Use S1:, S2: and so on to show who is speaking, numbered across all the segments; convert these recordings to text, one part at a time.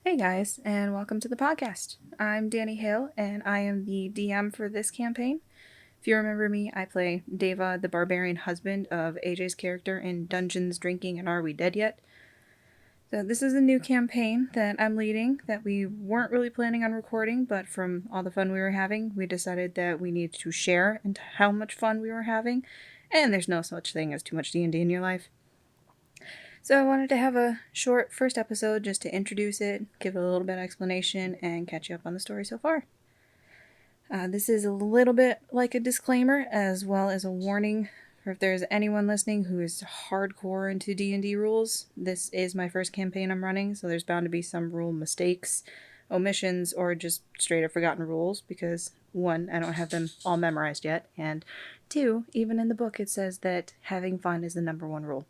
S1: Hey guys, and welcome to the podcast. I'm Danny Hale, and I am the DM for this campaign. If you remember me, I play Deva, the barbarian husband of AJ's character in Dungeons, Drinking, and Are We Dead Yet? So this is a new campaign that I'm leading that we weren't really planning on recording, but from all the fun we were having, we decided that we need to share into how much fun we were having, and there's no such thing as too much D&D in your life. So I wanted to have a short first episode just to introduce it, give it a little bit of explanation, and catch you up on the story so far. This is a little bit like a disclaimer as well as a warning for if there's anyone listening who is hardcore into D&D rules. This is my first campaign I'm running, so there's bound to be some rule mistakes, omissions, or just straight up forgotten rules because, one, I don't have them all memorized yet, and two, even in the book it says that having fun is the number one rule.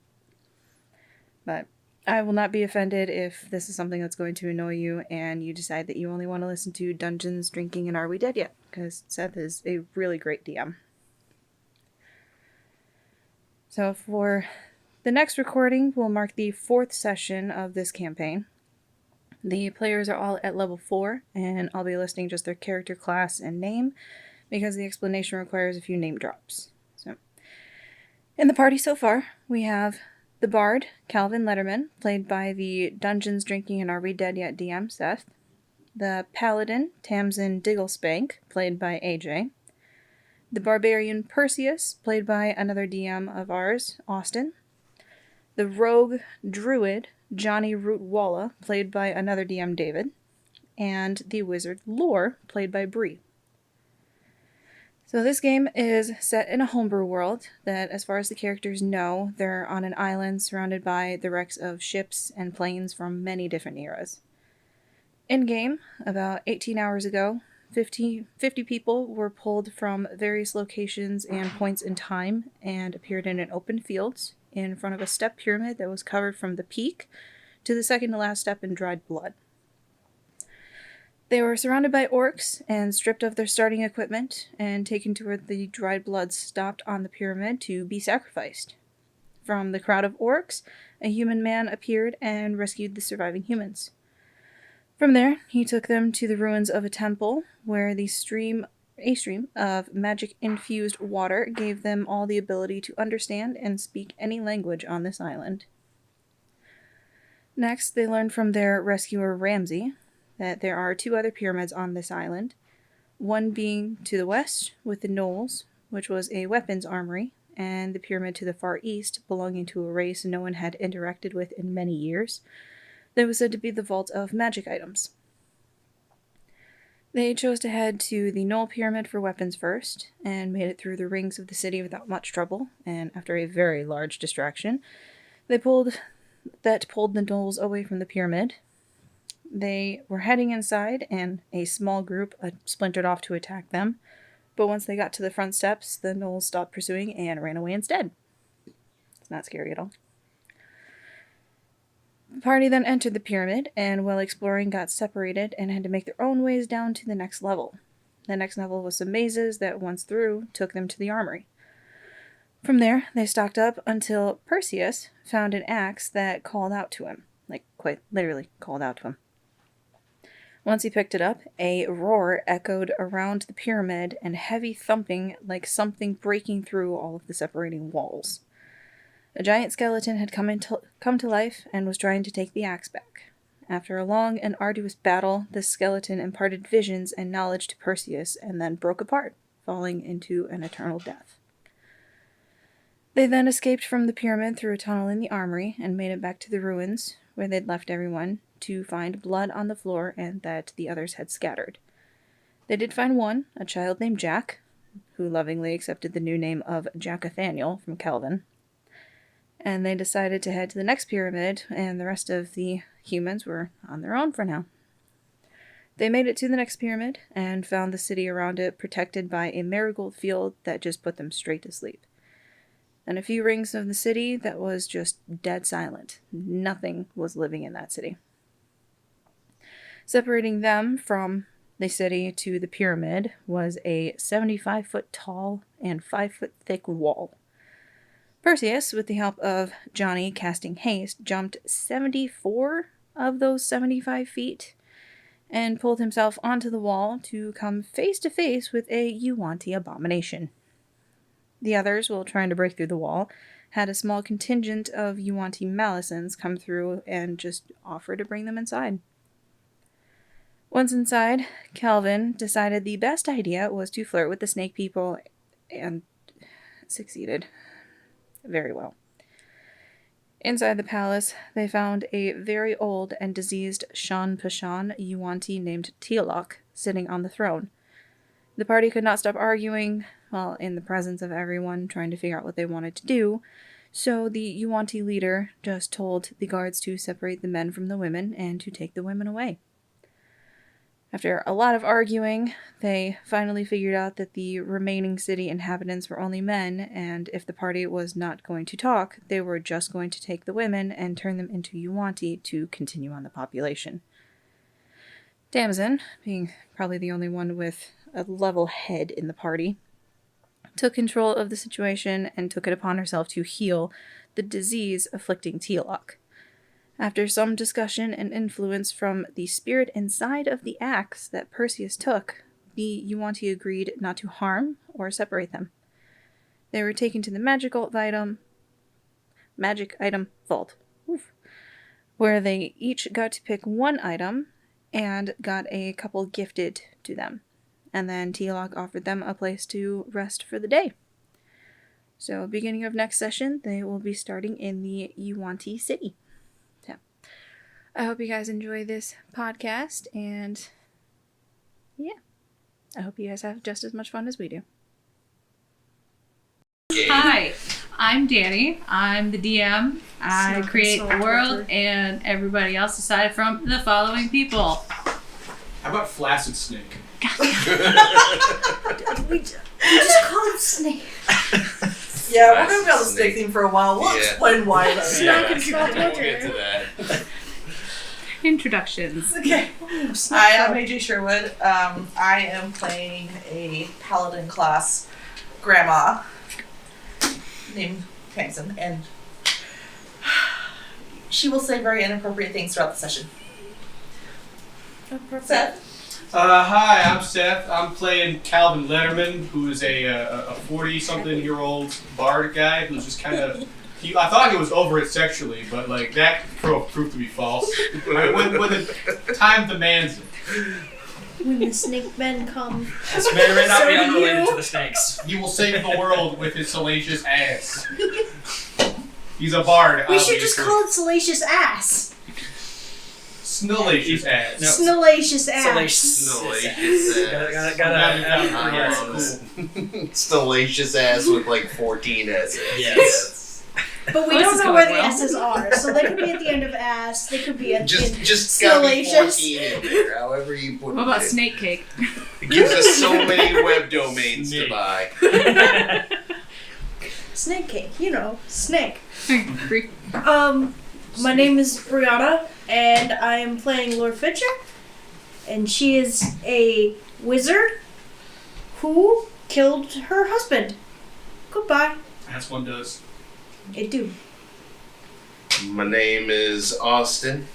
S1: But I will not be offended if this is something that's going to annoy you and you decide that you only want to listen to Dungeons, Drinking, and Are We Dead Yet? Because Seth is a really great DM. So for the next recording, we'll mark the 4th session of this campaign. The players are all at level 4, and I'll be listing just their character class and name, because the explanation requires a few name drops. So, in the party so far, we have the Bard, Calvin Letterman, played by the Dungeons, Drinking, and Are We Dead Yet DM, Seth. The Paladin, Tamsin Digglespank, played by AJ. The Barbarian Perseus, played by another DM of ours, Austin. The Rogue Druid, Johnny Rootwalla, played by another DM, David. And the Wizard Lore, played by Bree. So this game is set in a homebrew world that, as far as the characters know, they're on an island surrounded by the wrecks of ships and planes from many different eras. In-game, about 18 hours ago, 50 people were pulled from various locations and points in time and appeared in an open field in front of a step pyramid that was covered from the peak to the second to last step in dried blood. They were surrounded by orcs and stripped of their starting equipment and taken to where the dried blood stopped on the pyramid to be sacrificed. From the crowd of orcs, a human man appeared and rescued the surviving humans. From there, he took them to the ruins of a temple where a stream of magic-infused water gave them all the ability to understand and speak any language on this island. Next, they learned from their rescuer Ramsey that there are 2 other pyramids on this island, one being to the west with the Knolls, which was a weapons armory, and the pyramid to the far east belonging to a race no one had interacted with in many years, that was said to be the vault of magic items. They chose to head to the Knoll Pyramid for weapons first, and made it through the rings of the city without much trouble, and after a very large distraction, they pulled the Knolls away from the pyramid. They were heading inside, and a small group splintered off to attack them, but once they got to the front steps, the Knolls stopped pursuing and ran away instead. It's not scary at all. The party then entered the pyramid, and while exploring got separated and had to make their own ways down to the next level. The next level was some mazes that, once through, took them to the armory. From there, they stalked up until Perseus found an axe that called out to him. Like, quite literally called out to him. Once he picked it up, a roar echoed around the pyramid and heavy thumping like something breaking through all of the separating walls. A giant skeleton had come to life and was trying to take the axe back. After a long and arduous battle, the skeleton imparted visions and knowledge to Perseus and then broke apart, falling into an eternal death. They then escaped from the pyramid through a tunnel in the armory and made it back to the ruins, where they'd left everyone, to find blood on the floor and that the others had scattered. They did find one, a child named Jack, who lovingly accepted the new name of Jackathaniel from Calvin. And they decided to head to the next pyramid, and the rest of the humans were on their own for now. They made it to the next pyramid and found the city around it protected by a marigold field that just put them straight to sleep. And a few rings of the city that was just dead silent. Nothing was living in that city. Separating them from the city to the pyramid was a 75-foot tall and 5-foot thick wall. Perseus, with the help of Johnny casting haste, jumped 74 of those 75 feet and pulled himself onto the wall to come face to face with a Yuan-Ti abomination. The others, while trying to break through the wall, had a small contingent of Yuan-Ti Malisons come through and just offer to bring them inside. Once inside, Calvin decided the best idea was to flirt with the snake people and succeeded very well. Inside the palace, they found a very old and diseased Shan Pashan Yuan-Ti named Teal'c sitting on the throne. The party could not stop arguing, while in the presence of everyone trying to figure out what they wanted to do, so the Yuan-Ti leader just told the guards to separate the men from the women and to take the women away. After a lot of arguing, they finally figured out that the remaining city inhabitants were only men, and if the party was not going to talk, they were just going to take the women and turn them into Yuan-Ti to continue on the population. Damson, being probably the only one with a level head in the party, took control of the situation and took it upon herself to heal the disease afflicting Teal'c. After some discussion and influence from the spirit inside of the axe that Perseus took, the Yuan-Ti agreed not to harm or separate them. They were taken to the magic item vault, where they each got to pick one item and got a couple gifted to them. And then Teal'c offered them a place to rest for the day. So, beginning of next session, they will be starting in the Yuan-Ti city. So, I hope you guys enjoy this podcast, and yeah, I hope you guys have just as much fun as we do.
S2: Hi, I'm Danny. I'm the DM. I create the world, and everybody else aside from the following people.
S3: How about Flaccid Snake?
S4: We just call him Snake.
S5: Yeah, we're gonna be on the snake theme for a while. We'll explain why.
S4: We'll get
S2: to that. Introductions.
S5: Okay. Hi, I'm AJ Sherwood. I am playing a paladin class grandma named Tamsin, and she will say very inappropriate things throughout the session. Seth?
S3: Hi, I'm Seth. I'm playing Calvin Letterman, who is a 40-something-year-old bard guy who's just kind of... I thought he was over it sexually, but like that proved to be false. when the time demands it.
S4: When the snake men come.
S6: This may or may not be unrelated to the snakes.
S3: He will save the world with his salacious ass. He's a bard.
S4: We should just call it salacious ass.
S3: Snillacious ass.
S6: No.
S4: Snillacious ass.
S7: Salacious ass.
S6: Gotta
S7: Stellacious ass with like 14 S's.
S6: Yes.
S4: But we don't know where the S's are, so they could be at the end of ass, they could be at
S7: Just gotta be
S4: Snillacious.
S7: 14 in there, however you put it.
S2: What about snake cake?
S7: It gives us so many web domains to buy.
S4: Snake cake, you know, snake.
S2: Free.
S4: My name is Brianna, and I am playing Lord Fitcher, and she is a wizard who killed her husband. Goodbye.
S3: As one does.
S4: It do.
S7: My name is Austin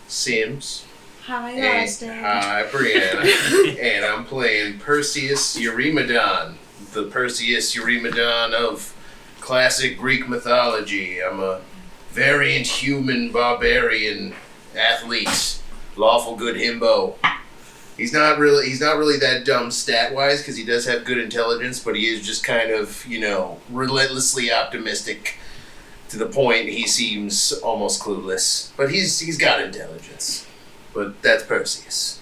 S7: Sims.
S4: Hi, Austin.
S7: Hi, Brianna. And I'm playing Perseus Eurymedon, the Perseus Eurymedon of classic Greek mythology. I'm a variant human barbarian athlete, lawful good himbo. He's not really that dumb stat-wise because he does have good intelligence, but he is just kind of, relentlessly optimistic to the point he seems almost clueless. But he's got intelligence. But that's Perseus.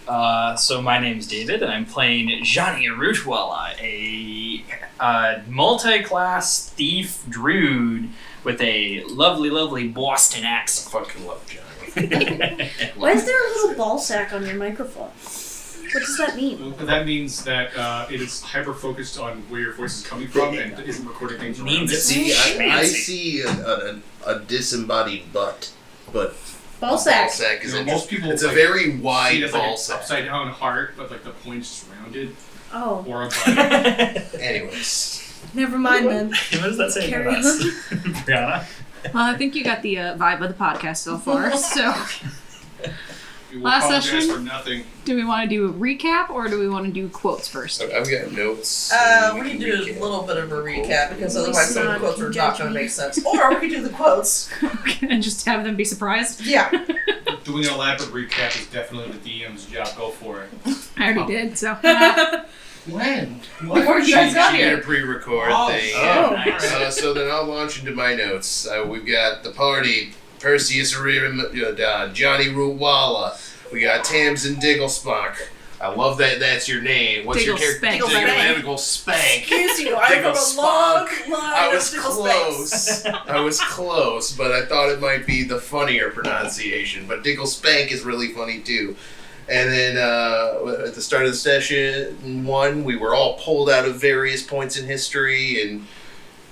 S6: So my name's David, and I'm playing Johnny Arutwala, a multi-class thief druid with a lovely, lovely Boston accent.
S7: I fucking love Johnny.
S4: Why is there a little ball sack on your microphone? What does that mean?
S3: That means that it is hyper-focused on where your voice is coming from and isn't recording things around it.
S7: See, I see a disembodied butt, but
S4: Ball sack.
S7: Ball sack is
S3: most people
S7: it's a very
S3: see
S7: wide
S3: it as
S7: ball
S3: like
S7: sack.
S3: upside down heart, but like the point's just rounded.
S4: Oh.
S3: Or a body.
S7: Anyways.
S4: Never mind then.
S6: What does that say
S4: Carry
S6: about us?
S4: on.
S6: Brianna?
S2: Well, I think you got the vibe of the podcast so far. So,
S3: We will
S2: Last
S3: apologize
S2: session?
S3: for nothing.
S2: do we want to do a recap or do we want to do quotes first?
S7: I've got notes.
S5: We can do
S7: recap.
S5: a little bit of a recap because otherwise some of the
S4: Snot
S5: quotes are
S4: can
S5: not
S4: judge
S5: going to
S4: me.
S5: make sense. Or we could do the quotes.
S2: And just have them be surprised.
S5: Yeah.
S3: Doing an elaborate recap is definitely the DM's job. Go for it.
S2: I already did, so.
S3: When?
S2: Before you guys got
S7: She did
S2: here.
S7: a pre-record
S3: Oh,
S7: thing.
S6: Oh,
S7: yeah.
S6: nice.
S7: So then I'll launch into my notes. We've got the party, Perseus, Johnny Rootwalla. We got Tamsin Digglespank. I love that that's your name. What's your character?
S2: Digglespank.
S7: Digglespank.
S5: Excuse you, I'm from a long line
S7: I
S5: of
S7: was
S5: single
S7: close. I was close, but I thought it might be the funnier pronunciation. But Digglespank is really funny too. And then at the start of the session one, we were all pulled out of various points in history, and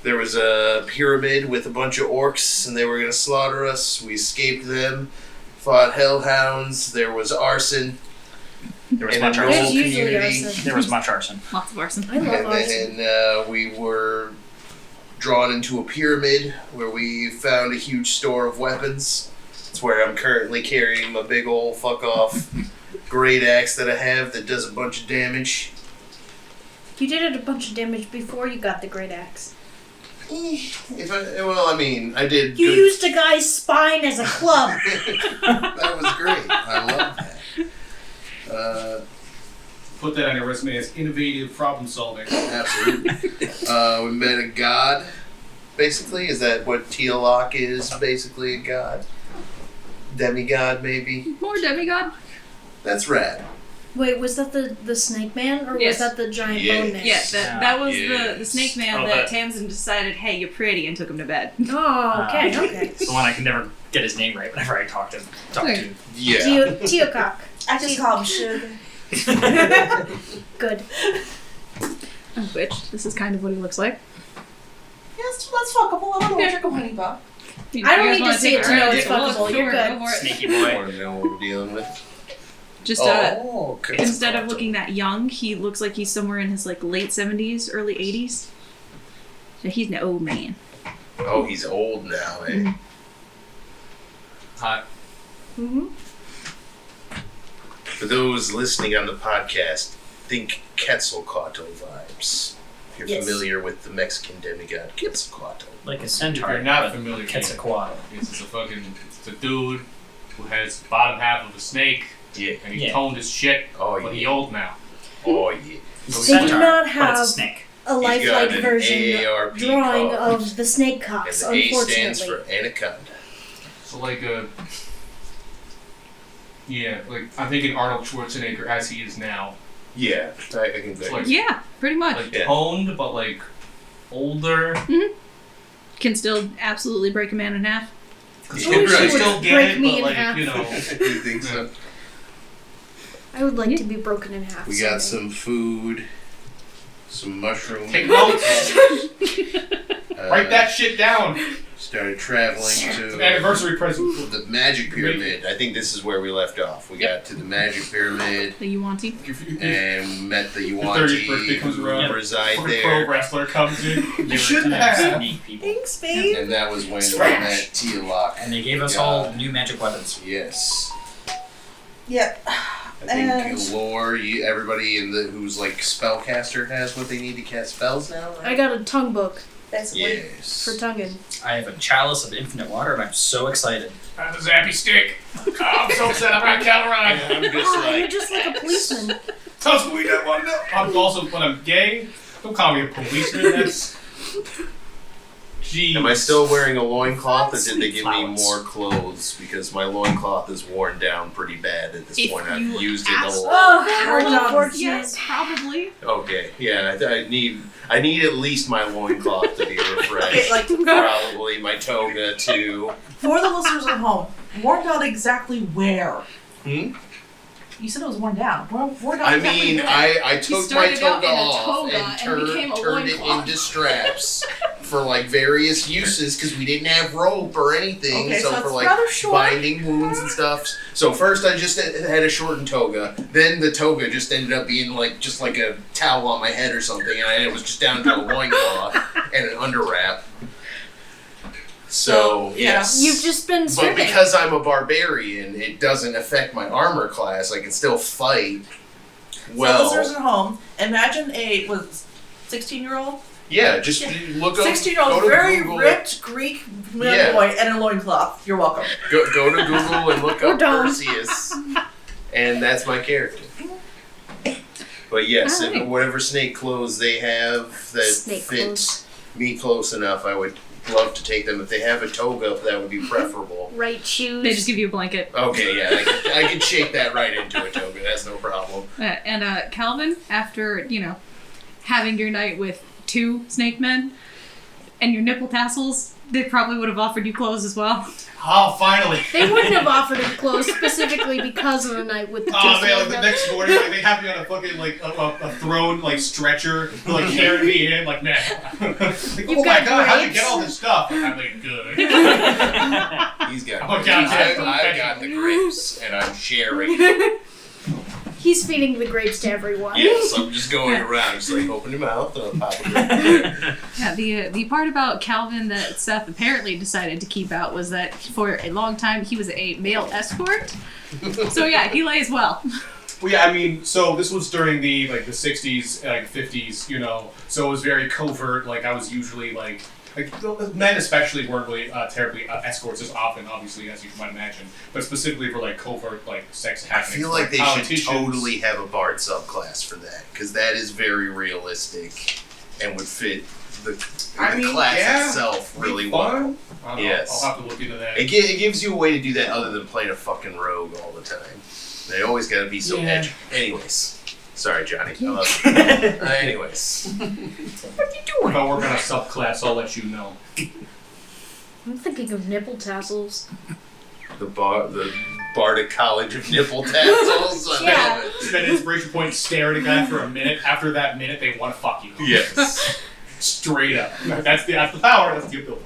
S7: there was a pyramid with a bunch of orcs, and they were going to slaughter us. We escaped them, fought hellhounds. There was arson.
S6: There was
S7: in
S6: much
S7: a
S6: arson.
S7: rural
S4: There's usually
S7: community.
S4: arson.
S6: There was much arson.
S2: Lots of arson.
S4: I love
S7: And
S4: arson.
S7: then we were drawn into a pyramid where we found a huge store of weapons. It's where I'm currently carrying my big old fuck off great axe that I have that does a bunch of damage.
S4: You did a bunch of damage before you got the great axe.
S7: I mean, I did.
S4: You
S7: good.
S4: used a guy's spine as a club.
S7: That was great. I love that.
S3: Put that on your resume as innovative problem solving.
S7: Absolutely. We met a god. Basically, is that what Teal'c is? Basically, a god, demigod, maybe.
S2: More demigod?
S7: That's rad.
S4: Wait, was that the snake man or
S2: Yes.
S4: was that the giant
S7: Yes.
S4: bone man?
S2: Yeah, that was
S7: Yes.
S2: the snake man
S6: Oh,
S2: that
S6: that-
S2: Tamsin decided, hey, you're pretty, and took him to bed.
S4: Oh, okay, okay.
S6: It's the one I can never get his name right whenever I talk to.
S7: Yeah.
S4: Teocock.
S5: I just call him Sugar.
S4: Good.
S2: Which, this is kind of what he looks like.
S5: Yes, let's fuck up a little magic of honey bun.
S4: I don't need to see it to know it's fuckable. You're good.
S6: Sneaky boy.
S7: Want to know what we're dealing with?
S2: Just
S7: okay.
S2: instead of looking that young, he looks like he's somewhere in his like late 70s, early 80s. So he's an old man.
S7: Oh, he's old now, eh?
S3: Hot.
S4: Mm-hmm.
S7: For those listening on the podcast, think Quetzalcoatl vibes. If you're
S4: Yes.
S7: familiar with the Mexican demigod Quetzalcoatl.
S6: Like a
S3: If
S6: centaur.
S3: you're not
S6: but
S3: familiar,
S6: Quetzalcoatl.
S3: it's a dude who has the bottom half of a snake,
S7: Yeah.
S3: and he
S6: Yeah.
S3: toned his shit,
S7: Oh,
S3: but
S7: yeah.
S3: he old now.
S7: Oh, yeah.
S6: He's a
S4: They do
S6: centaur,
S4: not
S6: but it's
S4: have
S6: a snake.
S4: a
S7: He's got
S4: lifelike
S7: an
S4: version
S7: AARP
S4: drawing
S7: card.
S4: of the snake
S7: And
S4: cocks,
S7: the A stands
S4: unfortunately.
S7: for anaconda.
S3: So like I'm thinking Arnold Schwarzenegger as he is now,
S7: Yeah, I can
S3: It's like-
S2: Yeah, pretty much.
S3: like
S7: Yeah.
S3: toned but like older.
S2: Can still absolutely break a man in half.
S3: Could
S7: Yeah.
S3: still,
S7: Right.
S3: could still get
S4: Break
S3: it,
S4: me
S3: but
S4: in
S3: like
S4: half.
S3: you know.
S7: You think so?
S4: I would like to be broken in half.
S7: We got
S4: someday.
S7: some food, some mushrooms.
S3: Take notes. Write that shit down.
S7: Started traveling
S3: It's an
S7: to
S3: anniversary present.
S7: the Magic Pyramid. I think this is where we left off. We got to the Magic Pyramid
S2: The Yuanti.
S7: and met the
S3: Your 30th birthday
S7: Yuanti
S3: comes
S7: who
S3: around.
S7: reside
S3: Fucking pro
S7: there.
S3: wrestler comes in.
S6: They
S3: You
S6: were
S3: shouldn't
S6: kind of
S3: have.
S6: sneak people.
S4: Thanks, babe.
S7: And that was when we
S3: Smash.
S7: met Teal'c.
S6: And they gave us all new magic weapons.
S7: Yes.
S5: Yep.
S7: I think lore, everybody who's like spellcaster has what they need to cast spells now,
S4: I
S7: right?
S4: got a tongue book
S5: Basically.
S7: Yes.
S4: for tonguing.
S6: I have a chalice of infinite water, and I'm so excited.
S3: That's a zappy stick. Oh, I'm so upset I'm not Calorine.
S7: I'm just
S4: Oh, you're
S7: like,
S4: just like a policeman.
S3: Tell us we don't want to know. I'm also, when I'm gay, don't call me a policeman. That's. Jeez.
S7: am I still wearing a loincloth or did
S6: Sweet
S7: they give
S6: flowers.
S7: me more clothes? Because my loincloth is worn down pretty bad at this
S2: If
S7: point. I've
S2: you
S7: used it a
S2: ask-
S7: lot.
S4: Oh, how
S5: We're done.
S4: unfortunate.
S2: Yes, probably.
S7: Okay, yeah, I need at least my loincloth to be
S5: Okay,
S7: refreshed.
S5: like,
S7: Probably my toga too.
S5: for the listeners at home, worn down exactly where?
S7: Hmm?
S5: You said it was worn down. Worn down
S7: I
S5: exactly
S7: mean,
S5: where?
S7: I took my
S2: started out
S7: toga
S2: in a
S7: off
S2: toga
S7: and
S2: and became a
S7: turned it
S2: loincloth.
S7: into straps for like various uses because we didn't have rope or anything.
S5: Okay, so
S7: for
S5: it's
S7: like
S5: rather short.
S7: binding wounds and stuff. So first I just had a shortened toga. Then the toga just ended up being like just like a towel on my head or something, and it was just down to a loincloth and an underwrap. So,
S5: yeah.
S7: yes.
S4: You've just been
S7: But
S4: stripping.
S7: because I'm a barbarian, it doesn't affect my armor class. I can still fight. Well,
S5: So listeners at home, imagine a 16-year-old,
S7: yeah, just look up.
S5: 16-year-old,
S7: go to
S5: very
S7: Google,
S5: ripped Greek
S7: Yeah.
S5: boy and a loincloth. You're welcome.
S7: Go to Google and look
S4: Or
S7: up
S4: don't.
S7: Perseus, and that's my character. But yes,
S2: Alright.
S7: if whatever snake clothes they have that
S4: Snake
S7: fit
S4: clothes.
S7: me close enough, I would love to take them. If they have a toga, that would be preferable.
S4: Right shoes.
S2: They just give you a blanket.
S7: Okay, yeah, I could shape that right into a toga. That's no problem.
S2: And Calvin, after, having your night with 2 snake men and your nipple tassels, they probably would have offered you clothes as well.
S3: Oh, finally.
S4: They wouldn't have offered him clothes specifically because of the night with the
S3: Oh man, like
S4: two
S3: the next morning, like, they have me on a fucking a throne stretcher, like carrying me in, like man. Like, oh my
S4: got
S3: god, how'd you
S4: grapes?
S3: get all this stuff? I'm like good.
S7: He's got.
S3: Oh,
S7: grapes.
S3: goddamn
S7: I've got the grapes, and I'm sharing.
S4: He's feeding the grapes to everyone.
S7: Yes, I'm just going around, just like open your mouth, and I'll pop a grape there.
S2: Yeah, the part about Calvin that Seth apparently decided to keep out was that for a long time he was a male escort. So yeah, he lays well.
S3: Well, yeah, I mean, so this was during the 60s, 50s, so it was very covert. Like I was usually like men especially weren't really terribly escorts as often, obviously, as you might imagine. But specifically for covert sex
S7: I
S3: happenings.
S7: feel like they should
S3: politicians.
S7: totally have a Bard subclass for that, because that is very realistic and would fit the class itself really well.
S3: Fun? I don't know.
S7: Yes.
S3: I'll have to look into that.
S7: It gives you a way to do that other than playing a fucking rogue all the time. They always gotta be so edgy. Anyways. Sorry, Johnny. I love you. Anyways.
S3: If I work on a subclass, I'll let you know.
S4: I'm thinking of nipple tassels.
S7: The Bardic College of Nipple Tassels. I
S4: Yeah.
S7: love it.
S3: Spend an inspiration point, stare at a guy for a minute. After that minute, they want to fuck you.
S7: Yes.
S3: Straight up. That's the power. That's the ability.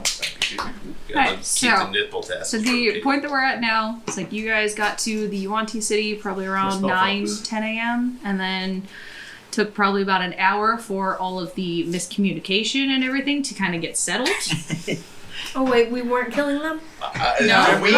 S2: Alright,
S7: Keep
S2: so-
S7: the nipple tassels.
S2: So the
S7: rotating.
S2: point that we're at now, it's like you guys got to the Yuan-Ti City probably around
S3: spell
S2: 9,
S3: focus.
S2: 10 a.m. and then took probably about an hour for all of the miscommunication and everything to kind of get settled.
S4: Oh wait, we weren't killing them?
S2: No.
S6: It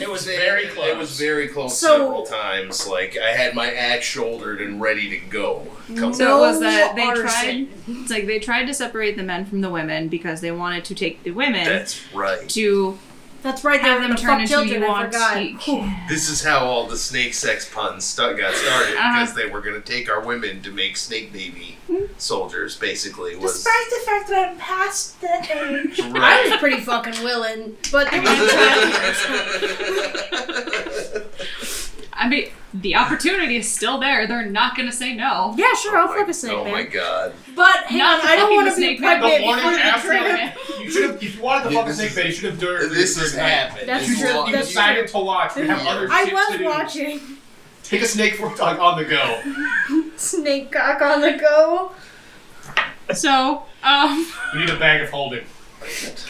S6: was very close.
S7: It was very close
S4: So-
S7: several times. Like I had my axe shouldered and ready to go.
S2: So it was that they
S4: arson.
S2: tried. It's like they tried to separate the men from the women because they wanted to take the women
S7: That's right.
S2: to
S4: That's right, they
S2: have
S4: were
S2: them
S4: gonna
S2: turn
S4: fuck
S2: into
S4: children, I
S2: Yuan-Ti.
S4: forgot.
S7: This is how all the snake sex puns got started,
S2: Uh-huh.
S7: because they were going to take our women to make snake baby soldiers. Basically, was
S5: Despite the fact that I'm past the age.
S4: I
S7: right.
S4: was pretty fucking willing, but there was
S2: I mean, the opportunity is still there. They're not going to say no.
S4: Yeah, sure, I'll
S7: Oh
S4: fuck
S7: my-
S4: a snake
S7: Oh
S4: man.
S7: my god!
S4: But hang
S2: Not
S4: on, I don't
S2: fucking
S4: want
S2: the
S4: to be
S2: snake man.
S4: pregnant
S3: The morning
S4: before the
S3: after?
S4: trip.
S3: You should have. If you wanted to fuck a snake bait, you should have done it.
S7: This has happened.
S4: That's
S7: This
S3: You
S4: true.
S3: should have
S4: That's
S3: decided to watch. We have other
S4: I
S3: shit to
S4: was
S3: do.
S4: watching
S3: Take a snake for on the go.
S4: Snake Cock on the Go.
S2: So,
S3: We need a bag of holding.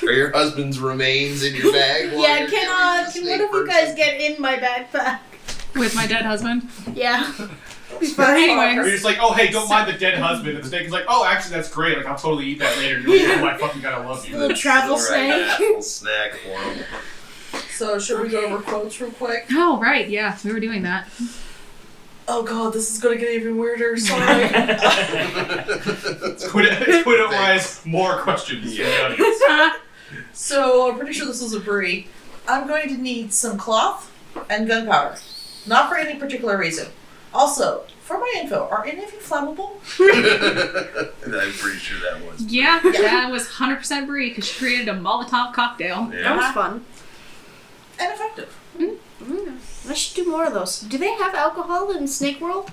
S7: Are your husband's remains in your bag? while
S4: Yeah,
S7: you're
S4: can
S7: killing the
S4: one of
S7: snake
S4: you
S7: person?
S4: guys get in my backpack?
S2: with my dead husband.
S4: Yeah.
S2: Anyways.
S3: You're just like, oh hey, don't mind the dead husband. And the snake is like, oh actually that's great. Like I'll totally eat that later. And you're like, oh I fucking gotta love you.
S4: Little travel
S7: Right,
S4: snake.
S7: that little snack for him.
S5: So should we go over quotes real quick?
S2: Oh, right. Yeah, we were doing that.
S5: Oh god, this is gonna get even weirder. Sorry.
S3: It's quit-wise more questions.
S7: Yeah.
S5: So I'm pretty sure this is a brie. I'm going to need some cloth and gunpowder. Not for any particular reason. Also, for my info, are any of you flammable?
S7: I'm pretty sure that was.
S2: Yeah, that was 100% Brie because she created a Molotov cocktail.
S4: That was fun.
S5: And effective.
S4: I should do more of those. Do they have alcohol in Snake World?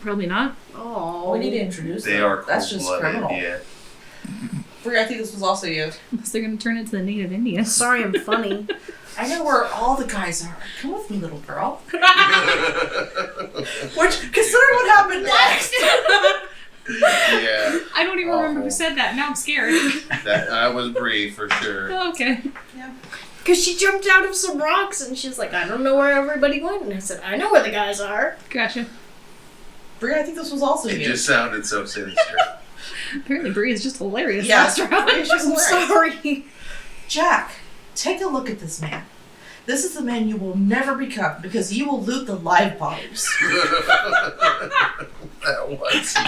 S2: Probably not.
S4: Oh.
S5: We need to introduce
S7: They
S5: them.
S7: are
S5: That's just
S7: cold-blooded,
S5: criminal.
S7: yeah.
S5: Brie, I think this was also you.
S2: Unless they're going to turn into the native Indians.
S4: Sorry, I'm funny.
S5: I know where all the guys are. Come with me, little girl. Which, consider what happened next.
S7: Yeah,
S2: I don't even remember who
S7: Awful.
S2: said that. Now I'm scared.
S7: that was Brie for sure.
S2: Oh, okay.
S4: Because she jumped out of some rocks and she's like, I don't know where everybody went. And I said, I know where the guys are.
S2: Gotcha.
S5: Brie, I think this was also
S7: It
S5: you.
S7: just sounded so sinister.
S2: Apparently, Bree is just hilarious.
S5: Yeah,
S2: Last round.
S5: Bree's just
S4: I'm
S5: hilarious.
S4: sorry.
S5: Jack, take a look at this man. This is the man you will never become because you will loot the live bodies.
S7: That was you.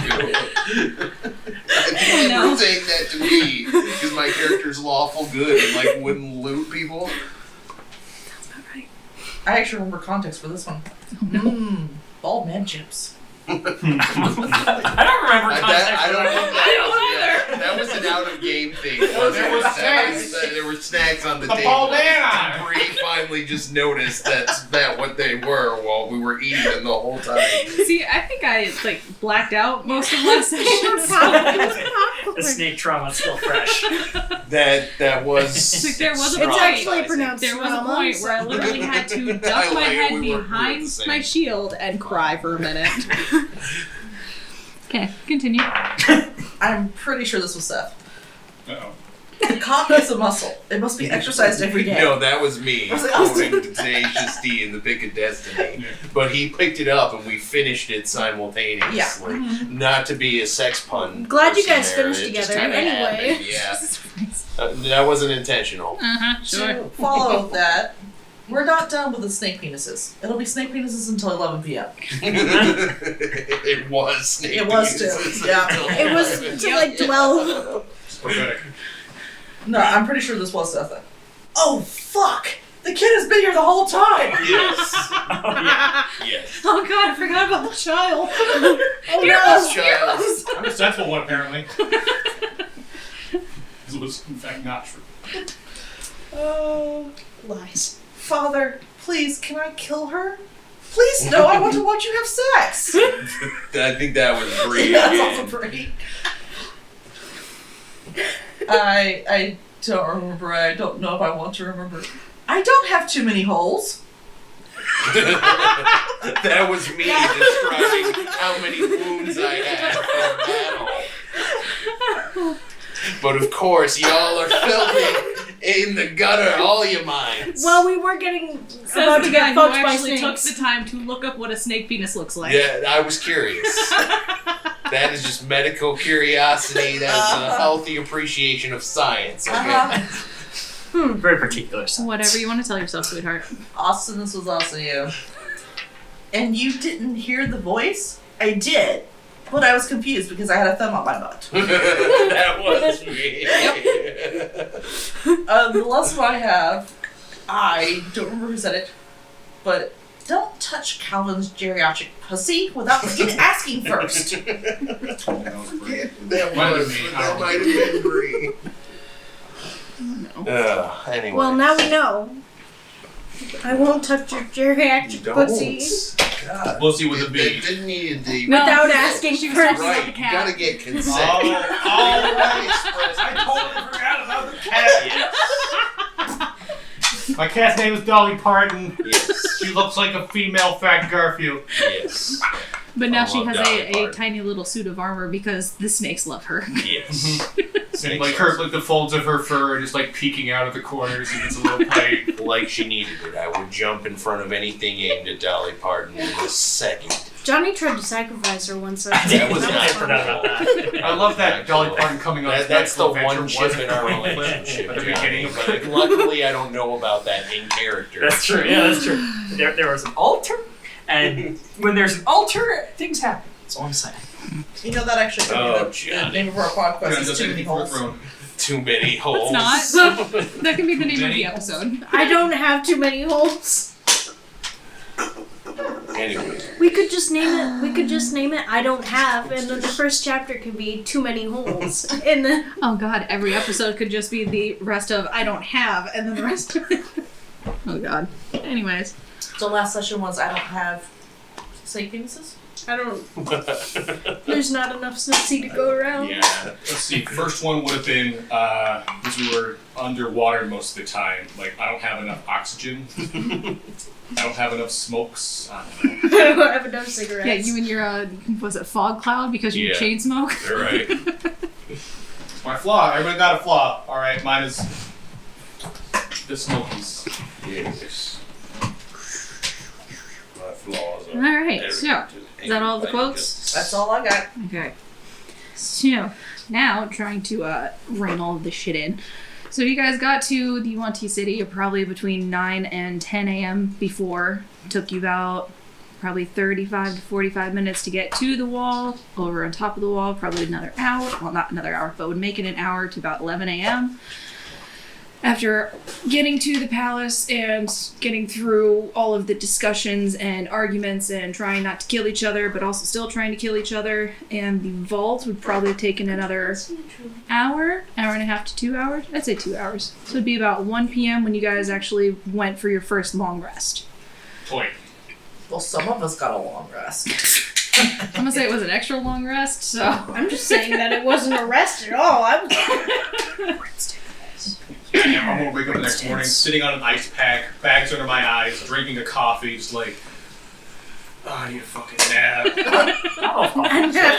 S7: I think you were saying that to me because my character's lawful good and like wouldn't loot people.
S2: That's about right.
S5: I actually remember context for this one. Bald man chips.
S6: I don't remember context.
S7: I don't know if that
S2: I don't
S7: was, that was an out of game thing.
S3: There was snacks.
S7: There were snacks on the
S3: The
S7: table.
S3: bald man on it.
S7: Bree finally just noticed that what they were while we were eating them the whole time.
S2: See, I think I like blacked out most of last session.
S6: The snake trauma's still fresh.
S7: That was.
S2: Like, there was a
S4: It's
S2: point.
S4: actually pronounced
S2: There was a
S4: trauma,
S2: point where I literally had to
S7: I
S2: duck my
S7: like it.
S2: head
S7: We were the
S2: behind
S7: same.
S2: my shield and cry for a minute. Okay, continue.
S5: I'm pretty sure this was Seth.
S3: Uh-oh.
S5: The coffee is a muscle. It must be exercised every day.
S7: No, that was me
S5: Was it Austin?
S7: quoting Tenacious D in the Pick of Destiny.
S3: Yeah.
S7: But he picked it up and we finished it simultaneously. Not to be a sex pun.
S4: Glad you
S7: person
S4: guys
S7: there,
S4: finished
S7: it just
S4: together,
S7: kinda
S4: anyway.
S7: happened, Yeah. That wasn't intentional.
S2: Sure.
S5: To follow that, we're not done with the snake penises. It'll be snake penises until 11 p.m.
S7: It was snake
S5: It was too.
S7: penises
S5: Yeah.
S7: until
S4: It was
S7: 11.
S4: to like 12.
S3: It's pathetic.
S5: No, I'm pretty sure this was Seth then. Oh, fuck! The kid has been here the whole time!
S7: Yes.
S6: Oh, yeah.
S7: Yes.
S2: Oh god, I forgot about the child.
S4: Oh
S7: Yes,
S4: no.
S7: child.
S3: I'm a sensible one, apparently. This was, in fact, not true.
S5: Oh,
S4: Lies.
S5: Father, please, can I kill her? Please, no, I want to watch you have sex!
S7: I think that was Bree.
S5: That's
S7: again.
S5: also pretty. I don't remember. I don't know if I want to remember. I don't have too many holes.
S7: That was me describing how many wounds I had from battle. But of course, y'all are filthy in the gutter, all you minds.
S4: Well, we were getting
S2: Says
S4: about
S2: the
S4: to
S2: guy
S4: get
S2: who
S4: fucked by
S2: actually took
S4: snakes.
S2: the time to look up what a snake penis looks like.
S7: Yeah, I was curious. That is just medical curiosity. That is a healthy appreciation of science. Okay.
S6: Very particular.
S2: So whatever you want to tell yourself, sweetheart.
S5: Austin, this was also you. And you didn't hear the voice? I did. But I was confused because I had a thumb on my butt.
S7: That was me.
S5: The last one I have, I don't remember who said it, but don't touch Calvin's geriatric pussy without asking first.
S3: That was great.
S7: That might have been Bree. Anyway.
S4: Well, now we know. I won't touch your geriatric
S7: Don't.
S4: pussy
S7: God.
S3: Pussy with a B.
S7: It didn't need the.
S2: No.
S4: without asking
S2: She was
S4: first.
S2: talking about
S7: Right,
S2: the
S7: you
S2: cat.
S7: gotta get consent.
S3: I totally forgot about the cat. My cat's name is Dolly Parton.
S7: Yes.
S3: She looks like a female fat Garfield.
S7: Yes.
S2: But now
S7: I
S2: she
S7: love
S2: has
S7: Dolly
S2: a
S7: Parton.
S2: tiny little suit of armor because the snakes love her.
S7: Yes.
S3: And like the folds of her fur are just like peeking out of the corners and it's a little tight.
S7: Like she needed it. I would jump in front of anything aimed at Dolly Parton in a second.
S4: Johnny tried to sacrifice her once.
S7: That was
S6: I
S7: not
S6: forgot about that.
S3: I love that Dolly Parton coming on.
S7: That's the
S3: Medical
S7: one
S3: Adventure
S7: chip in our
S3: wasn't
S7: relationship,
S3: at the
S7: Johnny,
S3: beginning.
S7: but luckily I don't know about that in character.
S6: That's true. Yeah, that's true. There was an altar, and when there's an altar, things happen. That's all I'm saying.
S5: You know that actually could
S7: Oh,
S5: be the
S7: Johnny.
S5: name of our podcast
S3: Johnny
S5: is
S3: does
S5: Too Many
S3: anything for the
S5: Holes.
S3: throne.
S7: Too many holes.
S2: It's not. That can be the name of
S3: Jenny?
S2: the episode.
S4: I don't have too many holes.
S7: Anyway.
S4: We could just name it I don't have, and then the first chapter could be too many holes. And then
S2: Oh god, every episode could just be the rest of I don't have, and then the rest of it. Oh god. Anyways.
S5: So last session was I don't have snake penises?
S4: I don't. There's not enough Snoozy to go around.
S3: Yeah. Let's see. First one would have been because we were underwater most of the time. Like I don't have enough oxygen. I don't have enough smokes. I don't know.
S4: I don't have enough cigarettes.
S2: Yeah, you and your was it fog cloud because you
S7: Yeah.
S2: chain smoke?
S7: You're right.
S3: My flaw. Everybody got a flaw. All right. Mine is the smokies.
S7: Yes. My flaws are
S2: Alright, so is that all the quotes?
S5: That's all I got.
S2: Okay. So now trying to rein all of this shit in. So you guys got to the Yuan-Ti City probably between 9 and 10 a.m. before. Took you about probably 35 to 45 minutes to get to the wall. Over on top of the wall, probably another hour. Well, not another hour, but would make it an hour to about 11 a.m. After getting to the palace and getting through all of the discussions and arguments and trying not to kill each other, but also still trying to kill each other, and the vault would probably have taken another hour and a half to 2 hours. I'd say 2 hours. So it'd be about 1 p.m. when you guys actually went for your first long rest.
S3: Toy.
S5: Well, some of us got a long rest.
S2: I'm gonna say it was an extra long rest, so.
S4: I'm just saying that it wasn't a rest at all. I was.
S3: I'm gonna wake up the next morning, sitting on an ice pack, bags under my eyes, drinking a coffee, just like, oh, I need a fucking nap.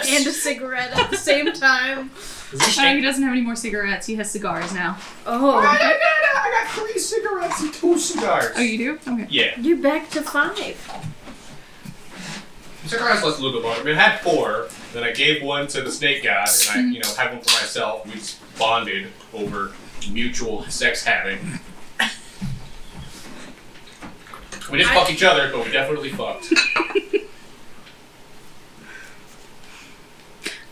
S4: And a cigarette at the same time.
S2: He doesn't have any more cigarettes. He has cigars now.
S4: Oh,
S3: I got 3 cigarettes and 2 cigars.
S2: Oh, you do? Okay.
S3: Yeah.
S4: you're back to 5.
S3: Cigarettes last a little bit longer. I mean, I had 4, then I gave one to the snake god, and I, had one for myself. We just bonded over mutual sex having. We didn't fuck each other, but we definitely fucked.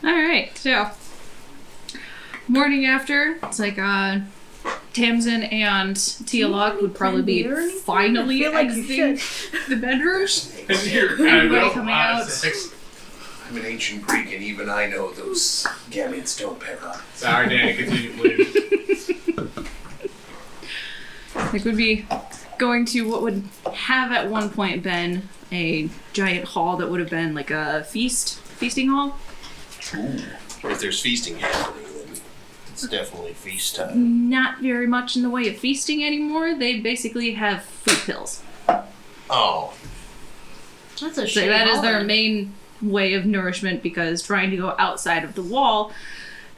S2: Alright, so. Morning after, it's like, Tamsin and Tialok would probably be finally
S4: I feel like you
S2: exiting the bedrooms.
S3: Everybody
S2: Everybody coming out.
S7: I'm an ancient Greek, and even I know those gametes don't pair up.
S3: Sorry, Danny, continue, please.
S2: Like, would be going to what would have at one point been a giant hall that would have been like a feasting hall.
S7: Ooh. Or if there's feasting happening, then it's definitely feast time.
S2: Not very much in the way of feasting anymore. They basically have food pills.
S7: Oh.
S4: That's a
S2: So
S4: shitty
S2: that is their
S4: holiday.
S2: main way of nourishment, because trying to go outside of the wall,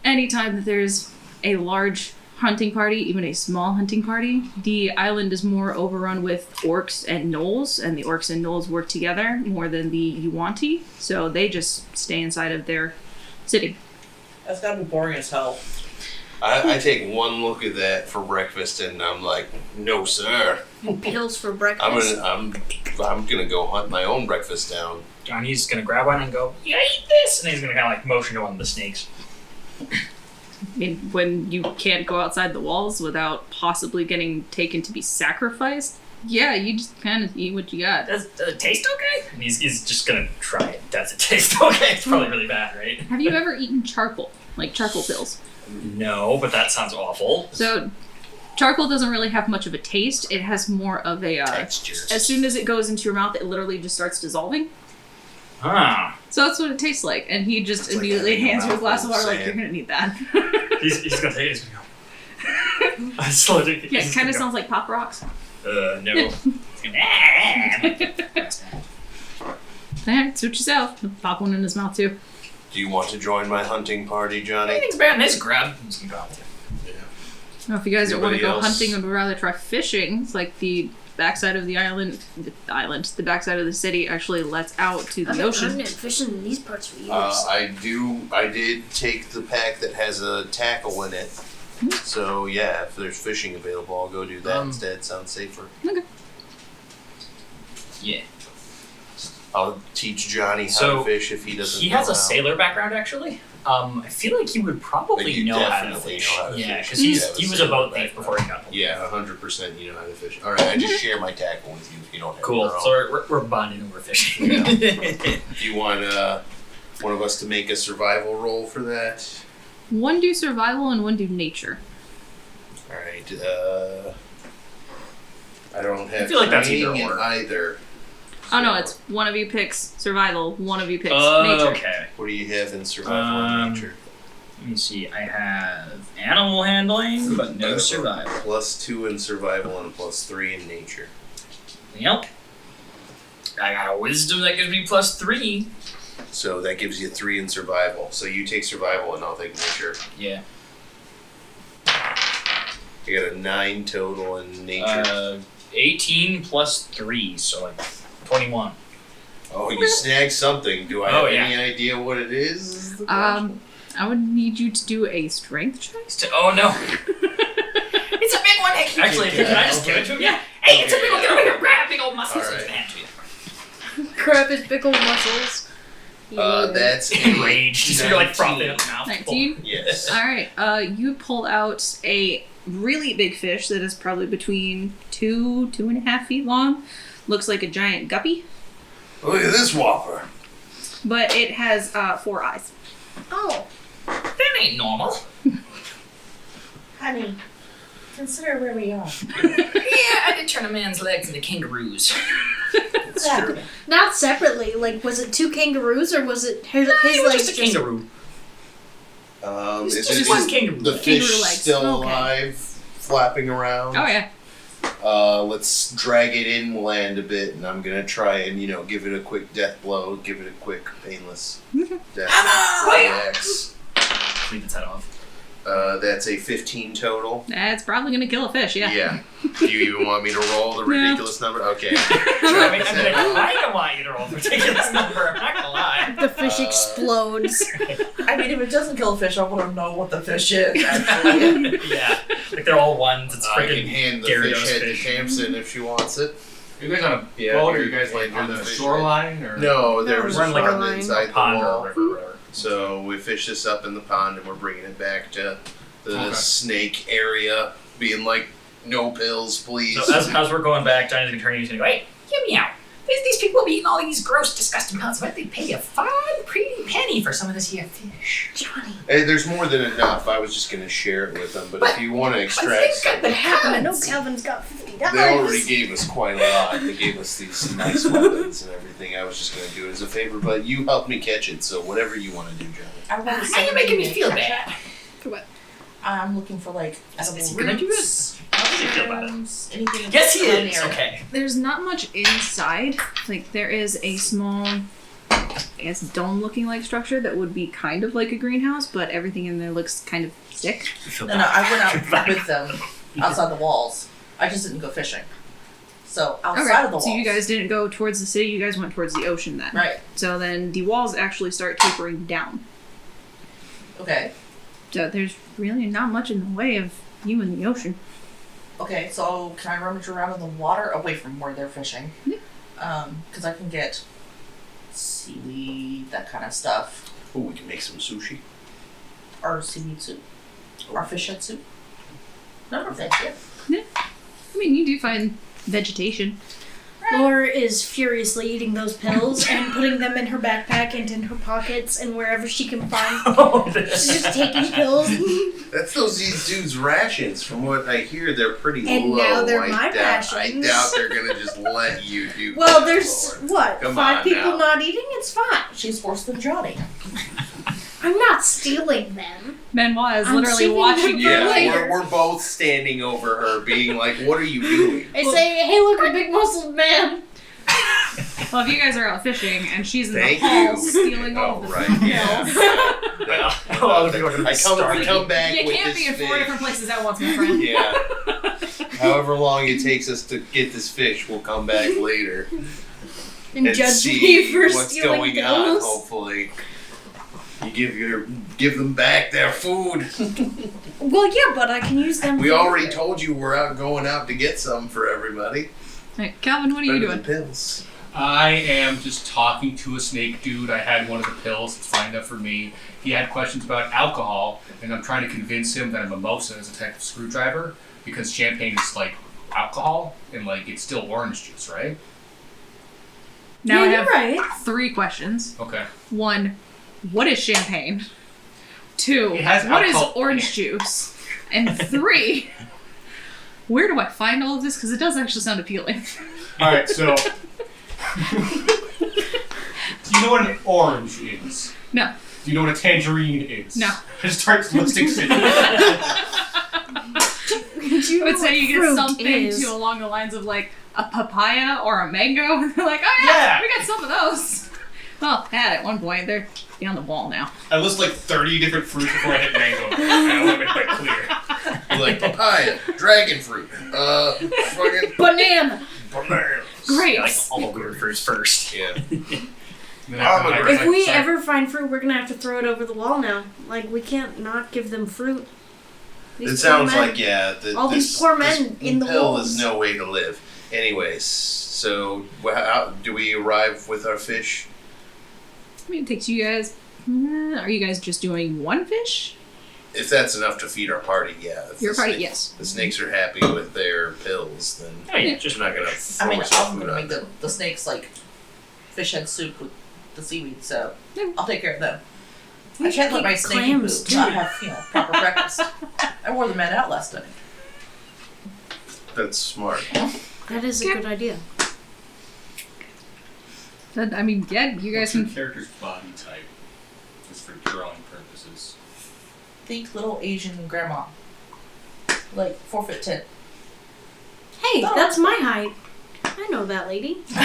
S2: anytime that there's a large hunting party, even a small hunting party, the island is more overrun with orcs and gnolls, and the orcs and gnolls work together more than the Yuan-Ti, so they just stay inside of their city.
S5: That's gotta be boring as hell.
S7: I take one look at that for breakfast, and I'm like, no, sir.
S4: Pills for breakfast.
S7: I'm gonna go hunt my own breakfast down.
S6: Johnny's gonna grab one and go, "You eat this," and he's gonna kind of like motion to one of the snakes.
S2: I mean, when you can't go outside the walls without possibly getting taken to be sacrificed, yeah, you just kind of eat what you got.
S6: Does it taste okay? And he's just gonna try it. Does it taste okay? It's probably really bad, right?
S2: Have you ever eaten charcoal? Like charcoal pills?
S6: No, but that sounds awful.
S2: So, charcoal doesn't really have much of a taste. It has more of a,
S7: Texture.
S2: as soon as it goes into your mouth, it literally just starts dissolving.
S6: Huh.
S2: So that's what it tastes like. And he just
S7: It's like
S2: immediately
S7: having a
S2: hands you a glass of
S7: mouthful
S2: water
S7: of
S2: like, you're
S7: sand.
S2: gonna need that.
S6: He's gonna take it. He's gonna go. I slowed it.
S2: Yeah, it kind of sounds like Pop Rocks.
S6: No.
S2: Alright, suit yourself. Pop one in his mouth too.
S7: Do you want to join my hunting party, Johnny?
S6: Anything's better than this grub. I'm just gonna go with you.
S2: Well, if you guys don't want to
S7: Anybody
S2: go
S7: else?
S2: hunting and would rather try fishing, it's like the backside of the the backside of the city actually lets out to the
S4: I've been
S2: ocean.
S4: hunting and fishing in these parts for years.
S7: I did take the pack that has a tackle in it. So yeah, if there's fishing available, I'll go do that instead. Sounds safer.
S2: Okay.
S6: Yeah.
S7: I'll teach Johnny how
S6: So,
S7: to fish if he doesn't.
S6: He
S7: know
S6: has a
S7: how.
S6: sailor background, actually. I feel like he would probably
S7: But you
S6: know how to
S7: definitely
S6: fish.
S7: know how to
S6: Yeah,
S7: fish.
S6: because
S7: You
S6: he
S7: have
S6: was a
S7: sailor
S6: boat thief
S7: background.
S6: before he got.
S7: Yeah, 100%. You know how to fish. All right, I just share my tackle with you if you don't have
S6: Cool.
S7: your own.
S6: So we're bonding over fishing.
S7: Do you want one of us to make a survival roll for that?
S2: One do survival and one do nature.
S7: All right. I don't have
S6: I feel like that's either
S7: training in
S6: or.
S7: either.
S2: Oh no,
S7: So,
S2: it's one of you picks survival, one of you picks nature.
S6: Okay.
S7: What do you have in survival and nature?
S6: Let me see. I have animal handling, but no survival.
S7: +2 in survival and +3 in nature.
S6: Yep. I got a wisdom that gives me +3.
S7: So that gives you 3 in survival. So you take survival and I'll take nature.
S6: Yeah.
S7: You got a 9 total in nature.
S6: 18 plus 3, so like 21.
S7: Oh, you snagged something. Do I
S6: Oh,
S7: have
S6: yeah.
S7: any idea what it is?
S2: I would need you to do a strength check.
S6: Oh no. It's a big one. Actually, can I just give it to him? Yeah. Hey, it's a big one. Grab big old muscles.
S7: All right.
S4: Grab his big old muscles.
S7: That's
S6: Enraged. So you're like frothing at the mouth.
S2: 19?
S7: Yes.
S2: Alright, you pull out a really big fish that is probably between 2.5 feet long. Looks like a giant guppy,
S7: Look at this whopper.
S2: but it has 4 eyes.
S4: Oh,
S6: That ain't normal.
S5: Honey, consider where we are.
S6: Yeah, I did turn a man's legs into kangaroos.
S5: Exactly.
S4: not separately. Like, was it 2 kangaroos or was it his
S6: It was
S4: legs?
S6: just a kangaroo.
S7: Is
S6: Just
S7: it
S6: one kangaroo.
S7: the fish
S2: Kangaroo legs.
S7: still
S4: Okay.
S7: alive, flapping around?
S2: Oh, yeah.
S7: Let's drag it inland a bit, and I'm gonna try and give it a quick death blow, give it a quick painless death. Axe.
S6: Clean its head off.
S7: That's a 15 total.
S2: That's probably going to kill a fish, yeah.
S7: Do you even want me to roll the ridiculous number? Okay.
S6: I don't want you to roll the ridiculous number. I'm not gonna lie.
S4: The fish explodes.
S5: I mean, if it doesn't kill a fish, I want to know what the fish is, actually.
S6: Yeah, like they're all ones. It's
S7: I can
S6: freaking
S7: hand the
S6: Gyarados
S7: fish head to
S6: fish.
S7: Tamsin if she wants it.
S3: Are you guys on a
S7: Yeah,
S3: boat or are
S7: here,
S3: you guys like
S7: here,
S3: on
S7: the
S3: the
S7: fish
S3: shoreline? Or?
S7: No, there was
S6: We're
S7: a
S6: in like a
S7: pond inside the
S6: pond or
S7: wall.
S6: a river, whatever.
S7: So we fish this up in the pond and we're bringing it back to the
S3: Okay.
S7: snake area, being like, no pills, please.
S6: So as we're going back, Johnny's gonna turn. He's gonna go, "Hey, hear me out. These people have eaten all these gross, disgusting pelts. Why don't they pay a fine, pretty penny for some of this here fish?"
S4: Johnny.
S7: Hey, there's more than enough. I was just gonna share it with them, but if you want to extract some,
S4: What happened? I know Calvin's got $50.
S7: they already gave us quite a lot. They gave us these nice weapons and everything. I was just gonna do it as a favor, but you helped me catch it, so whatever you want to do, Johnny.
S5: I want to
S6: Now
S5: say
S6: you're making me feel bad.
S2: For what?
S5: I'm looking for like
S6: Is
S5: edible
S6: he gonna do
S5: roots,
S6: How does he feel about it?
S5: mushrooms, anything.
S6: Yes, he
S5: around
S6: is.
S5: there.
S6: Okay.
S2: There's not much inside. Like, there is a small, I guess, dome-looking like structure that would be kind of like a greenhouse, but everything in there looks kind of sick.
S5: No, I went out with them outside the walls. I just didn't go fishing. So outside of the walls.
S2: So you guys didn't go towards the city, you guys went towards the ocean then.
S5: Right.
S2: So then the walls actually start tapering down.
S5: Okay.
S2: So there's really not much in the way of you in the ocean.
S5: Okay, so can I rummage around in the water away from where they're fishing?
S2: Yeah.
S5: Because I can get seaweed, that kind of stuff.
S7: Oh, we can make some sushi.
S5: Or seaweed soup. Or fish head soup. Number of things, yeah.
S2: I mean, you do find vegetation.
S4: Laura is furiously eating those pills and putting them in her backpack and in her pockets and wherever she can find. She's just taking pills.
S7: That's these dudes' rations. From what I hear, they're pretty
S4: And
S7: low.
S4: now they're
S7: I
S4: my
S7: doubt,
S4: rations.
S7: I doubt they're gonna just let you do.
S4: Well,
S7: that,
S4: there's,
S7: Lord.
S4: what,
S7: Come
S4: 5
S7: on
S4: people
S7: now.
S4: not eating? It's fine.
S5: She's worse than Johnny.
S4: I'm not stealing them.
S2: Benoit is
S4: I'm
S2: literally
S4: saving
S2: watching
S4: them
S2: you.
S4: for
S7: Yeah,
S4: later.
S7: we're both standing over her, being like, "What are you doing?"
S4: I say, hey, look, a big muscled man.
S2: Well, if you guys are out fishing and she's in
S7: Thank
S2: the hall
S7: you.
S2: stealing all
S7: Oh,
S2: of the
S7: right,
S2: pills.
S7: yeah.
S6: Other people are gonna be
S7: I
S6: starving.
S7: come back
S2: You
S7: with
S2: can't
S7: this
S2: be in 4
S7: fish.
S2: different places at once, my friend.
S7: Yeah. However long it takes us to get this fish, we'll come back later
S4: And judge
S7: see
S4: me for
S7: what's
S4: stealing
S7: going
S4: pills.
S7: on. Hopefully, you give them back their food.
S4: Well, yeah, but I can use them.
S7: We
S4: for-
S7: already told you we're going out to get some for everybody.
S2: Hey, Calvin, what are you
S7: Better
S2: doing?
S7: than pills.
S3: I am just talking to a snake dude. I had one of the pills. It's fine enough for me. He had questions about alcohol, and I'm trying to convince him that a mimosa is a type of screwdriver because champagne is like alcohol and like it's still orange juice, right?
S2: Now
S4: yeah,
S2: I have
S4: you're right.
S2: 3 questions.
S3: Okay.
S2: 1, what is champagne? 2,
S3: It has
S2: what is
S3: alcohol.
S2: orange juice? And 3, where do I find all of this? Because it does actually sound appealing.
S3: All right. So, do you know what an orange is?
S2: No.
S3: Do you know what a tangerine is?
S2: No.
S3: Just starts listing shit.
S2: I would say you get something to along the lines of like a papaya or a mango. And they're like, oh yeah, we got some of those. Well, at one point, they're on the wall now.
S3: I list like 30 different fruits before I hit mango. I want to make that clear.
S7: You're like papaya, dragon fruit, fucking
S4: Banana.
S7: banana.
S2: Great.
S6: Like all the weird fruits first.
S7: Yeah.
S3: Then after that,
S7: If
S3: it's
S4: If
S3: like,
S4: we
S3: sorry.
S4: ever find fruit, we're gonna have to throw it over the wall now. Like, we can't not give them fruit. These
S7: It
S4: poor
S7: sounds
S4: men.
S7: like, yeah.
S4: All these poor men in the
S7: pill
S4: walls.
S7: is no way to live. Anyways, so how do we arrive with our fish?
S2: I mean, it takes you guys. Are you guys just doing one fish?
S7: If that's enough to feed our party, yeah. If
S2: Your
S7: the
S2: party,
S7: snake-
S2: yes.
S7: The snakes are happy with their pills, then
S6: Oh yeah, just
S7: we're not gonna.
S5: I mean,
S7: force our
S5: I'm
S7: food
S5: gonna
S7: on
S5: make
S7: them.
S5: the snakes like fish head soup with the seaweed, so
S2: Yeah.
S5: I'll take care of them.
S4: We
S5: I can't
S4: should
S5: let my
S4: get
S5: snake
S4: clams,
S5: poop
S4: too.
S5: not have proper breakfast. I wore the men out last night.
S7: That's smart.
S4: That is a good idea.
S2: I mean, yeah, you guys
S3: What's your
S2: can.
S3: character's body type? Just for drawing purposes.
S5: Think little Asian grandma, like 4'10".
S4: Hey,
S5: Oh.
S4: that's my height. I know that lady.
S7: Sure.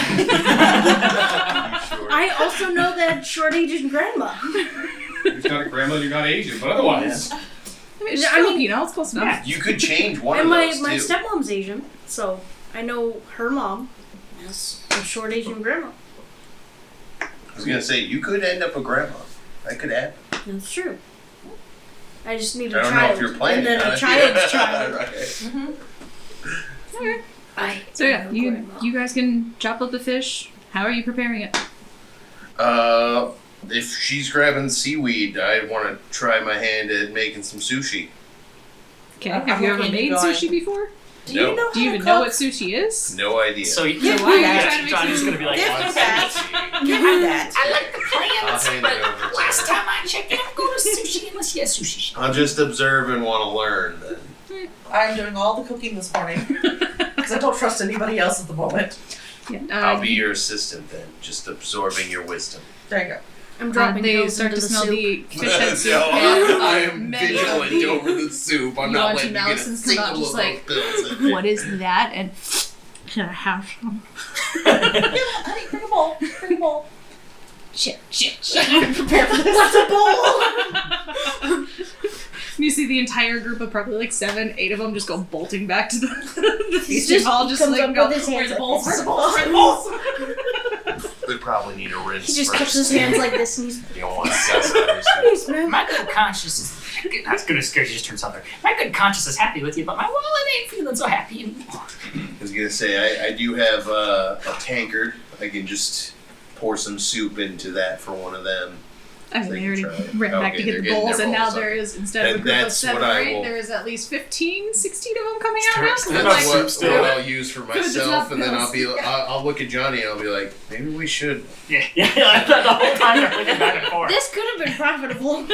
S4: I also know that short Asian grandma.
S3: You're not a grandma, you're not Asian, but otherwise.
S2: I mean, it's
S4: I
S2: still,
S4: mean-
S2: you know, it's close enough.
S7: You could change one
S4: And
S7: of
S4: my
S7: those
S4: my
S7: too.
S4: stepmom's Asian, so I know her mom is a short Asian grandma.
S7: I was gonna say you could end up a grandma. That could happen.
S4: That's true. I just need
S7: I
S4: a
S7: don't know
S4: child,
S7: if you're planning
S4: and then
S7: on
S4: a
S7: it.
S4: child's child.
S7: Right.
S2: Okay.
S4: I
S2: So yeah,
S4: know
S2: you
S4: grandma.
S2: you guys can chop up the fish. How are you preparing it?
S7: If she's grabbing seaweed, I want to try my hand at making some sushi.
S2: Okay.
S5: I'm
S2: Have you ever
S5: looking
S2: made
S5: into going-
S2: sushi before?
S5: Do
S7: No.
S5: you know
S2: Do you
S5: how
S2: even
S5: to
S2: know what
S5: cook?
S2: sushi is?
S7: No idea.
S6: So
S2: Yeah,
S6: yeah,
S2: why are you trying to make
S6: Johnny's
S2: some-
S6: gonna be like,
S5: Give
S6: "Oh,
S5: me
S6: it's
S5: that.
S6: sushi."
S5: Give me that.
S6: I like the
S7: I'll hand it over to
S6: last
S7: her.
S6: time I checked, I don't go to sushi unless you have sushi shop.
S7: I'll just observe and want to learn then.
S5: I'm doing all the cooking this morning because I don't trust anybody else at the moment.
S2: Yeah.
S7: I'll be your assistant then, just absorbing your wisdom.
S5: There you go.
S4: I'm dropping
S2: they
S4: pills
S2: start
S4: into
S2: to
S4: the
S2: smell
S4: soup.
S2: the fish head soup.
S7: No,
S2: and,
S7: I am
S2: many of
S7: vigilant
S2: the-
S7: over the soup. I'm
S2: You
S7: not
S2: want
S7: letting
S2: to
S7: you get a
S2: Allison's come out
S7: single
S2: just
S7: of
S2: like,
S7: those pills in.
S2: What is that? And can I have some?
S5: Honey, bring a bowl. Bring a bowl.
S2: Shit.
S5: Prepare for this.
S4: What's a bowl?
S2: You see the entire group of probably like 7, 8 of them just go bolting back to the
S4: He's
S2: feasting hall, just
S4: comes
S2: like
S4: up
S2: go,
S4: with his
S2: where's
S4: hands
S2: the
S4: like
S2: bowls?
S4: this.
S2: Where's the bowls? Where's the bowls?
S7: We probably need a rinse
S4: He just
S7: first.
S4: cups his hands like this and he's
S7: You don't want to cess that.
S4: please, man.
S6: My good conscience is. That's gonna scare you. Just turn something. My good conscience is happy with you, but my wallet ain't feeling so happy anymore.
S7: I was gonna say I do have a tankard. I can just pour some soup into that for one of them.
S2: I mean,
S7: They
S2: they
S7: can
S2: already
S7: try it.
S2: ran back
S7: Okay,
S2: to get
S7: they're
S2: the
S7: getting
S2: bowls,
S7: their
S2: and now
S7: bowls,
S2: there
S7: okay.
S2: is, instead of a
S7: And
S2: group of
S7: that's
S2: 7
S7: what
S2: or
S7: I
S2: 8,
S7: will-
S2: there is at least 15, 16 of them coming out now. So
S6: That's
S2: they're
S7: That's
S2: like,
S7: what
S6: still-
S7: I'll use for
S2: does not
S7: myself, and then I'll
S2: pills.
S7: be I'll look at Johnny and I'll be like, maybe we should.
S6: Yeah. The whole time they're looking back and forth.
S4: This could have been profitable.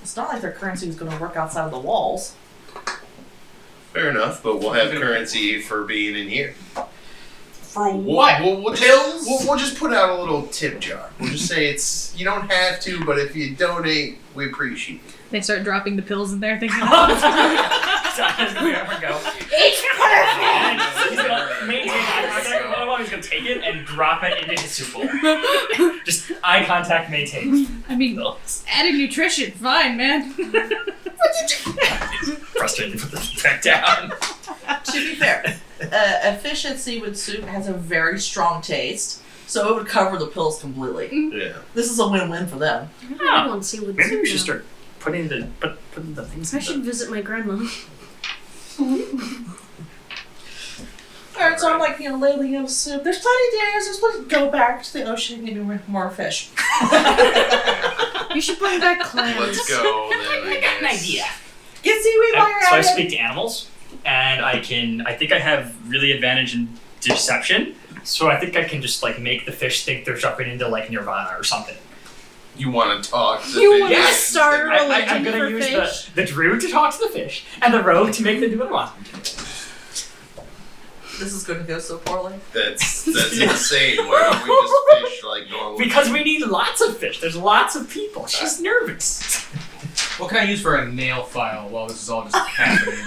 S5: It's not like their currency is going to work outside of the walls.
S7: Fair enough, but we'll have currency for being in here.
S5: For what?
S7: We'll
S5: Pills?
S7: We'll just put out a little tip jar. We'll just say you don't have to, but if you donate, we appreciate it.
S2: They start dropping the pills in there, thinking,
S6: Johnny's gonna be over and go.
S4: It's
S6: And he's gonna maintain eye contact with one of them. He's gonna take it and drop it into his soup bowl. Just eye contact maintained.
S2: I mean, adding nutrition, fine, man.
S6: Frustrated to put this back down.
S5: To be fair, a fish and seaweed soup has a very strong taste, so it would cover the pills completely.
S7: Yeah.
S5: This is a win-win for them.
S4: I want to see what
S6: Maybe we
S4: soup
S6: should
S4: now.
S6: start putting the things.
S4: I
S6: in
S4: should
S6: the-
S4: visit my grandma.
S5: Alright, so I'm like, ladling of soup. There's plenty there, so let's go back to the ocean and get more fish.
S4: You should bring back clams.
S7: Let's go then.
S6: I got an idea.
S5: Get seaweed while you're
S6: So I
S5: at it.
S6: speak to animals, and I think I have really advantage in deception. So I think I can just like make the fish think they're jumping into like Nirvana or something.
S7: You want to talk to
S4: You
S7: fish?
S4: want to
S6: Yes.
S4: start a
S6: I'm
S4: religion
S6: gonna
S4: for
S6: use
S4: fish?
S6: the druid to talk to the fish, and the rogue to make them do what I want.
S5: This is going to go so poorly.
S7: That's insane. Why don't we just fish like normal?
S6: Because we need lots of fish. There's lots of people. She's nervous.
S3: What can I use for a nail file while this is all just happening?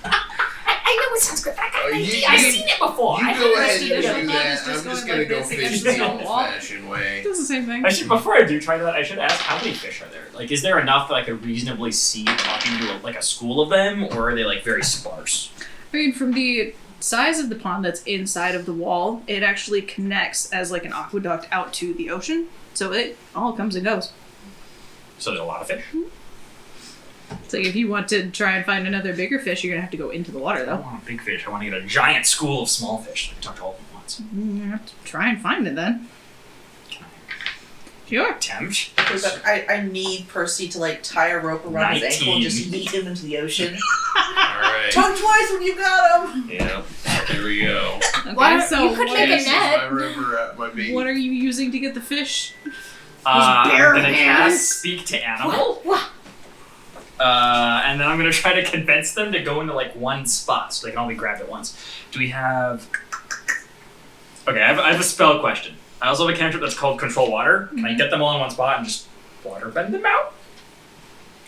S6: I know it sounds good. I got an
S7: You-
S6: idea. I've seen it before.
S7: You
S6: I
S7: go
S6: have
S7: ahead and
S2: this
S7: do
S2: one,
S7: that.
S2: it's just
S7: I'm just
S2: going
S7: gonna
S2: like
S7: go
S2: this
S7: fish
S2: against
S7: the
S2: the wall.
S7: old-fashioned way.
S2: Does the same thing.
S6: I should, before I do try that, I should ask how many fish are there? Like, is there enough that I could reasonably see talking to like a school of them, or are they like very sparse?
S2: I mean, from the size of the pond that's inside of the wall, it actually connects as like an aqueduct out to the ocean. So it all comes and goes.
S6: So there's a lot of fish.
S2: So if you want to try and find another bigger fish, you're gonna have to go into the water
S6: I don't
S2: though.
S6: want a big fish. I want to get a giant school of small fish. I can talk to all of them once.
S2: You have to try and find it then. Sure.
S6: Tempt.
S5: But I need Percy to like tie a rope around his ankle and just
S6: 19.
S5: yeet him into the ocean.
S7: Alright.
S5: Tongue twice when you got him.
S7: Yeah. Here we go.
S2: Okay,
S4: Why don't-
S2: so
S4: you could
S2: what,
S4: make a
S7: This is
S4: net.
S7: my river, my baby.
S2: what are you using to get the fish?
S6: I'm
S4: bare
S6: gonna
S4: hands.
S6: cast Speak to Animal.
S4: What?
S6: And then I'm gonna try to convince them to go into like one spot so they can all be grabbed at once. Do we have? Okay, I have a spell question. I also have a cantrip that's called Control Water. Can I get them all in one spot and just water bend them out?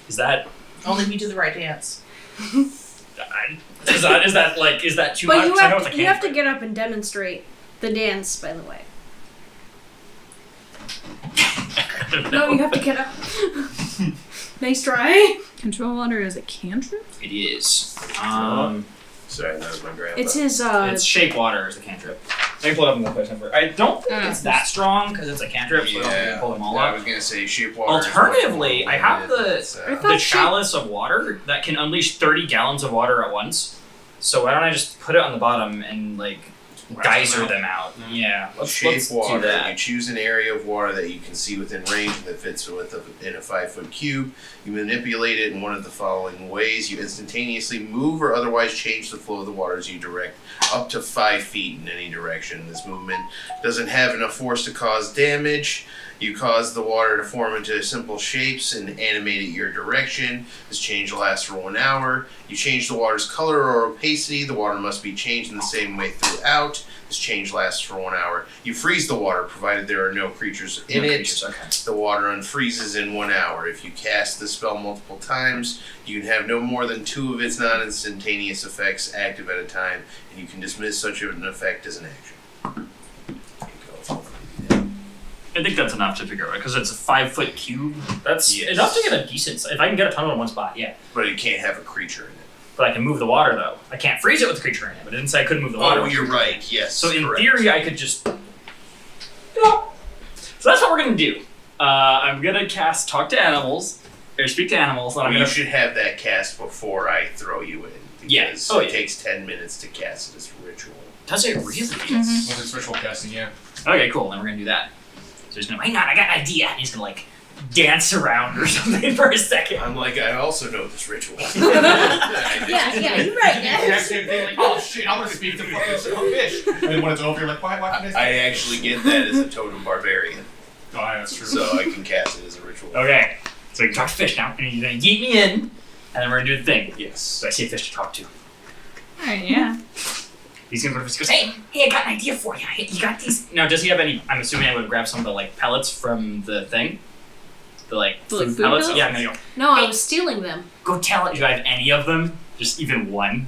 S6: Is that
S5: Only if you do the right dance.
S6: is that too
S4: But
S6: much?
S4: you
S6: 'Cause I know it's a
S4: have to
S6: cantrip.
S4: get up and demonstrate the dance, by the way.
S6: I don't
S4: No,
S6: know.
S4: you have to get up. Nice try.
S2: Control water is a cantrip?
S6: It is.
S7: Sorry, that was my grandpa.
S4: It's his,
S6: It's shape water is the cantrip. I can pull it up in the question for. I don't think
S2: Oh.
S6: it's that strong because it's a cantrip, so I don't think I can pull them all
S7: I
S6: up.
S7: was gonna say shape water.
S6: Alternatively, I have the-
S4: I
S6: The
S4: thought shape-
S6: chalice of water that can unleash 30 gallons of water at once. So why don't I just put it on the bottom and like geyser them out? Yeah,
S7: Shape
S6: let's
S7: water.
S6: do that.
S7: You choose an area of water that you can see within range that fits in a 5-foot cube. You manipulate it in one of the following ways. You instantaneously move or otherwise change the flow of the water as you direct up to 5 feet in any direction. This movement doesn't have enough force to cause damage. You cause the water to form into simple shapes and animate it your direction. This change lasts for 1 hour. You change the water's color or opacity. The water must be changed in the same way throughout. This change lasts for 1 hour. You freeze the water, provided there are no creatures in
S6: No
S7: it.
S6: creatures, okay.
S7: The water unfreezes in 1 hour. If you cast the spell multiple times, you can have no more than 2 of its non-instantaneous effects active at a time, and you can dismiss such an effect as an action.
S6: I think that's enough to figure out because it's a 5-foot cube. That's
S7: Yes.
S6: enough to get a decent. If I can get a tunnel in one spot, yeah.
S7: But it can't have a creature in it.
S6: But I can move the water though. I can't freeze it with a creature in it. But it didn't say I couldn't move the water.
S7: Oh, you're right. Yes.
S6: So in
S7: correct.
S6: theory, I could just. So that's what we're gonna do. I'm gonna cast Talk to Animals or Speak to Animals, and I'm
S7: you
S6: gonna.
S7: should have that cast before I throw you in.
S6: Yeah.
S7: Because
S6: Oh,
S7: it
S6: yeah.
S7: takes 10 minutes to cast it as a ritual.
S6: Does it really?
S3: Well, it's ritual casting, yeah.
S6: Okay, cool. Then we're gonna do that. So he's gonna hang on. I got an idea. And he's gonna like dance around or something for a second.
S7: I'm like, I also know this ritual.
S4: Yeah, you're right,
S3: Yeah,
S4: Dad.
S3: same thing, like, oh shit, I'm gonna speak to fucking fish. And then when it's over, you're like, why can
S7: I actually get that as a totem barbarian,
S3: Oh, yeah, that's true.
S7: so I can cast it as a ritual.
S6: Okay. So we can talk to fish now, and he's gonna yeet me in, and then we're gonna do the thing.
S7: Yes.
S6: So I see a fish to talk to.
S2: Alright, yeah.
S6: He's gonna go to fish. He goes, hey, I got an idea for you. Hey, you got these? Now, does he have any? I'm assuming I would grab some of the like pellets from the thing. The like
S2: The, like,
S6: food
S2: food
S6: pellets.
S2: pellets?
S6: Yeah, I'm gonna go.
S4: No, I was stealing them.
S6: Go tell it. Do I have any of them? Just even one.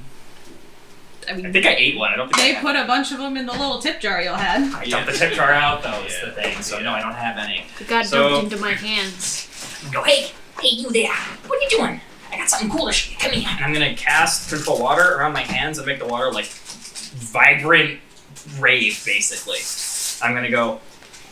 S2: I
S6: I
S2: mean,
S6: think I ate one. I don't think
S2: they
S6: I
S2: put a bunch of them in the little tip jar y'all had.
S6: I dumped the tip jar out though. Is the thing. So no, I don't have any.
S4: It got
S6: So-
S4: dumped into my hands.
S6: I go, hey, you there? What are you doing? I got something cool to show you. Come here. And I'm gonna cast Control Water around my hands and make the water like vibrant rave, basically. I'm gonna go.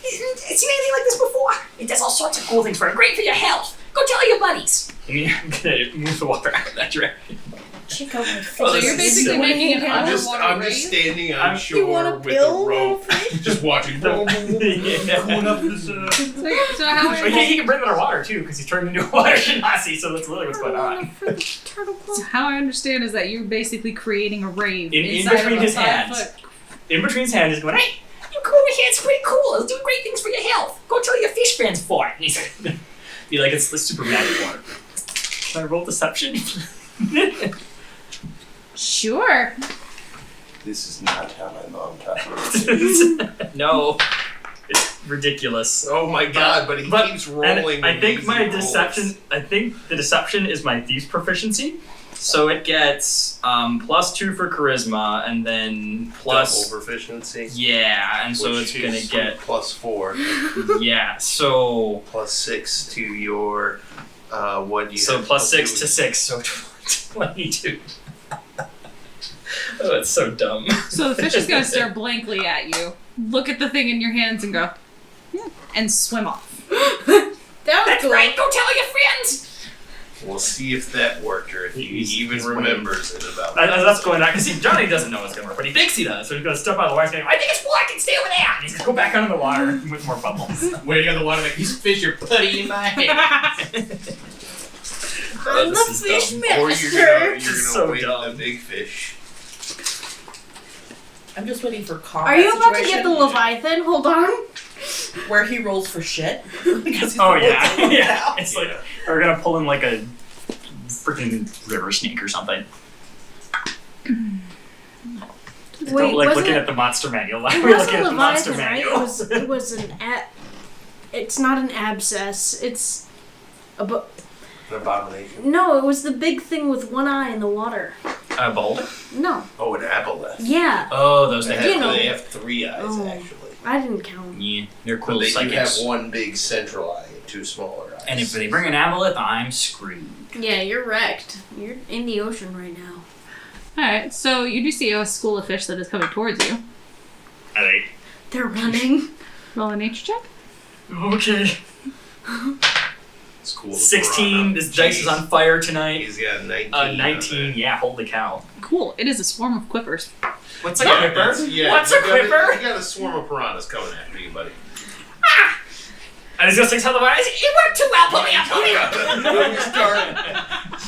S6: Seen anything like this before? It does all sorts of cool things for great for your health. Go tell your buddies. And I'm gonna move the water out of that direction.
S4: Check out my face.
S6: Oh,
S2: So
S6: this
S2: you're
S6: is
S2: basically
S6: silly.
S2: making an
S7: I'm just
S2: underwater rave?
S7: standing on
S6: I'm-
S7: shore
S4: You want a
S7: with
S4: pill,
S7: a rope,
S4: little
S7: just watching.
S6: Yeah.
S3: Going up this,
S2: So how
S6: But he can breathe underwater too, because he's turned into a water genasi, so that's really what's going on.
S4: Turtle
S2: So
S4: claw.
S2: how I understand is that you're basically creating a rave
S6: In
S2: inside
S6: between
S2: of a
S6: his
S2: 5
S6: hands.
S2: foot-
S6: In between his hands, he's going, hey, you come over here, it's pretty cool. It'll do great things for your health. Go tell your fish friends for it. And he's like, be like, it's the super magic water. Can I roll deception?
S2: Sure.
S7: This is not how my mom taught me.
S6: No. It's ridiculous.
S7: Oh my god! But he keeps rolling.
S6: And I think my
S7: amazing rolls.
S6: deception. I think the deception is my thieves proficiency, so it gets +2 for charisma, and then plus
S7: double proficiency.
S6: yeah, and so
S7: which
S6: it's gonna
S7: is
S6: get
S7: +4,
S6: yeah. So
S7: +6 to your what do you?
S6: so
S7: have
S6: +6
S7: do?
S6: to 6, so 22. Oh, it's so dumb.
S2: So the fish is gonna stare blankly at you, look at the thing in your hands, and go, yeah, and swim off.
S4: That was cool.
S6: Right, go tell your friends!
S7: We'll see if that worked or if he even remembers it about
S6: That's going on, because Johnny doesn't know it's going to work, but he thinks he does. So he's going to step out of the water and say, I think it's working, stay over there! And he's going to go back under the water with more bubbles.
S3: Waiting on the water like, these fish are putty in my hand.
S4: I'm the
S6: This is
S4: fish
S6: dumb.
S7: Or
S4: master.
S7: you're gonna
S6: So
S7: wait
S6: dumb.
S7: the big fish.
S5: I'm just waiting for combat
S4: Are you about to get
S5: situation
S4: the Leviathan? Hold on.
S5: where he rolls for shit. Because he's
S6: Oh,
S5: rolling
S6: yeah.
S5: someone
S6: Yeah.
S5: down.
S6: It's like, we're going to pull in like a freaking river snake or something.
S4: Wait,
S6: Like
S4: was
S6: looking
S4: it?
S6: at the monster manual. Why
S4: It
S6: are we
S4: wasn't
S6: looking at the monster
S4: Leviathan, right?
S6: manual?
S4: It was an It's not an abscess. It's a
S7: An abomination.
S4: no. It was the big thing with one eye in the water.
S6: A boulder?
S4: No.
S7: Oh, an aboleth.
S4: Yeah,
S6: Oh, those
S7: They
S6: things.
S4: You know.
S7: have 3 eyes,
S4: Oh.
S7: actually.
S4: I didn't count.
S6: Yeah, they're
S7: But
S6: cool
S7: they do have
S6: psychics.
S7: one big central eye and 2 smaller eyes.
S6: And if they bring an aboleth, I'm screwed.
S4: Yeah, you're wrecked. You're in the ocean right now.
S2: Alright, so you do see a school of fish that is coming towards you.
S6: I think.
S4: They're running.
S2: Roll a nature check.
S6: Okay.
S7: It's cool.
S6: 16. This dice is on fire tonight.
S7: He's got a 19.
S6: 19. Yeah, holy cow.
S2: Cool. It is a swarm of quippers.
S6: What's a quipper? What's a
S7: you got
S6: quipper?
S7: You got a swarm of piranhas coming after you, buddy.
S6: And he's gonna say something about it. It worked too well. Pull me up. Pull me up.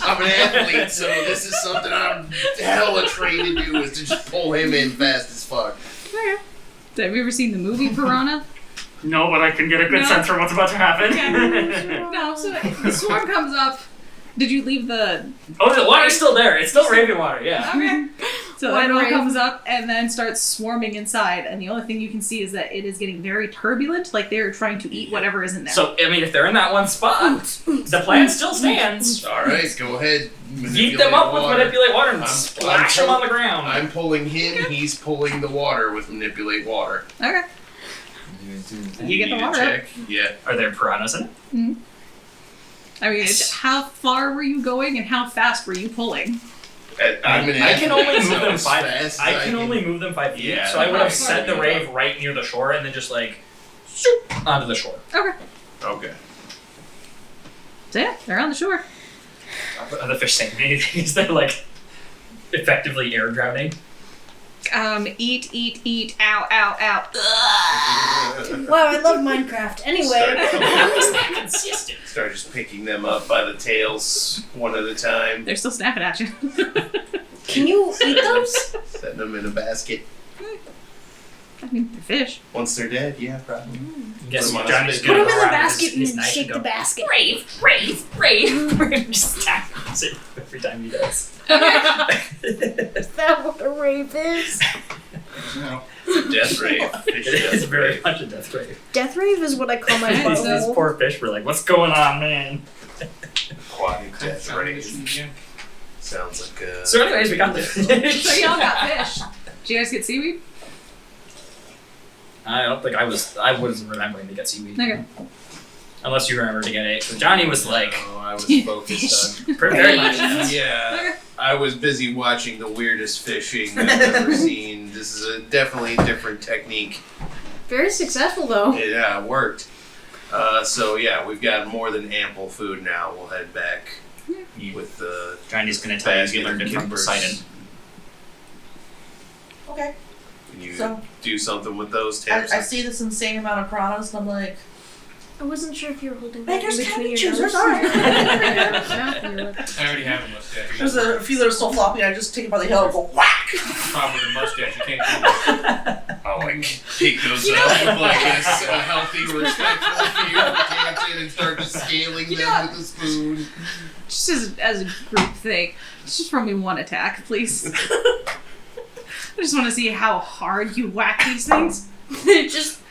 S7: I'm an athlete, so this is something I'm hella trained to do, is to just pull him in fast as fuck.
S2: Have you ever seen the movie Piranha?
S6: No, but I can get a good
S2: No.
S6: sense for what's about to happen.
S2: No, so the swarm comes up. Did you leave the...
S6: Oh, the water's still there. It's still raving water. Yeah.
S2: Okay. So
S4: One
S2: it all
S4: rave.
S2: comes up and then starts swarming inside, and the only thing you can see is that it is getting very turbulent, like they're trying to eat whatever is in there.
S6: So I mean, if they're in that one spot, the plan still stands.
S7: All right, go ahead.
S6: Heat them up with
S7: water.
S6: manipulate water and
S7: I'm-
S6: splash them on the ground.
S7: I'm pulling him. He's pulling the water with manipulate water.
S2: Okay. You get the
S7: need a
S2: water
S7: check? Yeah.
S6: Are there piranhas in it?
S2: I mean, how far were you going and how fast were you pulling?
S7: I'm an
S6: I can only
S7: athlete,
S6: move
S7: so
S6: them
S7: as
S6: 5.
S7: fast as
S6: I can only move them 5 feet.
S7: Yeah,
S6: So I would have
S7: that's
S6: set the
S7: fine.
S6: rave right near the shore and then just like shoop, onto the shore.
S2: Okay.
S7: Okay.
S2: So yeah, they're on the shore.
S6: Are the fish saying anything? Is they're like effectively air drowning?
S2: Eat, ow, ow, ow.
S4: Wow, I love Minecraft. Anyway,
S6: Consistent.
S7: Start just picking them up by the tails one at a time,
S2: They're still snapping at you.
S4: can you eat those?
S7: setting them in a basket.
S2: I mean, they're fish.
S7: Once they're dead, yeah, probably.
S6: Guess
S7: Put 'em on
S6: Johnny's
S7: a
S6: gonna
S4: Put them
S6: go
S4: in the
S6: around
S4: basket
S6: his
S4: and
S6: knife
S4: shake
S6: go,
S4: the basket.
S6: Brave. Just tackles it every time he does.
S4: Is that what a rave is?
S3: No.
S7: It's a death rave. Fish
S6: It is
S7: death
S6: very
S7: rave.
S6: much a death rave.
S4: Death rave is what I call my
S2: These-
S6: These
S4: butthole.
S6: poor fish were like, what's going on, man?
S7: Aquatic death rave.
S3: Again.
S7: Sounds like a...
S6: So anyways, we got the
S2: So y'all got fish. Did you guys get seaweed?
S6: I don't think I wasn't remembering to get seaweed.
S2: Okay.
S6: Unless you remember to get it. So Johnny was like,
S7: No, I was focused on...
S6: very much.
S7: Yeah, I was busy watching the weirdest fishing I've ever seen. This is definitely a different technique.
S4: Very successful though.
S7: Yeah, it worked. So yeah, we've got more than ample food now. We'll head back with the
S6: Johnny's gonna tell you he learned it from
S7: Kippers.
S6: Poseidon.
S5: Okay.
S7: Can you
S5: So-
S7: do something with those
S5: I
S7: taps?
S5: see this insane amount of piranhas, and I'm like,
S4: I wasn't sure if you were holding that
S5: Maker's
S4: in between
S5: cabbage
S4: your
S5: juice,
S4: nose.
S5: sorry.
S3: I already have a mustache.
S5: There's a few that are so floppy, I just take it by the heel and go whack!
S3: Problem with a mustache, you can't do
S7: I'll like pick those up with like a healthy, respectful fear of attention and start just scaling them with a spoon.
S2: Just as a group thing. Just throw me one attack, please. I just want to see how hard you whack these things.
S4: Just
S6: Is it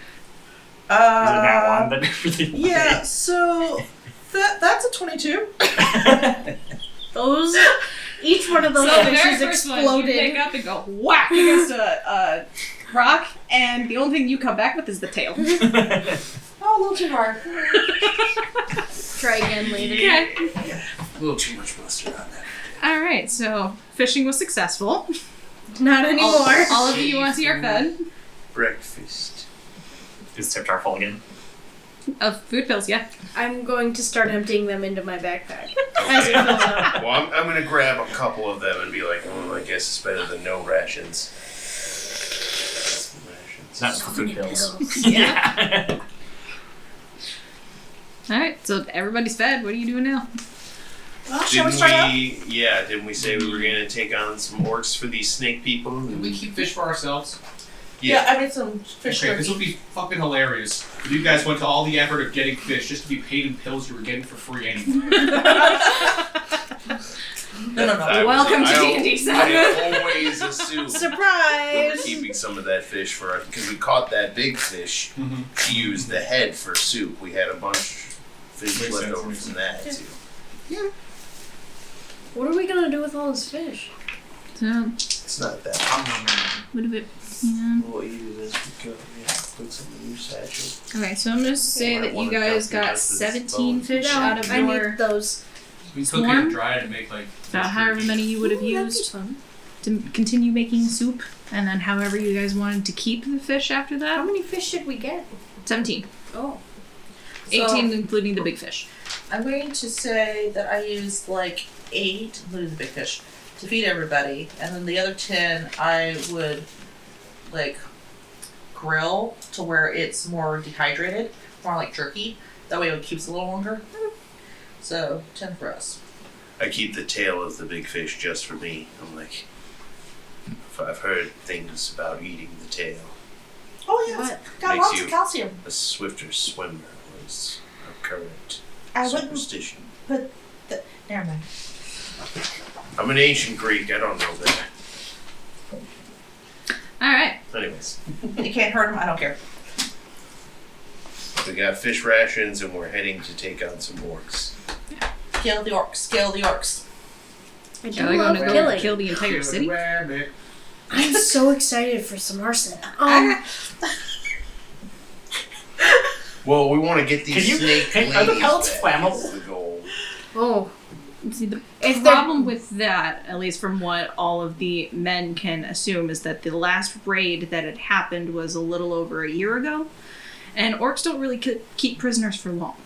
S6: that one that really
S5: Yeah, so that's a 22.
S4: those. Each one of those
S2: So the very
S4: fishes
S2: first one you pick
S4: exploded.
S2: up and go whack against a rock, and the only thing you come back with is the tail.
S5: Oh, a little too hard.
S4: Try again later.
S2: Okay.
S7: A little too much mustard on that.
S2: All right. So fishing was successful.
S4: Not anymore.
S2: All of you want are fed.
S7: Breakfast.
S6: Is tip jar full again?
S2: Of food pills, yeah.
S4: I'm going to start emptying them into my backpack. As it fills up.
S7: Well, I'm gonna grab a couple of them and be like, oh, I guess it's better than no rations.
S6: Not for food pills.
S2: Yeah. Alright, so everybody's fed. What are you doing now?
S5: Well, shall we start out?
S7: Didn't we say we were gonna take on some orcs for these snake people?
S3: Did we keep fish for ourselves?
S5: Yeah, I made some fish
S3: Okay, this
S5: jerky.
S3: would be fucking hilarious. If you guys went to all the effort of getting fish just to be paid in pills you were getting for free anyway.
S5: No.
S2: Welcome to D&D 7.
S7: I always assumed we were
S4: Surprise!
S7: keeping some of that fish for because we caught that big fish. To use the head for soup. We had a bunch of fish
S3: Makes
S7: left
S3: sense,
S7: over
S3: makes
S7: from that too.
S4: What are we gonna do with all this fish?
S2: So,
S7: It's not that.
S2: what a bit. Yeah.
S7: We'll eat it as we go. Yeah, put some in your satchel.
S2: Okay, so I'm gonna say that you guys got 17 fish out of
S4: I
S2: your
S4: need those.
S3: We cook it
S2: Swarm?
S3: and dry it and make like.
S2: about however many you would have
S4: Ooh, that'd be
S2: used
S4: fun.
S2: to continue making soup, and then however you guys wanted to keep the fish after
S4: How
S2: that.
S4: many fish should we get?
S2: 17.
S4: Oh.
S2: 18 including the big fish.
S5: I'm going to say that I used like 8, including the big fish, to feed everybody, and then the other 10 I would like grill to where it's more dehydrated, more like jerky. That way it keeps a little longer. So 10 for us.
S7: I keep the tail of the big fish just for me. I'm like, I've heard things about eating the tail.
S5: Oh yeah,
S4: What?
S5: it's got
S7: Makes
S5: lots
S7: you-
S5: of calcium.
S7: A swifter swimmer was a current
S5: I wouldn't
S7: superstition.
S5: put the. Never mind.
S7: I'm an ancient Greek. I don't know that.
S2: Alright.
S7: Anyways,
S5: You can't hurt them. I don't care.
S7: we got fish rations and we're heading to take on some orcs.
S5: Kill the orcs. Kill the orcs.
S4: I do
S2: Are we
S4: love
S2: gonna go
S4: killing.
S2: kill the entire city?
S3: Rabbit.
S4: I'm so excited for some arson.
S7: Well, we want to get these
S6: Can you-
S7: snake
S6: are the
S7: ladies
S6: pellets
S7: back.
S6: flammable?
S7: Is the goal.
S4: Oh.
S2: See, the
S4: If they're-
S2: problem with that, at least from what all of the men can assume, is that the last raid that had happened was a little over a year ago, and orcs don't really keep prisoners for long.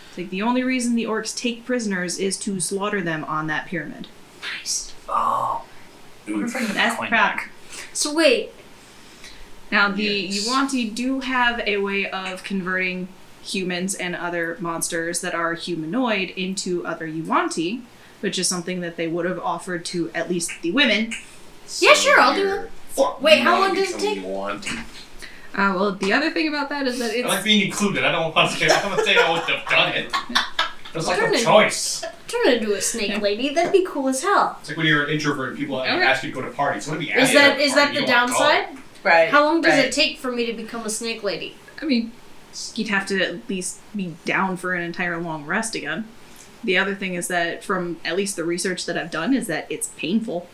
S2: It's like the only reason the orcs take prisoners is to slaughter them on that pyramid.
S4: Nice.
S6: Oh.
S7: Oof.
S2: That's the
S6: Coin
S2: problem.
S6: back.
S4: So wait.
S2: Now, the
S7: Yes.
S2: Yuanti do have a way of converting humans and other monsters that are humanoid into other Yuanti, which is something that they would have offered to at least the women.
S4: Yeah, sure, I'll do
S7: you're-
S4: it. Wait,
S7: you
S4: how
S7: wanna
S4: long does it
S7: become
S4: take?
S7: Yuan-ti.
S2: Well, the other thing about that is that
S3: I
S2: it's
S3: like being included. I don't want to. I'm not saying I wouldn't have done it. There's like
S4: Turn
S3: no
S4: it-
S3: choice.
S4: Turn into a snake lady. That'd be cool as hell.
S3: It's like when you're an introvert and people
S2: Okay.
S3: ask you to go to parties. What do you
S4: Is that the downside?
S5: Right.
S4: How long does
S5: right.
S4: it take for me to become a snake lady?
S2: I mean, you'd have to at least be down for an entire long rest again. The other thing is that, from at least the research that I've done, is that it's painful.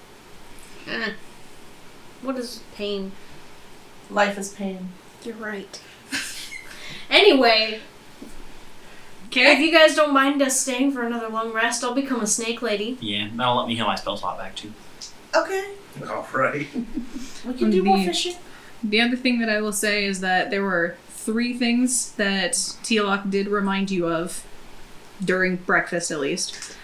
S4: What is pain?
S5: Life is pain.
S4: You're right. Anyway, if
S2: Okay.
S4: you guys don't mind us staying for another long rest, I'll become a snake lady.
S6: Yeah, that'll let me heal my spell slot back too.
S5: Okay.
S7: All right.
S5: We can do more
S2: The-
S5: fishing.
S2: The other thing that I will say is that there were 3 things that Teal'c did remind you of during breakfast, at least.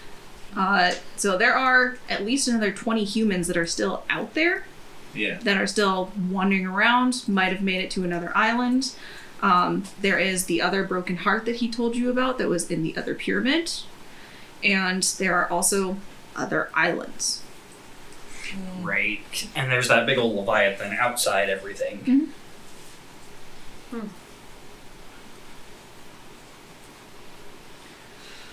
S2: So there are at least another 20 humans that are still out there,
S7: Yeah.
S2: that are still wandering around, might have made it to another island. There is the other broken heart that he told you about that was in the other pyramid. And there are also other islands.
S6: Right. And there's that big old Leviathan outside everything.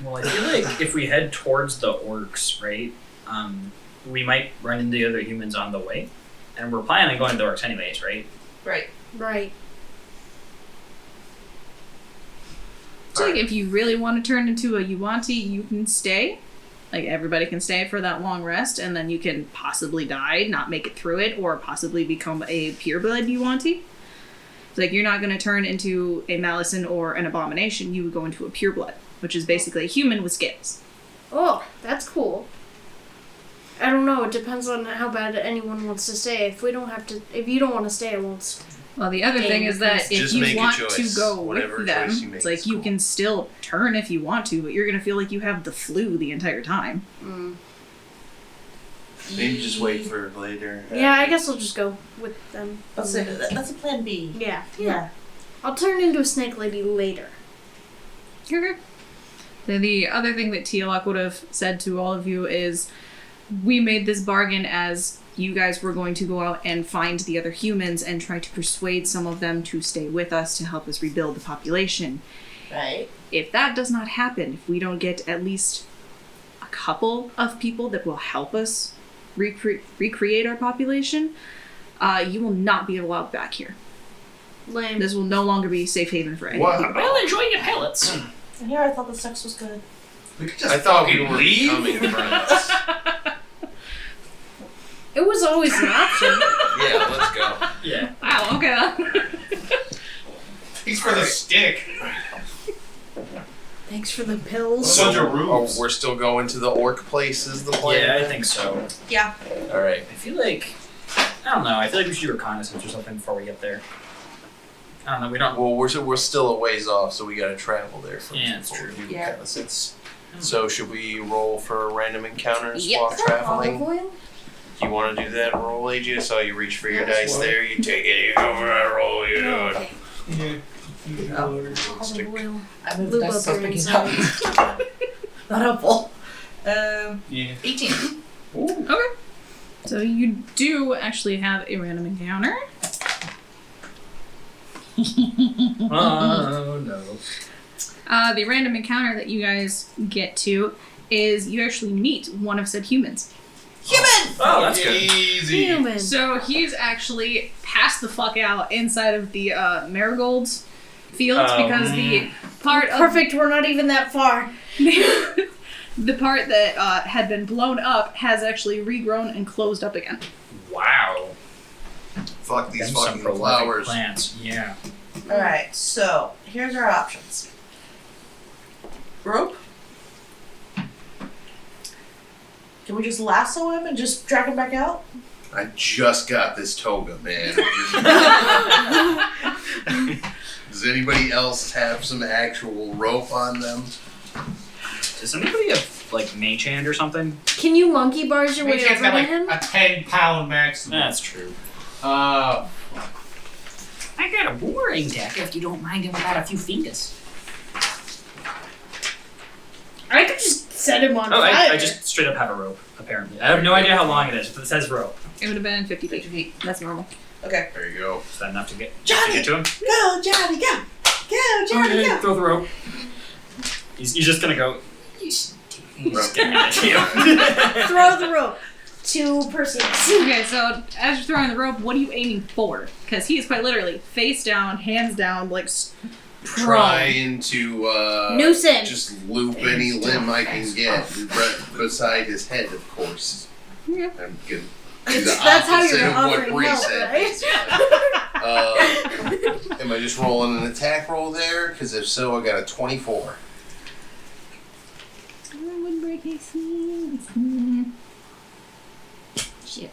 S6: Well, I feel like if we head towards the orcs, right, we might run into the other humans on the way. And we're planning on going to the orcs anyways, right?
S5: Right.
S4: Right.
S2: So like, if you really want to turn into a Yuanti, you can stay. Like, everybody can stay for that long rest, and then you can possibly die, not make it through it, or possibly become a pureblood Yuanti. It's like, you're not going to turn into a Malison or an Abomination, you would go into a pureblood, which is basically a human with scales.
S4: Oh, that's cool. I don't know. It depends on how bad anyone wants to stay. If you don't want to stay, I won't.
S2: Well, the other thing is that if
S7: Just
S2: you
S7: make a
S2: want
S7: choice.
S2: to go
S7: Whatever
S2: with them,
S7: choice you make
S2: it's like
S7: is
S2: you
S7: cool.
S2: can still turn if you want to, but you're gonna feel like you have the flu the entire time.
S8: Maybe just wait for later.
S4: Yeah, I guess I'll just go with them.
S5: That's a plan B.
S4: Yeah.
S5: Yeah.
S4: I'll turn into a snake lady later.
S2: Okay. Then the other thing that Teal'c would have said to all of you is, we made this bargain as you guys were going to go out and find the other humans and try to persuade some of them to stay with us to help us rebuild the population.
S5: Right.
S2: If that does not happen, if we don't get at least a couple of people that will help us recreate our population, you will not be allowed back here.
S4: Lame.
S2: This will no longer be a safe haven for anyone.
S7: Wow.
S6: Well, enjoy your pellets.
S5: And here I thought the sex was good.
S3: We could just
S7: I thought we
S3: fucking
S7: were
S3: leave.
S7: becoming friends.
S4: It was always an option.
S7: Yeah, let's go.
S6: Yeah.
S2: Wow, okay.
S3: Thanks for the stick.
S4: Thanks for the pills.
S3: Such a
S8: Oh,
S3: ruse.
S8: we're still going to the orc place is the plan?
S6: Yeah, I think so.
S5: Yeah.
S8: Alright.
S6: I feel like, I don't know, I feel like we should do reconnaissance or something before we get there. I don't know, we don't.
S8: Well, we're still a ways off, so we gotta travel there first.
S6: Yeah, that's
S8: before
S6: true.
S8: we do
S5: Yeah.
S8: reconnaissance. So should we roll for random encounters
S2: Yep.
S8: while
S4: Olive
S8: traveling?
S4: oil?
S8: Do you want to do that roll, AJ? I saw you reach for your
S5: Yeah,
S8: dice
S5: sure.
S8: there. You take it, you go for that roll, you do it.
S3: Yeah.
S4: Olive oil.
S5: I moved
S4: Lube
S5: the dice
S4: up
S5: so
S4: your
S5: picking up.
S4: inside.
S5: Not helpful.
S3: Yeah.
S5: 18.
S2: Okay. So you do actually have a random encounter.
S6: Oh, no.
S2: The random encounter that you guys get to is you actually meet one of said humans.
S5: Human!
S6: Oh, that's good.
S3: Easy.
S4: Human.
S2: So he's actually passed the fuck out inside of the marigolds fields because the part of
S4: Perfect, we're not even that far.
S2: the part that had been blown up has actually regrown and closed up again.
S6: Wow.
S7: Fuck these
S6: Them some
S7: fucking
S6: prolific
S7: flowers.
S6: plants. Yeah.
S5: Alright, so here's our options. Rope. Can we just lasso him and just drag him back out?
S7: I just got this toga, man. Does anybody else have some actual rope on them?
S6: Does anybody have, like, mage hand or something?
S4: Can you monkey bars your way
S3: Maybe it's
S4: over
S3: got
S4: to
S3: like
S4: him?
S3: a 10-pound maximum.
S6: That's true.
S3: Uh,
S6: I got a boring deck if you don't mind him without a few fingers.
S4: I could just set him on
S6: Oh,
S4: fire.
S6: I just straight up have a rope, apparently. I have no idea how long it is, but it says rope.
S2: It would have been 50
S5: 50
S2: feet.
S5: feet.
S2: That's normal.
S5: Okay.
S7: There you go.
S6: Is that enough to get
S5: Johnny!
S6: to him?
S5: Go, Johnny, go! Go, Johnny, go!
S6: Throw the rope. He's just gonna go. He's getting at you.
S4: Throw the rope to Perseus.
S2: Okay, so as you're throwing the rope, what are you aiming for? Because he is quite literally face down, hands down, like prone.
S7: Trying to
S4: Noose him.
S7: just loop any limb I can get beside his head, of course.
S2: Yeah.
S7: I'm gonna do the
S4: That's how
S7: opposite
S4: you're
S7: of what
S4: offering
S7: Bree
S4: help,
S7: said.
S4: right?
S7: Am I just rolling an attack roll there? Because if so, I got a 24.
S2: I would break a seal. Shit.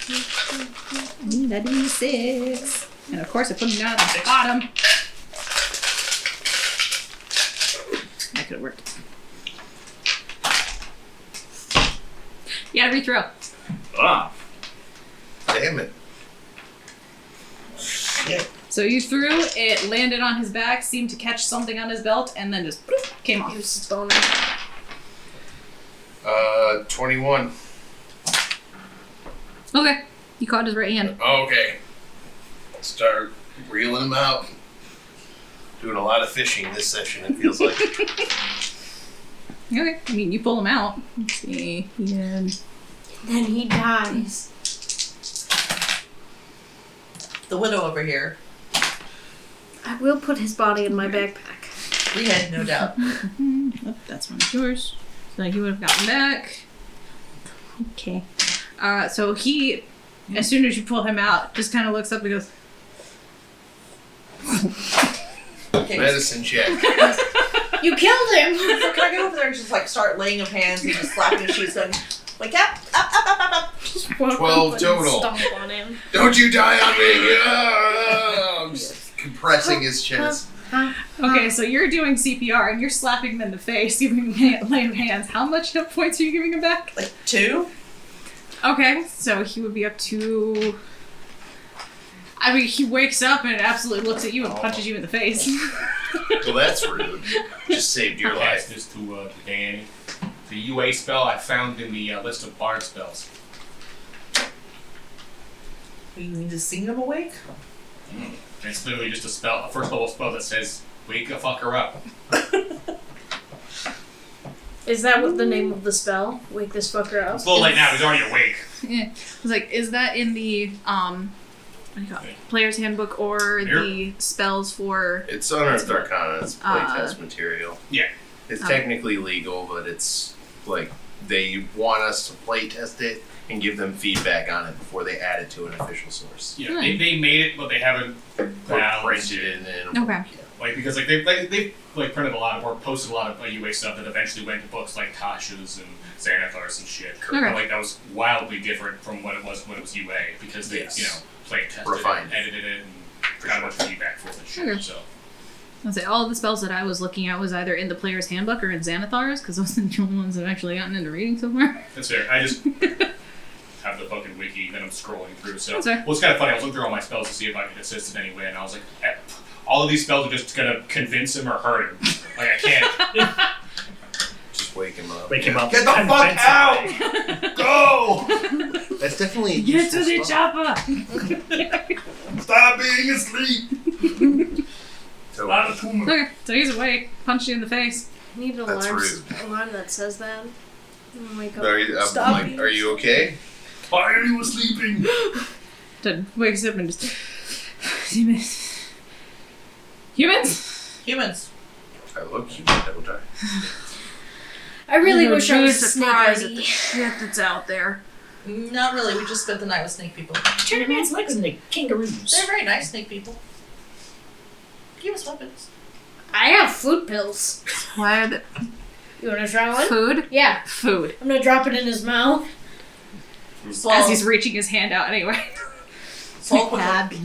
S2: I need a D6. And of course I put him down at the bottom. That could have worked. You gotta rethrow.
S6: Ah.
S7: Damn it.
S2: So you threw, it landed on his back, seemed to catch something on his belt, and then just bloop, came off.
S4: He was just boning.
S7: 21.
S2: Okay. You caught his right hand.
S7: Okay. Start reeling him out. Doing a lot of fishing this session, it feels like.
S2: Okay. I mean, you pull him out. Let's see. Yeah.
S4: Then he dies.
S5: The widow over here.
S4: I will put his body in my backpack.
S5: We had no doubt.
S2: Oh, that's one of yours. So he would have gotten back. Okay. So he, as soon as you pull him out, just kind of looks up and goes,
S5: Okay.
S7: Medicine check.
S4: You killed him!
S5: So can I go over there and just like start laying of hands and just slapping his shoes going, wake up, up.
S4: Just walk
S7: 12
S4: up and
S7: total.
S4: Stomp on him.
S7: Don't you die on me! I'm just compressing his chest.
S2: Okay, so you're doing CPR and you're slapping him in the face, giving him a lay of hands. How much hit points are you giving him back?
S5: Like 2?
S2: Okay, so he would be up to... I mean, he wakes up and absolutely looks at you and punches you in the face.
S7: Well, that's rude. Just saved your
S3: I'll
S7: life.
S3: pass this to Danny. The UA spell I found in the list of bard spells.
S5: You need to sing him awake?
S3: It's literally just a spell, a first level spell that says, wake a fucker up.
S4: Is that what the name of the spell? Wake this fucker up?
S3: It's a little late now, he's already awake.
S2: Yeah. I was like, is that in the, what do you call it? Player's handbook or
S3: Here.
S2: the spells for...
S7: It's Unearthed Arcana. It's playtest material.
S3: Yeah.
S7: It's technically legal, but it's like they want us to playtest it and give them feedback on it before they add it to an official source.
S3: Yeah, they made it, but they haven't
S7: Or
S3: balanced
S7: printed
S3: it.
S7: it in.
S2: Okay.
S3: Like, because like they've printed a lot of, or posted a lot of UA stuff that eventually went to books like Tasha's and Xanathar's and shit.
S2: Okay.
S3: But, like, that was wildly different from what it was when it was UA, because they,
S7: Yes.
S3: play tested
S7: Refined.
S3: it, edited it, and got a bunch of feedback for it and shit.
S2: Okay.
S3: So
S2: I'll say all of the spells that I was looking at was either in the player's handbook or in Xanathar's, because those are the only ones I've actually gotten into reading so far.
S3: that's fair. I just have the fucking wiki that I'm scrolling through. So
S2: That's fair.
S3: well, it's kind of funny. I was looking through all my spells to see if I could assist in any way, and I was like, all of these spells are just gonna convince him or hurt him. Like, I can't.
S7: Just wake him up.
S6: Wake him up.
S3: Get the fuck out! Go!
S7: That's definitely a
S2: Get to
S7: useful
S2: the
S7: spell.
S2: chopper!
S3: Stop being asleep.
S7: So,
S2: Okay, so he's awake, punched you in the face.
S4: I need an
S7: That's
S4: alarm that says that. Oh my god.
S7: are you,
S4: Stop
S7: are you okay?
S3: Why are you sleeping?
S2: Then wakes up and just... Humans.
S5: Humans.
S7: I look human, don't I?
S4: I really
S2: You'd
S4: wish I
S2: be
S4: was a snake
S2: surprised at
S4: lady.
S2: the shit that's out there.
S5: Not really. We just spent the night with snake people.
S6: Turn a man's legs into kangaroos.
S5: They're very nice snake people. Give us weapons.
S4: I have food pills.
S2: Why are the...
S4: You wanna try one?
S2: Food?
S4: Yeah.
S2: Food.
S4: I'm gonna drop it in his mouth.
S5: Swallow.
S2: As he's reaching his hand out anyway.
S5: Swallow quickly.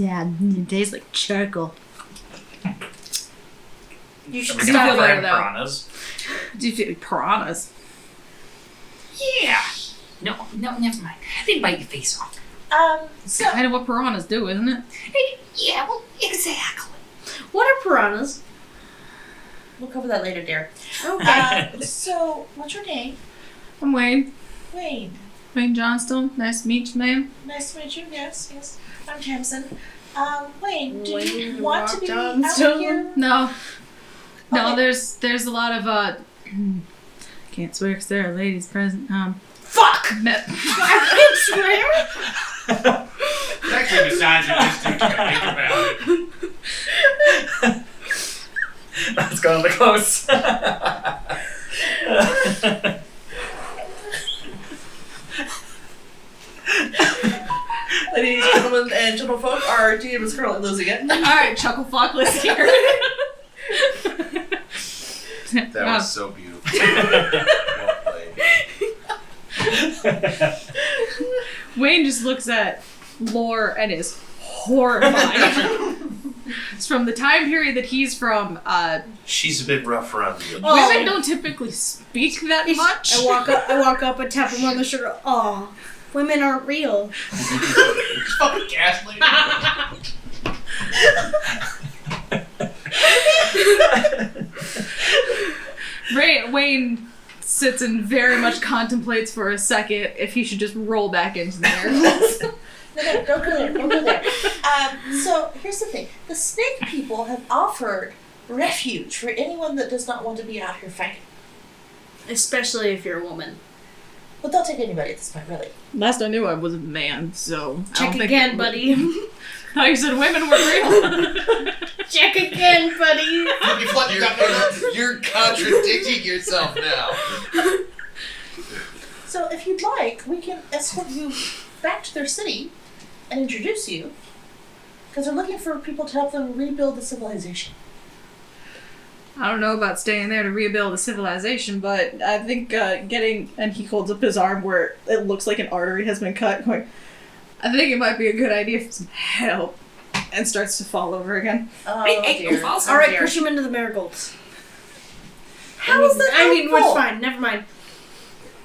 S2: It tastes like charcoal.
S4: You should
S2: Do you
S6: Got
S2: feel
S4: stop.
S2: better
S6: fried
S2: though?
S6: piranhas.
S2: Do you feel piranhas?
S6: Yeah. No, never mind. They bite your face off.
S5: So
S2: Kind of what piranhas do, isn't it?
S6: Yeah, well, exactly.
S4: What are piranhas?
S5: we'll cover that later, dear.
S4: Okay.
S5: So what's your name?
S2: I'm Wayne.
S5: Wayne.
S2: Wayne Johnstone. Nice to meet you, ma'am.
S5: Nice to meet you. Yes. I'm Tamsin. Wayne, do
S4: Wayne
S5: you want to be out
S4: Johnstone.
S5: here?
S2: No. No,
S5: Okay.
S2: there's a lot of, can't swear because there are ladies present.
S4: Fuck!
S2: I
S4: I swear.
S3: It's actually misogynistic to think about it.
S6: That's going to the close.
S5: Ladies, gentlemen, and gentlefolk, our team is currently losing it.
S2: Alright, chuckle fuck, let's hear it.
S7: That was so beautiful. Well played.
S2: Wayne just looks at Lore and is horrified. It's from the time period that he's from.
S7: She's a bit rough around the edges.
S2: Women don't typically speak that much.
S4: I walk up and tap him on the shoulder. Oh, women aren't real.
S3: Fucking gaslighting.
S2: Wayne sits and very much contemplates for a second if he should just roll back into there.
S5: No, don't go there. Don't go there. So here's the thing: the snake people have offered refuge for anyone that does not want to be out here fighting.
S4: Especially if you're a woman.
S5: But they'll take anybody at this point, really.
S2: Last I knew, I was a man, so I
S4: Check
S2: don't think
S4: again, buddy.
S2: I thought you said women were real.
S4: Check again, buddy.
S7: You're contradicting yourself now.
S5: So if you'd like, we can escort you back to their city and introduce you, because they're looking for people to help them rebuild the civilization.
S2: I don't know about staying there to rebuild a civilization, but I think getting... And he holds up his arm where it looks like an artery has been cut, going, I think it might be a good idea for some help. And starts to fall over again.
S5: Oh,
S4: Hey,
S5: dear.
S4: all
S5: Oh,
S4: right,
S5: dear.
S4: push him into the marigolds.
S5: How is that
S4: I mean,
S5: helpful?
S4: it's fine. Never mind.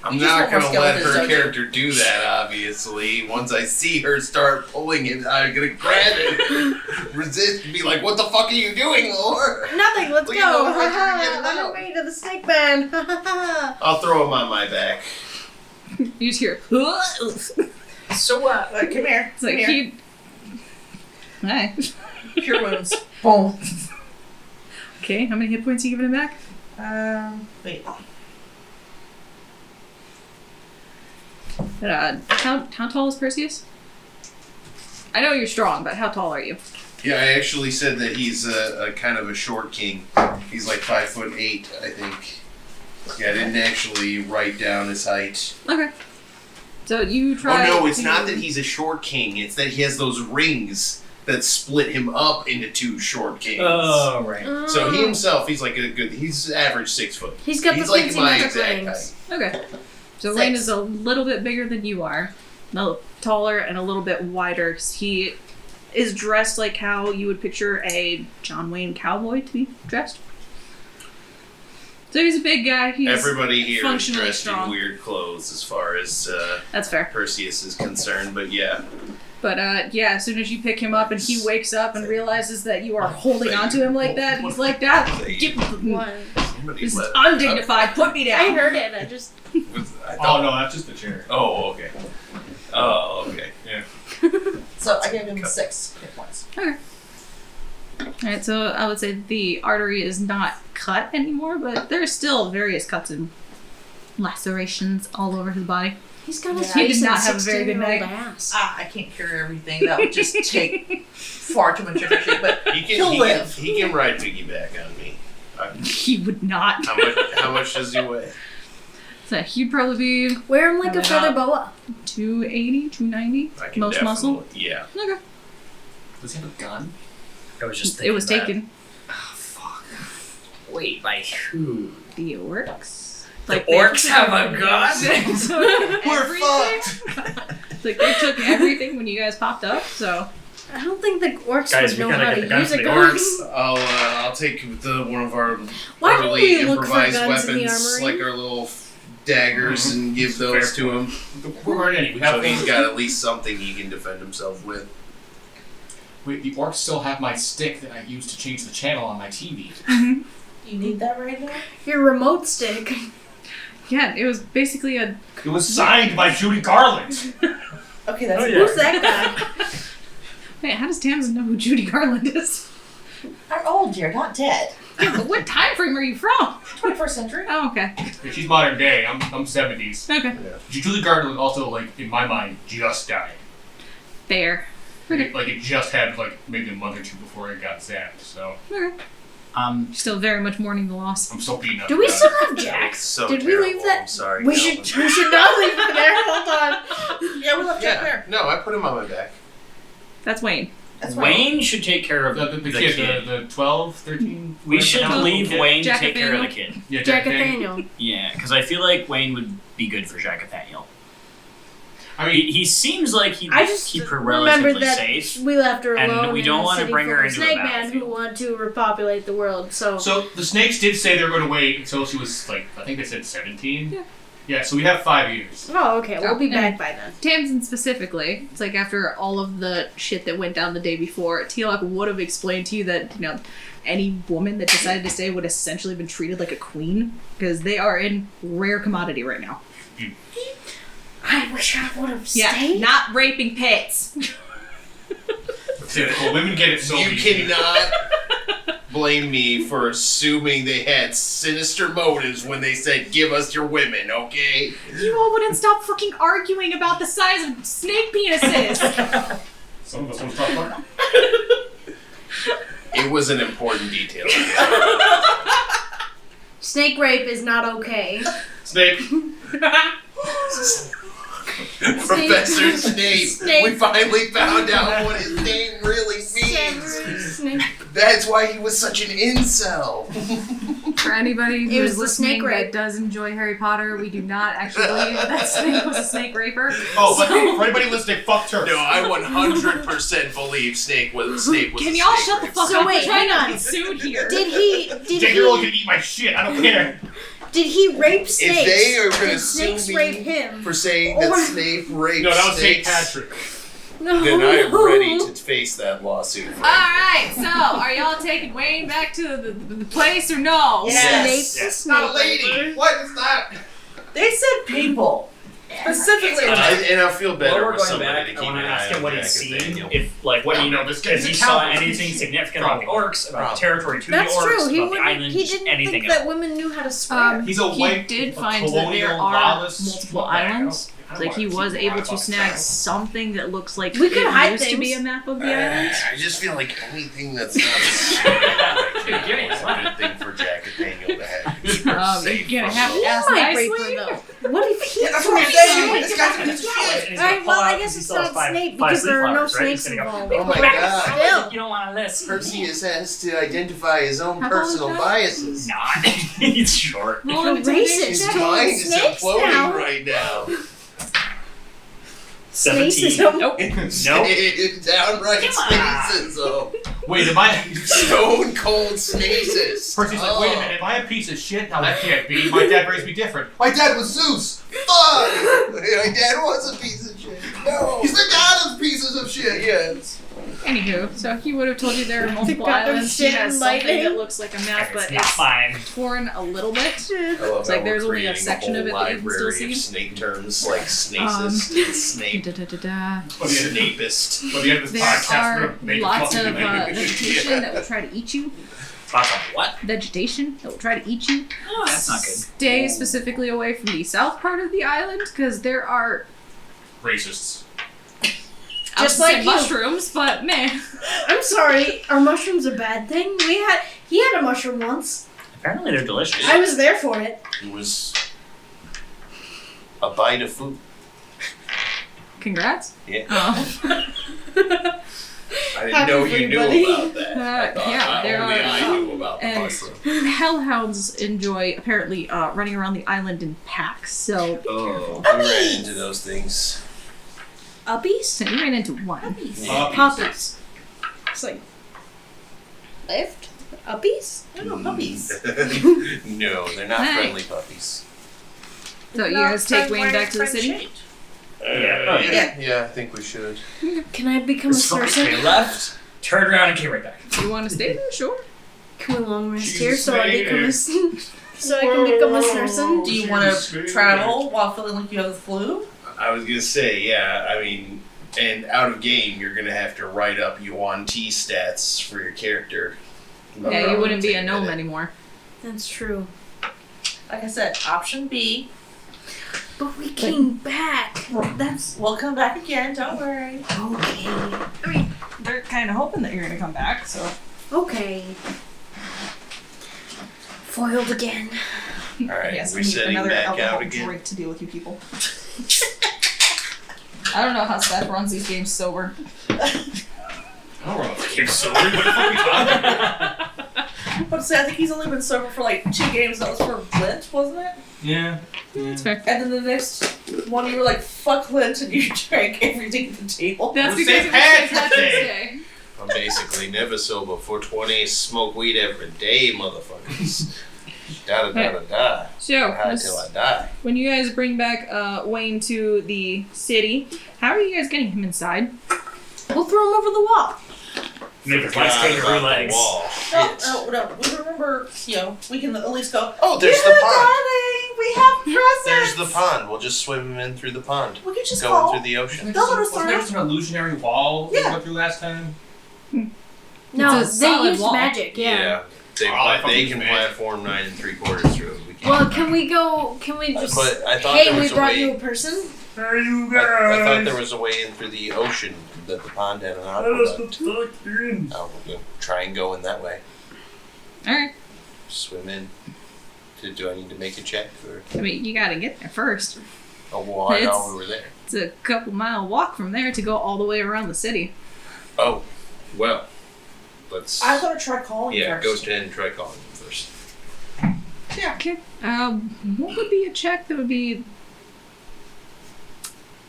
S7: I'm
S5: You just
S7: not
S5: want more
S7: gonna let
S5: skeletons,
S7: her
S5: don't you?
S7: character do that, obviously. Once I see her start pulling it, I'm gonna grab it, resist, and be like, what the fuck are you doing, Lore?
S4: Nothing. Let's
S7: Well,
S4: go.
S7: you know, we're gonna get it
S4: On
S7: out.
S4: our way to the snake man. Ha ha ha.
S7: I'll throw him on my back.
S2: You just hear...
S6: So
S5: Come here.
S2: It's like
S5: Come here.
S2: he... Hi.
S5: Cure wounds. Boom.
S2: Okay, how many hit points are you giving him back?
S5: Wait.
S2: How tall is Perseus? I know you're strong, but how tall are you?
S7: Yeah, I actually said that he's a kind of a short king. He's like 5'8", I think. Yeah, I didn't actually write down his height.
S2: Okay. So you try...
S7: Oh no, it's
S2: to-
S7: not that he's a short king. It's that he has those rings that split him up into two short kings.
S6: Oh, right.
S7: So he himself, he's like he's average 6 foot.
S4: He's got
S7: He's
S4: the
S7: like
S4: fancy
S7: my
S4: magic
S7: exact
S4: rings.
S7: height.
S2: Okay. So
S5: 6.
S2: Wayne is a little bit bigger than you are. A little taller and a little bit wider. He is dressed like how you would picture a John Wayne cowboy to be dressed. So he's a big guy. He's
S7: Everybody here is
S2: functionally
S7: dressed
S2: strong.
S7: in weird clothes as far as
S2: That's fair.
S7: Perseus is concerned, but yeah.
S2: But yeah, as soon as you pick him up and he wakes up and realizes that you are holding onto him like that, he's like, "That
S4: One.
S7: Somebody
S2: this is
S7: let-
S2: undignified. Put me
S4: I
S2: down."
S4: heard it. I just.
S7: I
S3: Oh
S7: thought-
S3: no, that's just the chair.
S7: Oh, okay. Oh, okay.
S5: So I gave him 6 hit points.
S2: Alright, so I would say the artery is not cut anymore, but there's still various cuts and lacerations all over his body.
S4: He's got a
S5: Yeah.
S2: He did not have a very good
S4: 16-year-old
S2: night.
S4: ass.
S5: I can't cure everything. That would just take far too much energy. But
S7: He
S5: He'll
S7: can
S5: live.
S7: he can ride piggyback on me.
S2: He would not.
S7: How much does he weigh?
S2: So he'd probably be
S4: Wear him like a
S2: Probably
S4: feather
S2: not.
S4: boa.
S2: 280, 290.
S7: I can
S2: Most muscle.
S7: definitely- Yeah.
S2: Okay.
S3: Does he have a gun?
S6: I was just
S2: It was
S6: thinking
S2: taken.
S6: Wait, by who?
S2: The orcs.
S6: The orcs have a gun?
S7: We're
S2: fucked. Like they took everything when you guys popped up. So
S4: I don't think the orcs
S6: Guys,
S4: would
S6: we
S4: know
S6: gotta
S4: how
S6: get
S4: to
S6: the gun
S4: use
S6: for
S4: a
S6: the
S4: gun.
S6: orcs.
S7: I'll take one of our
S4: Why don't
S7: early
S4: we look for
S7: improvised
S4: guns in the
S7: weapons,
S4: armory?
S7: like our little daggers, and give those
S3: Fair
S7: to him.
S3: We're already. We have
S7: So he's got at least something he can defend himself with.
S3: Wait, the orcs still have my stick that I used to change the channel on my TV.
S5: you need that right now?
S4: Your remote stick.
S2: yeah, it was basically a.
S3: It was signed by Judy Garland.
S5: Okay, that's
S6: Oh, yeah.
S4: Who's that guy?
S2: Wait, how does Tamsin know who Judy Garland is?
S5: I'm old, dear, not dead.
S2: Yeah, but what time frame are you from?
S5: 21st century.
S2: Oh, okay.
S3: Yeah, she's modern day. I'm 70s.
S2: Okay.
S3: Judy Garland also, like, in my mind, just died.
S2: Fair. Okay.
S3: Like, it just happened, like, maybe a month or two before it got zapped, so
S2: Okay.
S6: Um,
S2: Still very much mourning the loss.
S3: I'm still beating up.
S4: Do we
S3: about
S4: still
S3: it.
S4: have Jack?
S7: It's so
S4: Did we
S7: terrible.
S4: leave that?
S7: I'm sorry.
S4: We
S7: Calvin.
S4: should not leave it there. Hold on.
S5: Yeah, we left Jack there.
S7: No, I put him on my back.
S2: That's Wayne.
S5: That's right.
S6: Wayne should take care of
S3: The kid, the 12, 13?
S6: We
S3: whatever
S6: should
S3: the hell
S6: leave
S3: kid.
S6: Wayne to
S2: Jack
S6: take care of the
S2: Nathaniel?
S6: kid.
S3: Yeah,
S4: Jack
S3: Nathaniel.
S4: Nathaniel.
S6: Yeah, because I feel like Wayne would be good for Jack Nathaniel.
S3: I mean,
S6: He seems like he'd
S4: I just
S6: keep her
S4: remembered
S6: relatively
S4: that
S6: safe.
S4: we left her
S6: And
S4: alone
S6: we
S4: in
S6: don't
S4: a
S6: wanna
S4: city
S6: bring
S4: full
S6: her
S4: of
S6: into a
S4: Snake Man who
S6: battlefield.
S4: want to repopulate the world. So
S3: so the snakes did say they were going to wait until she was, like, I think they said 17?
S2: Yeah.
S3: Yeah, so we have 5 years.
S4: oh, okay, we'll be
S2: Oh,
S4: back by then.
S2: Tamsin specifically, it's like after all of the shit that went down the day before, Teal'c would have explained to you that, you know, any woman that decided to stay would essentially been treated like a queen, because they are in rare commodity right now.
S4: I wish I would have
S2: Yeah,
S4: stayed.
S2: not raping pets.
S3: Typical. Women get it so
S7: You
S3: easy.
S7: cannot blame me for assuming they had sinister motives when they said, "Give us your women," okay?
S2: You all wouldn't stop fucking arguing about the size of snake penises.
S3: Some of us want to talk about
S7: It was an important detail.
S4: Snake rape is not okay.
S3: Snake.
S7: Professor Snape.
S4: Snape.
S7: We finally found out what his name really means.
S4: Severus Snape.
S7: That's why he was such an incel.
S2: For anybody who
S4: It was
S2: is
S4: the
S2: listening
S4: snake rape.
S2: that does enjoy Harry Potter, we do not actually believe that Snape was a snake raper.
S3: Oh, but for anybody listening, fuck turf.
S7: No, I 100% believe Snape was
S2: Can
S7: a
S2: y'all
S7: snake
S2: shut the
S7: raper.
S2: fuck
S4: So
S2: up?
S4: wait,
S2: We're trying
S4: hang
S2: not
S4: on.
S2: to be sued here.
S3: J.K. Rowling can eat my shit. I don't care.
S4: Did he rape snakes?
S7: If they are going to
S4: Did
S7: sue
S4: snakes
S7: me
S4: rape him?
S7: for saying that
S4: Or-
S7: Snape raped
S3: No, that was St.
S7: snakes,
S3: Patrick.
S4: No.
S7: then I am ready to face that lawsuit.
S2: Alright, so are y'all taking Wayne back to the place or no?
S5: Yes.
S4: Snape's a
S3: It's not a
S4: snake
S3: lady.
S4: raper.
S3: What? It's not.
S5: They said people. Specifically.
S7: And I'll feel
S6: While
S7: better
S6: we're
S7: with
S6: going
S7: somebody
S6: back,
S7: to
S6: I
S7: keep
S6: want
S7: an
S6: to
S7: eye
S6: ask
S7: on
S6: him what
S7: Jack
S6: he's
S7: and
S6: seen.
S7: Daniel.
S6: If, like, what
S3: I
S6: he
S3: don't know, this
S6: if
S3: guy's
S6: he
S3: a
S6: saw
S3: cowboy.
S6: anything significant about the orcs, about
S7: Probably.
S6: the territory to
S4: That's
S6: the orcs,
S4: true. He
S6: about the
S4: wouldn't.
S6: island,
S4: He
S6: just
S4: didn't
S6: anything
S4: think that
S6: else.
S4: women knew how to swear.
S3: He's a
S2: he
S3: white,
S2: did
S3: a
S2: find that there
S3: colonial
S2: are
S3: lawless
S2: multiple
S3: scumbag.
S2: islands.
S3: I don't
S2: Like he
S3: wanna
S2: was
S3: keep
S2: able
S3: my
S2: to
S3: mouth
S2: snag
S3: shut.
S2: something that looks like
S4: We could
S2: it
S4: hide
S2: used to be
S4: things.
S2: a map of the island.
S7: I just feel like anything that's not a secret right now
S6: Give me
S7: is
S6: a
S7: a good thing for Jack and Daniel to have. Keep her safe
S2: You're gonna
S7: from
S2: have to
S7: the-
S2: ask
S4: Might rape
S2: nicely.
S4: her though. What if he?
S3: That's what I'm saying. This guy's a piece of
S6: And
S3: shit.
S6: he's gonna
S4: Alright,
S6: pull
S4: well,
S6: out
S4: I
S6: 'cause
S4: guess
S6: he
S4: it's
S6: still has
S4: not Snape
S6: five
S4: because there are no
S6: sleep flowers, right? He's
S4: snakes
S6: gonna go,
S4: involved.
S7: Oh my god.
S4: Still.
S6: You don't want this.
S7: Perseus has to identify his own
S2: How old is
S7: personal
S2: that?
S7: biases.
S6: Not. He's short.
S2: Roll
S4: You're
S2: intimidation.
S7: His
S4: racist towards
S7: mind is
S4: snakes
S7: imploding
S4: now.
S7: right now.
S4: Snakes is
S6: 17.
S2: Nope.
S6: Nope.
S7: It's downright
S6: Come on.
S7: snacism.
S3: Wait, am I?
S7: Stone cold snasis.
S3: Percy's like, wait a minute, am I a piece of shit? No, that can't be. My dad raised me different. My dad was Zeus. Fuck!
S7: My dad was a piece of shit. No.
S3: He's the god of pieces of shit.
S7: Yes.
S2: Anywho, so he would have told you there are multiple
S4: god of
S2: islands. He
S4: shit
S2: has
S4: and
S2: something
S4: lightning.
S2: that looks like a map, but
S6: It's not
S2: it's
S6: mine.
S2: torn a little bit.
S7: I love
S2: It's like
S7: how
S2: there's
S7: we're
S2: only a
S7: creating
S2: section of it
S7: whole
S2: that you can still
S7: library
S2: see.
S7: of snake terms like snacist and snape.
S2: Da-da-da-da.
S3: By the end of
S7: Snapist.
S3: by the end of this
S2: There
S3: podcast, we're
S2: are
S3: gonna make
S2: lots
S3: a
S2: of
S3: fucking
S2: vegetation that will try to eat you.
S6: Lots of what?
S2: Vegetation that will try to eat you.
S6: That's not good.
S2: Stay specifically away from the south part of the island because there are
S3: racists.
S4: Just
S2: I was
S4: like
S2: gonna say
S4: you.
S2: mushrooms, but man.
S4: I'm sorry. Are mushrooms a bad thing? He had a mushroom once.
S6: Apparently they're delicious.
S4: I was there for it.
S7: It was a bite of food.
S2: Congrats.
S7: Yeah.
S2: Oh.
S7: I didn't
S4: Happy
S7: know
S4: for
S7: you
S4: you,
S7: knew
S4: buddy.
S7: about that. I thought
S2: yeah, there
S7: only
S2: are,
S7: I knew about the
S2: and-
S7: mushroom.
S2: Hellhounds enjoy apparently running around the island in packs. So
S7: Oh, I ran into those things.
S4: Uppies?
S2: so you ran into one.
S4: Puppies. It's like lift? Uppies?
S5: I don't know, puppies.
S7: No, they're not
S2: Hey.
S7: friendly puppies.
S2: So you guys take Wayne back to the city.
S7: Yeah, I think we should.
S4: Can I become a
S6: So
S4: person?
S6: we left, turned around, and came right back.
S2: You want to stay there? Sure.
S4: Can we long rest
S3: Jesus
S4: here so I become a
S3: Vader.
S4: so I can become a person?
S5: Do you want to travel while feeling like you have the flu?
S7: I was gonna say, yeah, I mean, and out of game, you're gonna have to write up Yuan T stats for your character.
S2: Yeah, you wouldn't be
S7: Take
S2: a gnome
S7: minute.
S2: anymore.
S4: That's true.
S5: Like I said, option B.
S4: But we came back.
S5: We'll come back again. Don't worry.
S4: Okay.
S2: I mean, they're kind of hoping that you're gonna come back. So
S4: Okay. Foiled again.
S7: Alright,
S2: yes,
S7: we're
S2: we need
S7: setting
S2: another
S7: back
S2: alcohol
S7: out again.
S2: drink to deal with you people. I don't know how Seth runs these games sober.
S3: I don't know if you're sober. What the fuck are you talking about?
S5: But say I think he's only been sober for like 2 games. That was for Lent, wasn't it?
S3: Yeah.
S2: That's fair.
S5: And then the next one, you were like, "Fuck Lent," and you drank everything at the table.
S2: That's
S3: It was
S2: because
S3: St.
S2: it was St.
S3: Patrick's
S2: Patrick's
S3: Day.
S2: Day.
S7: I'm basically never sober. 420, smoke weed every day, motherfuckers. Da da da da da.
S2: So,
S7: High till I die.
S2: when you guys bring back Wayne to the city, how are you guys getting him inside?
S4: We'll throw him over the wall.
S6: Make his legs
S7: Forgot
S6: kangaroo
S7: about the
S6: legs.
S7: wall.
S5: No,
S7: Shit.
S5: no. We remember, we can at least go.
S7: Oh, there's
S5: "Yeah,
S7: the pond.
S5: darling, we have presents.
S7: There's the pond. We'll just swim in through the pond.
S5: We could just
S7: Going
S5: call.
S7: through the ocean.
S5: They'll let us
S3: Wasn't there
S5: through.
S3: just an illusionary wall we
S5: Yeah.
S3: went through last time?
S4: No,
S2: It's a
S4: they
S2: solid
S4: used
S2: wall.
S4: magic, yeah.
S7: They,
S3: Oh, I thought
S7: they
S3: it was
S7: can
S3: bad.
S7: platform 9 3/4 through. We can't.
S4: Well, can we just
S7: But I thought
S4: hey,
S7: there
S4: we
S7: was a
S4: brought
S7: way.
S4: you a person?
S3: Are you
S7: I thought there was a way in through the ocean that the pond had an aqueduct. Oh, we'll try and go in that way.
S2: Alright.
S7: Swim in. Do I need to make a check or?
S2: I mean, you gotta get there first.
S7: Oh, well, I
S2: It's-
S7: know we were there.
S2: It's a couple mile walk from there to go all the way around the city.
S7: Oh, well, let's.
S5: I'm gonna try calling
S7: Yeah, go
S5: first.
S7: ahead and try calling him first.
S2: Okay. What would be a check that would be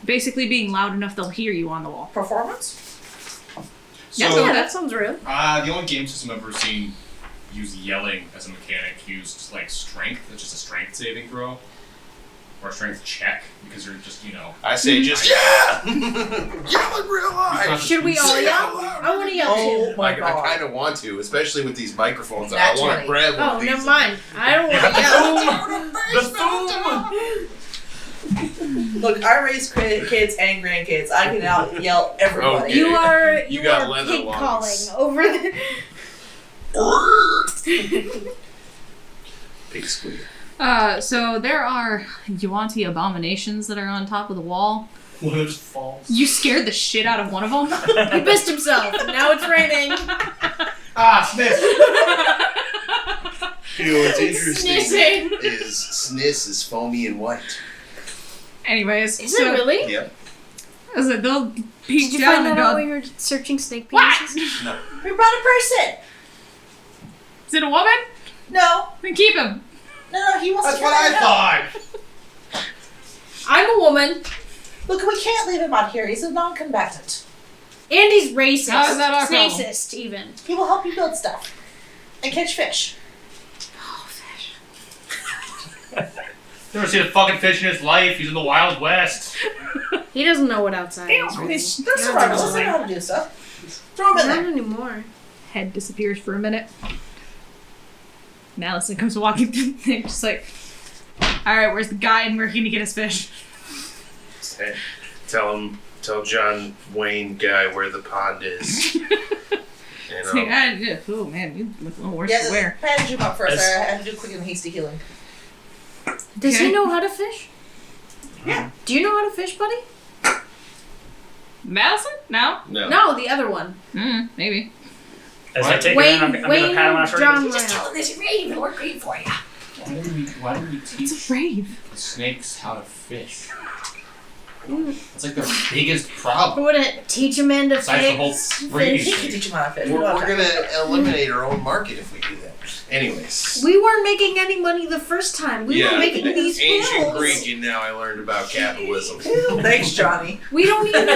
S2: basically being loud enough they'll hear you on the wall?
S5: Performance?
S2: Yeah,
S3: So,
S4: Yeah, that sounds real.
S3: the only game system I've ever seen use yelling as a mechanic used like strength. It's just a strength saving throw. Or a strength check, because you're just,
S7: I say just yeah! Yell in real life!
S4: Should we all yell? I want to yell
S5: Oh
S4: too.
S5: my
S7: I
S5: god.
S7: kind of want to, especially with these microphones. I
S5: Nat
S7: want
S5: 20.
S7: to grab one
S4: Oh,
S7: of these.
S4: never mind. I don't want to yell.
S5: Look, I raise kids and grandkids. I can out yell everybody.
S7: Okay.
S4: You
S7: got
S4: are
S7: leather
S4: pig calling
S7: lungs.
S4: over the.
S7: Pig squeak.
S2: So there are Yuanti abominations that are on top of the wall.
S3: one just falls.
S2: You scared the shit out of one of them.
S4: He pissed himself. Now it's raining.
S3: Sniff!
S7: You know what's interesting
S4: Sneezing.
S7: is Sniss is foamy and white.
S2: Anyways,
S4: Is it really?
S7: Yep.
S2: So they'll peek
S4: Did you
S2: down
S4: find
S2: and
S4: that out
S2: go,
S4: when you were searching snake
S2: What?
S4: penises?
S7: No.
S5: We brought a person.
S2: is it a woman?
S5: No,
S2: Then keep him.
S5: no, he wants
S3: That's
S5: to
S3: what
S5: carry
S3: I
S5: it out.
S3: thought!
S4: I'm a woman,
S5: Look, we can't leave him out here. He's a non-combatant.
S4: and he's racist.
S2: How is that our problem?
S4: Snacist, even.
S5: He will help you build stuff and catch fish.
S3: Never seen a fucking fish in his life. He's in the Wild West.
S4: He doesn't know what outside is. Really.
S5: They're survivors. They know how to do stuff. Throw him in
S4: Not
S5: there.
S4: anymore.
S2: Head disappears for a minute. Malison comes walking through the thing, just like, alright, where's the guy and where can he get his fish?
S7: Hey, tell John Wayne guy where the pond is. You
S2: It's
S7: know.
S2: like, oh man, you look a little worse
S5: Yeah,
S2: for wear.
S5: bandage him up first.
S7: That's-
S5: I had to do quick and hasty healing.
S4: Does
S2: Okay.
S4: he know how to fish?
S5: Yeah.
S4: Do you know how to fish, buddy?
S2: Malison? No?
S7: No.
S4: No, the other one.
S2: Maybe.
S6: As I take
S4: Wayne,
S6: it in, I'm gonna
S4: Wayne,
S6: pat him on the shoulder.
S4: John
S6: Just
S4: Ryan.
S5: this rave and we're great for you.
S3: Why do we teach
S2: It's a rave.
S3: snakes how to fish? It's like their biggest problem.
S4: We're gonna teach a man to
S3: Besides the whole
S4: fish.
S3: breeding
S5: You can
S3: thing.
S5: teach him how to fish.
S7: We're
S5: We'll
S7: gonna eliminate our own market if we do that. Anyways.
S4: We weren't making any money the first time. We were making these
S7: ancient
S4: pills.
S7: Greek, and now I learned about capitalism.
S5: Thanks, Johnny.
S4: We don't even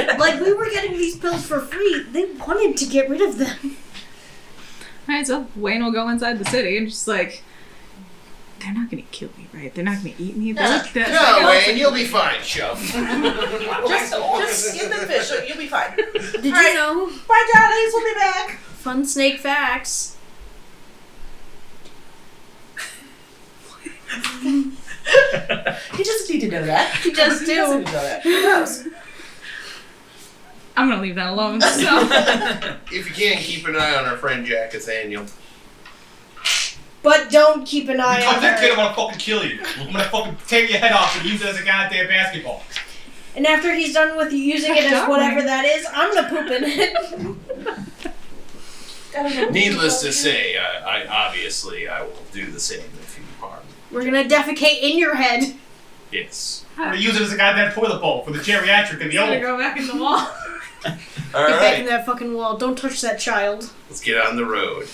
S4: we were getting these pills for free. They wanted to get rid of them.
S2: Alright, so Wayne will go inside the city and just like, they're not gonna kill me, right? They're not gonna eat me. They're like,
S7: No, Wayne, you'll be fine, Shove.
S5: Just give them fish. You'll be fine.
S4: Did you
S5: Alright.
S4: know?
S5: Bye, darlings. We'll be back.
S4: Fun snake facts.
S5: He doesn't need to know that.
S4: He does
S5: He doesn't
S4: too.
S5: know that. He knows.
S2: I'm gonna leave that alone. So
S7: If you can, keep an eye on our friend Jack Nathaniel.
S4: But don't keep an eye
S3: You
S4: on
S3: come that kid, I'm
S4: her.
S3: gonna fucking kill you. I'm gonna fucking tear your head off and use it as a goddamn basketball.
S4: And after he's done with using it as whatever that is, I'm gonna poop in it.
S7: Needless to say, I obviously I will do the same if you pardon.
S4: We're gonna defecate in your head.
S7: Yes.
S3: I'm gonna use it as a goddamn toilet bowl for the geriatric and the
S2: I'm gonna
S3: old.
S2: go back in the wall.
S7: All
S4: Get back in
S7: right.
S4: that fucking wall. Don't touch that child.
S7: Let's get on the road.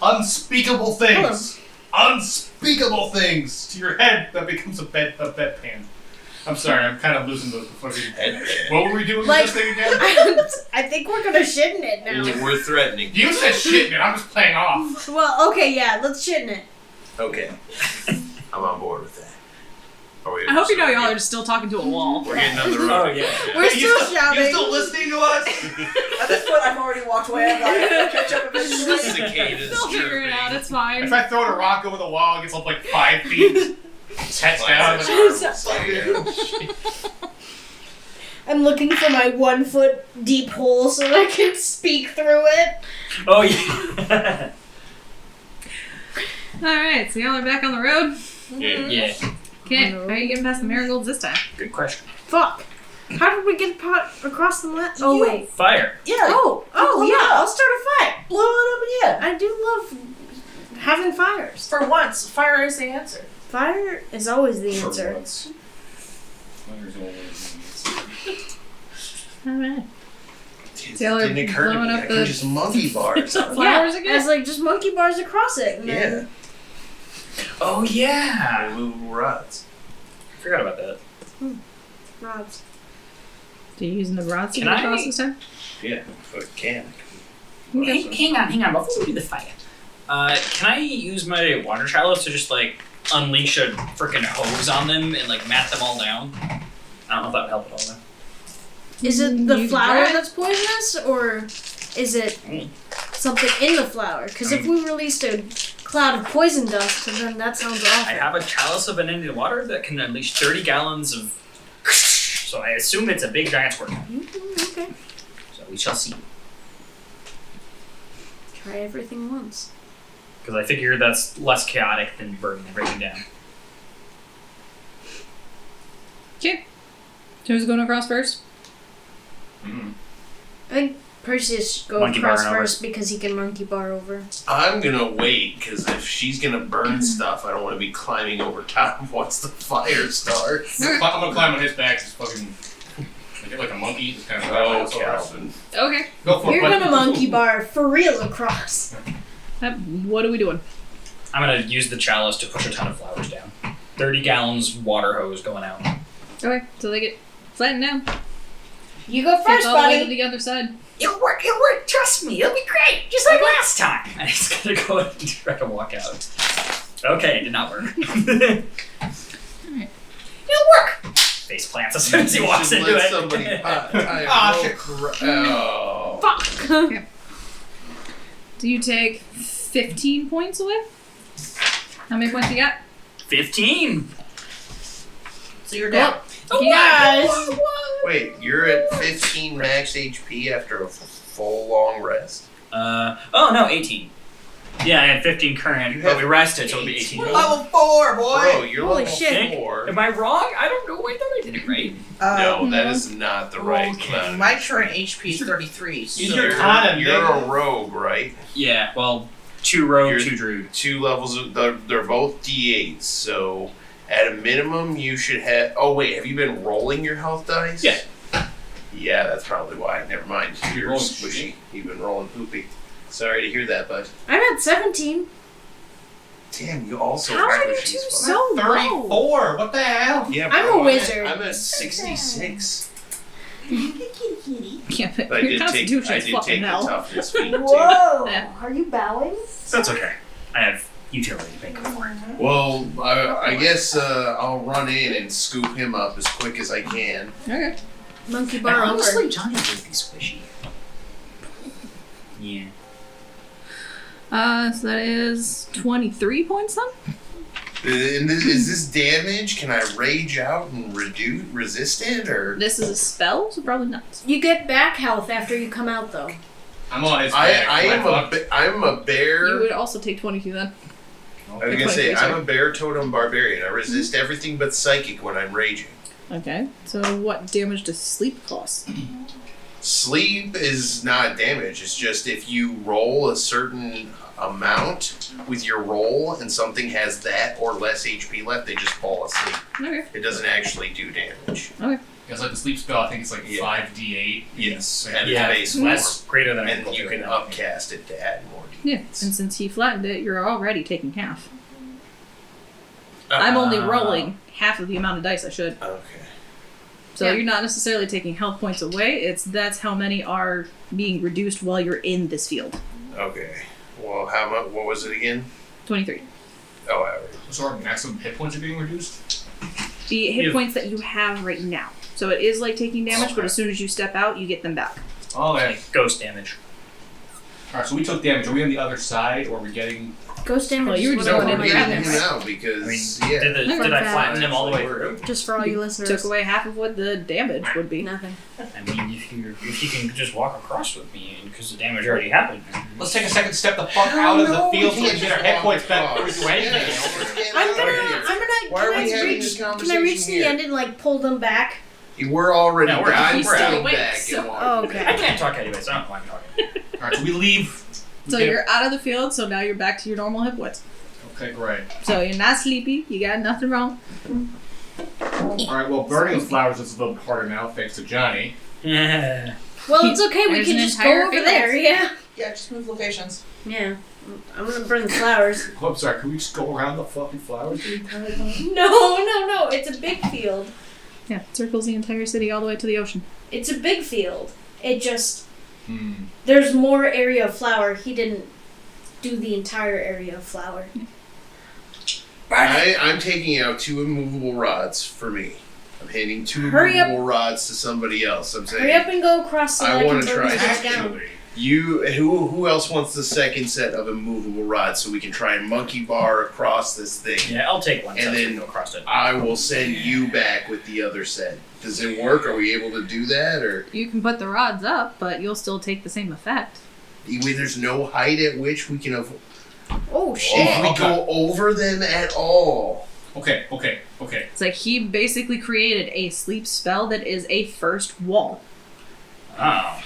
S3: Unspeakable things. Unspeakable things to your head that becomes a bedpan. I'm sorry, I'm kind of losing the fucking.
S7: Headband.
S3: What were we doing
S4: Like-
S3: with this thing again?
S4: I think we're gonna shit in it now.
S7: We're threatening.
S3: You said shit, man. I'm just playing off.
S4: Well, okay, yeah, let's shit in it.
S7: Okay. I'm on board with that. Are we
S2: I hope you know
S7: so
S2: y'all are just still talking to a wall.
S7: We're getting on the road.
S6: Oh, yeah.
S4: We're
S3: You
S4: still shouting.
S3: You still listening to us?
S5: At this point, I've already walked away. I'm like, I'll catch up eventually.
S7: Cicadas
S2: They'll figure it out.
S7: chirping.
S2: It's fine.
S3: If I throw a rock over the wall, it gets up like 5 feet. Heads down.
S4: I'm looking for my 1 foot deep hole so I can speak through it.
S6: Oh yeah.
S2: Alright, so y'all are back on the road.
S6: Yeah.
S2: Okay, how are you getting past the marigolds this time?
S6: Good question.
S4: Fuck. How did we get across the land? Oh, wait.
S6: Fire.
S5: Yeah.
S4: Oh,
S5: blew it
S4: yeah,
S5: up.
S4: I'll start a fire.
S5: Blow it up again.
S4: I do love having fires.
S5: For once, fire is the answer.
S4: Fire is always the answer.
S2: Alright. Taylor
S7: It didn't occur to
S2: blowing
S7: me.
S2: up
S7: I can
S2: the-
S7: just monkey bars on it.
S2: Flowers
S4: yeah,
S2: again?
S4: it's like just monkey bars across it. And
S7: Yeah.
S4: then
S6: Oh yeah.
S7: Little rods.
S6: I forgot about that.
S4: rods.
S2: So you're using the rods to
S6: Can
S2: get
S6: I-
S2: across this time?
S7: Yeah, if I can.
S6: Hang on. Before we do the fight, can I use my water chalice to just like unleash a freaking hose on them and like mat them all down? I don't know if that would help at all. Though.
S4: Is it the
S2: You
S4: flower
S2: try.
S4: that's poisonous, or is it something in the flower? Because if we released a cloud of poison dust, then that sounds
S6: I
S4: awful.
S6: have a chalice of unending water that can unleash 30 gallons of. So I assume it's a big giant squirt.
S4: Okay.
S6: So we shall see.
S4: Try everything once.
S6: Because I figure that's less chaotic than burning and breaking down.
S2: Okay. So who's going across first?
S4: I think Perseus should go
S6: Monkey
S4: across
S6: bar over.
S4: first because he can monkey bar over.
S7: I'm gonna wait because if she's gonna burn stuff, I don't want to be climbing over top once the fire starts.
S3: I'm gonna climb on his back. Just fucking like a monkey. Just kind of ride my ass over.
S7: Calvin.
S2: Okay.
S3: Go for
S4: You're
S3: it.
S4: gonna monkey bar for real across.
S2: What are we doing?
S6: I'm gonna use the chalice to push a ton of flowers down. 30 gallons water hose going out.
S2: Okay. So they get flattened down.
S4: You go first,
S2: Gets all the way to
S4: buddy.
S2: the other side.
S6: It'll work, trust me, it'll be great, just like last time. I just gotta go and try to walk out. Okay, it did not work. It'll work! Face plants as soon as he walks
S7: Should
S6: into
S7: let
S6: it.
S7: somebody tie a
S3: Ah,
S7: rope oh.
S2: Fuck. Okay. Do you take 15 points away? How many points you got?
S6: 15!
S5: So you're down.
S4: Yes.
S7: Wait, you're at 15 max HP after a full long rest?
S6: Oh no, 18. Yeah, I had 15 current,
S7: You
S6: but
S7: have
S6: we rested, so it'll be 18.
S5: We're level 4, boy.
S7: Bro, you're
S4: Holy
S7: level
S4: shit.
S7: 4.
S6: Am I wrong? I don't know. I thought I did it right.
S7: No, that is not the right amount.
S5: My current HP is 33.
S3: Use
S5: So
S3: your con.
S7: You're a rogue, right?
S6: Yeah, well, 2 rogue,
S7: You're-
S6: 2 druid.
S7: 2 levels of they're both D8s, so at a minimum you should have. Oh wait, have you been rolling your health dice?
S6: Yeah.
S7: Yeah, that's probably why. Never mind. You're
S3: rolling
S7: squishy. You've been rolling poopy. Sorry to hear that, bud.
S4: I'm at 17.
S7: Damn, you also
S4: How are you
S7: squishy
S4: two
S7: as fuck.
S4: so low?
S3: 34. What the hell?
S7: Yeah,
S4: I'm
S7: bro,
S4: a wizard.
S7: I'm at 66.
S2: Yeah, but
S7: But I
S2: your
S7: did take
S2: constitution's fucking
S7: the
S2: hell.
S7: toughness feat too.
S4: Whoa.
S2: Yeah.
S4: Are you bowing?
S6: That's okay. I have utility to make up for it.
S7: Well, I guess I'll run in and scoop him up as quick as I can.
S2: Okay.
S4: Monkey
S6: And
S4: bar over.
S6: honestly, Johnny would be squishy. Yeah.
S2: So that is 23 points then?
S7: And is this damage? Can I rage out and resist it, or
S2: This is a spell, so probably not.
S4: You get back health after you come out, though.
S3: I'm on his back.
S7: I'm a bear.
S2: You would also take 22 then.
S7: I was gonna say I'm a bear totem barbarian. I resist everything but psychic when I'm raging.
S2: Okay. So what damage does sleep cost?
S7: Sleep is not damage. It's just if you roll a certain amount with your roll and something has that or less HP left, they just fall asleep.
S2: Okay.
S7: It doesn't actually do damage.
S3: It's like the sleep spell. I think it's like
S7: Yeah.
S3: 5d8.
S7: Yes,
S3: Yeah.
S7: at
S6: Yeah,
S7: base
S6: less
S7: form.
S6: greater than I
S7: And
S6: can
S7: you
S6: do
S7: can
S6: right now.
S7: upcast it to add more.
S2: Yeah. And since he flattened it, you're already taking half. I'm only rolling half of the amount of dice I should.
S7: Okay.
S2: So
S4: Yeah.
S2: you're not necessarily taking health points away. That's how many are being reduced while you're in this field.
S7: Okay. Well, how much? What was it again?
S2: 23.
S7: Oh, average.
S3: So our maximum hit points are being reduced.
S2: The hit
S6: Yeah.
S2: points that you have right now. So it is like taking damage, but
S3: Okay.
S2: as soon as you step out, you get them back.
S3: Okay.
S6: Like ghost damage.
S3: Alright, so we took damage. Are we on the other side, or are we getting...
S4: Ghost damage
S2: Well, you were
S4: is
S2: just
S4: what
S2: going
S4: I'm
S2: in
S7: we're
S2: like
S4: doing.
S7: getting
S2: that.
S7: him out
S6: I
S7: because
S6: mean,
S7: yeah.
S6: did I
S4: Fun
S6: flatten him all the way
S7: fact.
S6: through?
S4: Just for all you listeners.
S2: Took away half of what the damage would be.
S4: Nothing.
S6: I mean, if you can just walk across with me, because the damage already happened.
S3: Let's take a second to step the fuck out of the field so we can get our hit points back before we do anything else.
S4: I'm gonna.
S7: Why are we
S4: Can I
S7: having
S4: reach?
S7: this
S4: Can I
S7: conversation
S4: reach the
S7: here?
S4: end and like pull them back?
S7: We're already
S6: No, we're
S7: back.
S6: he's
S7: We're
S6: still
S7: out
S2: awake,
S7: back
S2: so-
S7: and
S4: Oh,
S7: walking.
S4: okay.
S6: I can't talk anyway, so I don't know why I'm talking.
S3: Alright, so we leave.
S2: So you're out of the field, so now you're back to your normal hit points.
S3: Okay, great.
S2: So you're not sleepy, you got nothing wrong.
S3: Alright, well, burning the flowers is a little bit harder now, thanks to Johnny.
S6: Yeah.
S4: Well, it's okay. We
S2: There's
S4: can
S2: an
S4: just
S2: entire
S4: go over
S2: phalanx.
S4: there. Yeah.
S5: Yeah, just move locations.
S4: Yeah. I'm gonna burn the flowers.
S3: Oh, I'm sorry, can we just go around the fucking flowers the entire time?
S4: No. It's a big field.
S2: Yeah, it circles the entire city all the way to the ocean.
S4: It's a big field. It just there's more area of flower. He didn't do the entire area of flower.
S7: I'm taking out 2 immovable rods for me. I'm handing 2
S4: Hurry up.
S7: immovable rods to somebody else. I'm saying
S4: Hurry up and go across so that
S7: I
S4: I
S7: want
S4: can
S7: to
S4: burn
S7: try.
S4: these guys down.
S3: Actually,
S7: Who else wants the second set of immovable rods so we can try and monkey bar across this thing?
S6: Yeah, I'll take one.
S7: And
S6: so I
S7: then
S6: can go across it.
S7: I will send you back with the other set. Does it work? Are we able to do that, or
S2: You can put the rods up, but you'll still take the same effect.
S7: there's no height at which we can avoid?
S4: Oh
S7: If
S4: shit!
S7: we go over them at all?
S3: okay.
S2: It's like he basically created a sleep spell that is a first wall.
S6: Oh.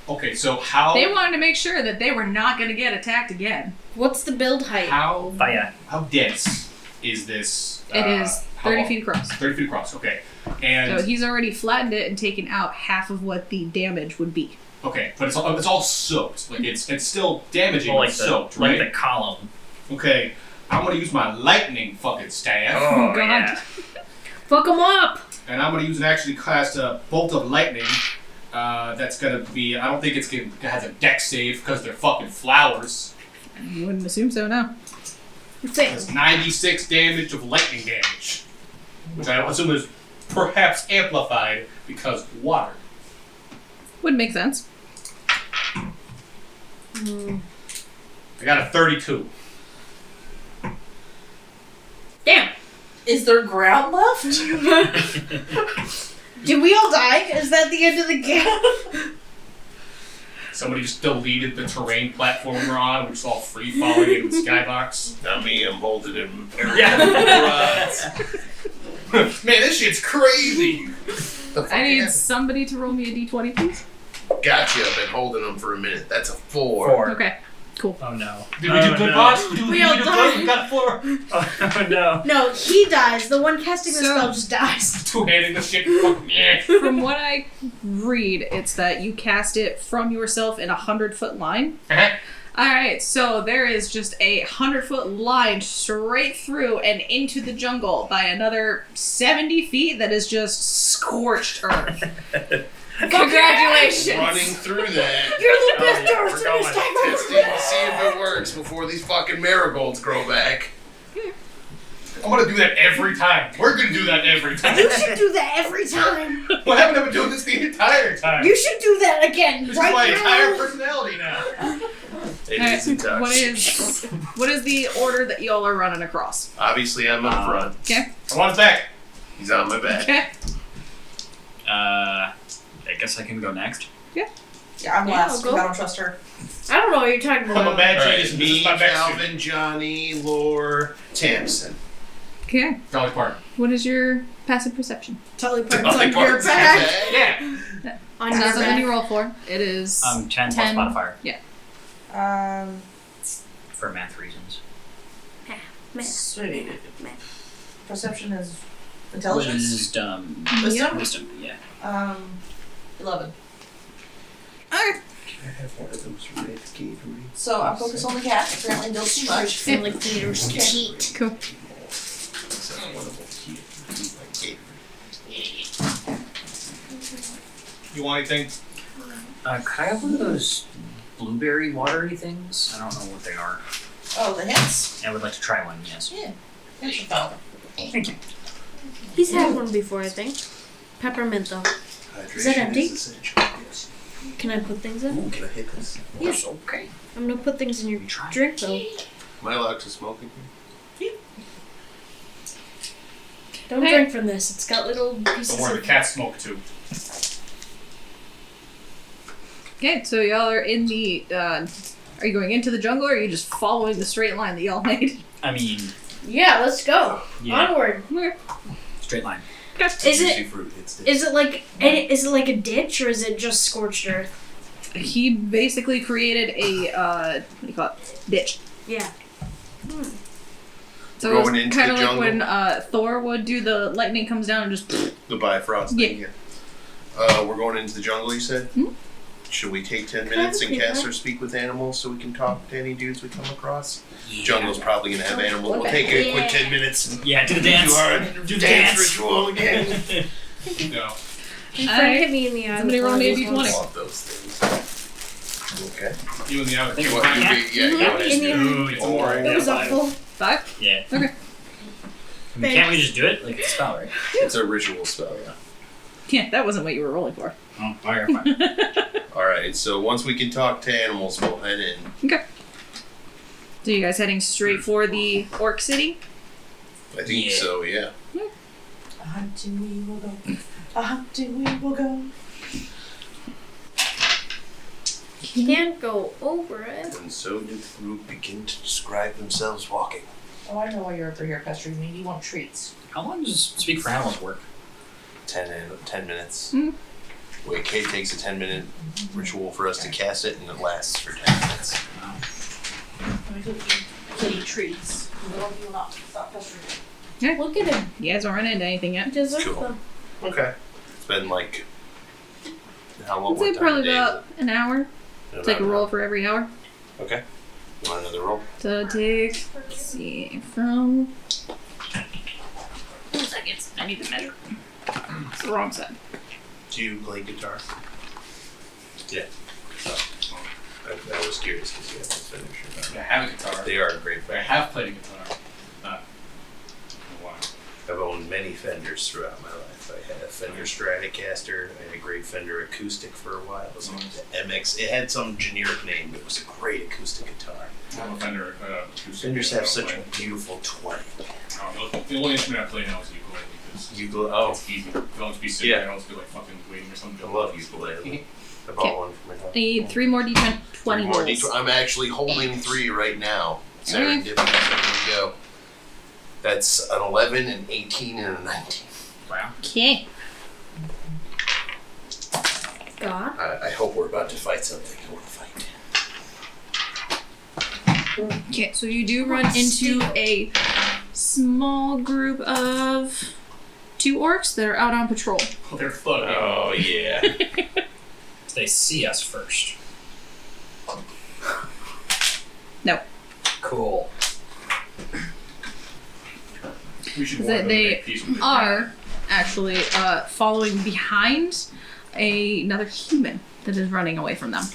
S3: Okay, so how
S2: They wanted to make sure that they were not going to get attacked again.
S4: What's the build height?
S3: how
S6: Fire.
S3: dense is this?
S2: It is
S3: how
S2: 30
S3: long?
S2: feet across.
S3: 30 feet across, okay. And
S2: So he's already flattened it and taken out half of what the damage would be.
S3: okay, but it's all soaked. Like it's still damaging,
S6: Well,
S3: but
S6: like the
S3: soaked,
S6: like
S3: right?
S6: the column.
S3: Okay, I'm gonna use my lightning fucking staff,
S6: Oh,
S2: God.
S6: yeah.
S4: Fuck them up!
S3: and I'm gonna use an actually cast bolt of lightning. That's gonna be. I don't think it has a dex save because they're fucking flowers.
S2: You wouldn't assume so, no.
S3: It's 96 damage of lightning damage, which I assume is perhaps amplified because water.
S2: Would make sense.
S3: I got a 32.
S4: Damn!
S5: Is there ground left?
S4: Did we all die? Is that the end of the game?
S3: Somebody just deleted the terrain platform we're on, which is all free falling into the skybox.
S7: Not me, I'm holding him.
S6: Yeah.
S3: Man, this shit's crazy.
S2: I need somebody to roll me a d20, please.
S7: Gotcha, I've been holding him for a minute. That's a 4.
S6: 4.
S2: Okay, cool.
S6: Oh no.
S3: Did we do good, boss? Did
S4: We all
S3: do
S4: died.
S3: good? We got 4.
S6: Oh no.
S4: No, he dies. The one casting the
S2: So-
S4: spell just dies.
S3: Two-handing the shit. Fucking yeah.
S2: From what I read, it's that you cast it from yourself in a 100-foot line.
S3: Uh-huh.
S2: Alright, so there is just a 100-foot line straight through and into the jungle by another 70 feet that is just scorched earth. Congratulations!
S7: Running through that.
S4: You're the
S6: Oh,
S4: best
S6: yeah,
S4: artist
S6: we're
S4: in this
S6: going.
S4: time.
S7: Testing to see if it works before these fucking marigolds grow back.
S3: I'm gonna do that every time. We're gonna do that every time.
S4: You should do that every time.
S3: Well, I haven't been doing this the entire time.
S4: You should do that again
S3: This
S4: right
S3: is my
S4: now.
S3: entire personality now.
S7: It
S2: Alright,
S7: is
S2: what is the order that y'all are running across?
S7: Obviously, I'm up front.
S2: Okay?
S3: I want his back.
S7: He's on my back.
S2: Okay.
S6: I guess I can go next.
S5: Yeah, I'm
S2: Yeah,
S5: last
S2: I'll
S5: because
S2: go.
S5: I don't trust her.
S4: I don't know what you're talking
S3: I'm a
S4: about.
S3: mad
S7: Alright,
S3: genius. and this
S7: me,
S3: is my back
S7: Calvin, Johnny, Lore, Tamsin.
S2: Okay.
S3: Dolly Parton.
S2: What is your passive perception?
S4: Totally
S7: Dolly
S4: parts on your
S7: Parton's
S4: back.
S3: Yeah.
S4: On
S2: It's
S4: your
S2: not something you
S4: back.
S2: roll for. It is
S6: 10 plus
S2: 10.
S6: modifier for math reasons.
S5: Sweet. Perception is intelligence.
S6: Wisdom.
S5: Wisdom?
S6: Wisdom. Yeah.
S5: 11.
S2: Okay.
S7: I have one of those red Gatorade.
S5: So I'm focused on the cat. Apparently, don't too much.
S4: Family theaters cheat.
S2: Cool.
S7: One of them here.
S3: You want anything?
S6: Could I have one of those blueberry watery things? I don't know what they are.
S5: Oh, the hints.
S6: I would like to try one. Yes.
S5: Yeah. Hints are fun.
S6: Thank you.
S4: He's had one before, I think. Peppermint though. Is that empty?
S7: Yes.
S4: Can I put things in?
S7: Ooh, can I hit this?
S4: Yes.
S6: Okay.
S4: I'm gonna put things in your
S6: Try.
S4: drink though.
S7: Am I allowed to smoke again?
S4: Don't
S2: Hey.
S4: drink from this. It's got little pieces
S3: Don't worry,
S4: of
S3: the cat smoke too.
S2: Okay, so y'all are in the. Are you going into the jungle, or are you just following the straight line that y'all made?
S6: I mean,
S4: Yeah, let's go.
S6: yeah,
S4: Onward.
S6: straight line.
S4: Is it is it like a ditch or is it just scorched earth?
S2: He basically created a what do you call it? Ditch.
S4: Yeah.
S2: So
S7: Going
S2: it's
S7: into
S2: kind
S7: the
S2: of like
S7: jungle?
S2: when Thor would do the lightning comes down and just.
S7: The Bifrost
S2: Yeah.
S7: thing, yeah. We're going into the jungle, you said?
S2: Hmm?
S7: Should we take 10
S4: Can I
S7: minutes and
S4: repeat
S7: cast
S4: that?
S7: or speak with animals so we can talk to any dudes we come across?
S6: Yeah.
S7: Jungle's probably going to have animals. We'll take a quick
S4: Yeah.
S7: 10 minutes and
S6: Yeah, do the dance.
S7: do our
S6: Do the
S7: dance
S6: dance.
S7: ritual again.
S3: No.
S4: My friend
S2: Alright.
S4: hit me in the eye.
S2: Somebody
S4: with
S2: roll
S4: one
S2: me a
S4: of these
S2: D20.
S4: ones.
S7: Love those things. Okay.
S3: You and the other.
S6: Think
S7: You
S6: about
S7: want
S6: Yeah.
S7: you be, yeah, you
S4: Mhm.
S7: want
S4: In the
S7: to
S4: eye.
S6: Ooh, it's more.
S4: It was awful.
S2: 5?
S6: Yeah.
S2: Okay.
S6: I mean, can't we just do it? Like, it's a spell, right?
S7: It's a ritual spell, yeah.
S2: Yeah, that wasn't what you were rolling for.
S6: Oh, alright, fine.
S7: Alright, so once we can talk to animals, we'll head in.
S2: Okay. So you guys heading straight for the Orc City?
S7: I think
S6: Yeah.
S7: so, yeah.
S5: A hunting we will go. A hunting we will go.
S4: Can't go over it.
S7: And so did the group begin to describe themselves walking.
S5: Oh, I know why you're over here pestering me. You want treats.
S6: How long does Speak for Animals work?
S7: 10 minutes.
S2: Mhm.
S7: Wait, Kate takes a 10-minute ritual for us to cast it, and it lasts for 10 minutes.
S5: Let me go eat kitty treats. No, you will not. Stop pestering me.
S4: Look at him.
S2: You guys don't run into anything
S4: He
S2: yet.
S4: deserves
S7: Cool.
S4: them.
S7: Okay. It's been like how long?
S2: I'd say
S7: what time
S2: probably
S7: of day
S2: about an hour.
S7: is it?
S2: Take a
S7: About
S2: roll for every hour.
S7: Okay. You want another roll?
S2: So take, let's see, from 2 seconds. I need to measure. It's the wrong side.
S7: Do you play guitar? Yeah. Oh. I was curious because you have to finish.
S3: I have a guitar.
S7: They are a great
S3: I
S7: band.
S3: have played a guitar. Not in a while.
S7: I've owned many Fenders throughout my life. I had a Fender Stratocaster. I had a great Fender acoustic for a while. It was like the MX. It had some generic name, but it was a great acoustic guitar.
S3: I'm a Fender. Acoustic
S7: Fenders
S3: guitar
S7: have such a
S3: player.
S7: beautiful twang.
S3: The only instrument I play now is ukulele because it's easy. I'll just be sitting
S7: Yeah.
S3: there, I'll just be like fucking waiting or something.
S7: I love ukulele. I bought one for my dog.
S2: I need 3 more D20
S7: Three more
S2: rolls.
S7: I'm actually holding 3 right now.
S2: Alright.
S7: Serendipity. Here we go. That's an 11, an 18, and a 19.
S3: Wow.
S2: Okay.
S4: God.
S7: I hope we're about to fight something. I want to fight.
S2: Okay, so you do run into a small group of 2 orcs that are out on patrol.
S3: Oh, they're fucking.
S7: Oh, yeah.
S6: They see us first.
S2: No.
S6: Cool.
S3: We should
S2: That
S3: warn them to
S2: they
S3: make peace with their
S2: are actually following behind another human that is running away from them.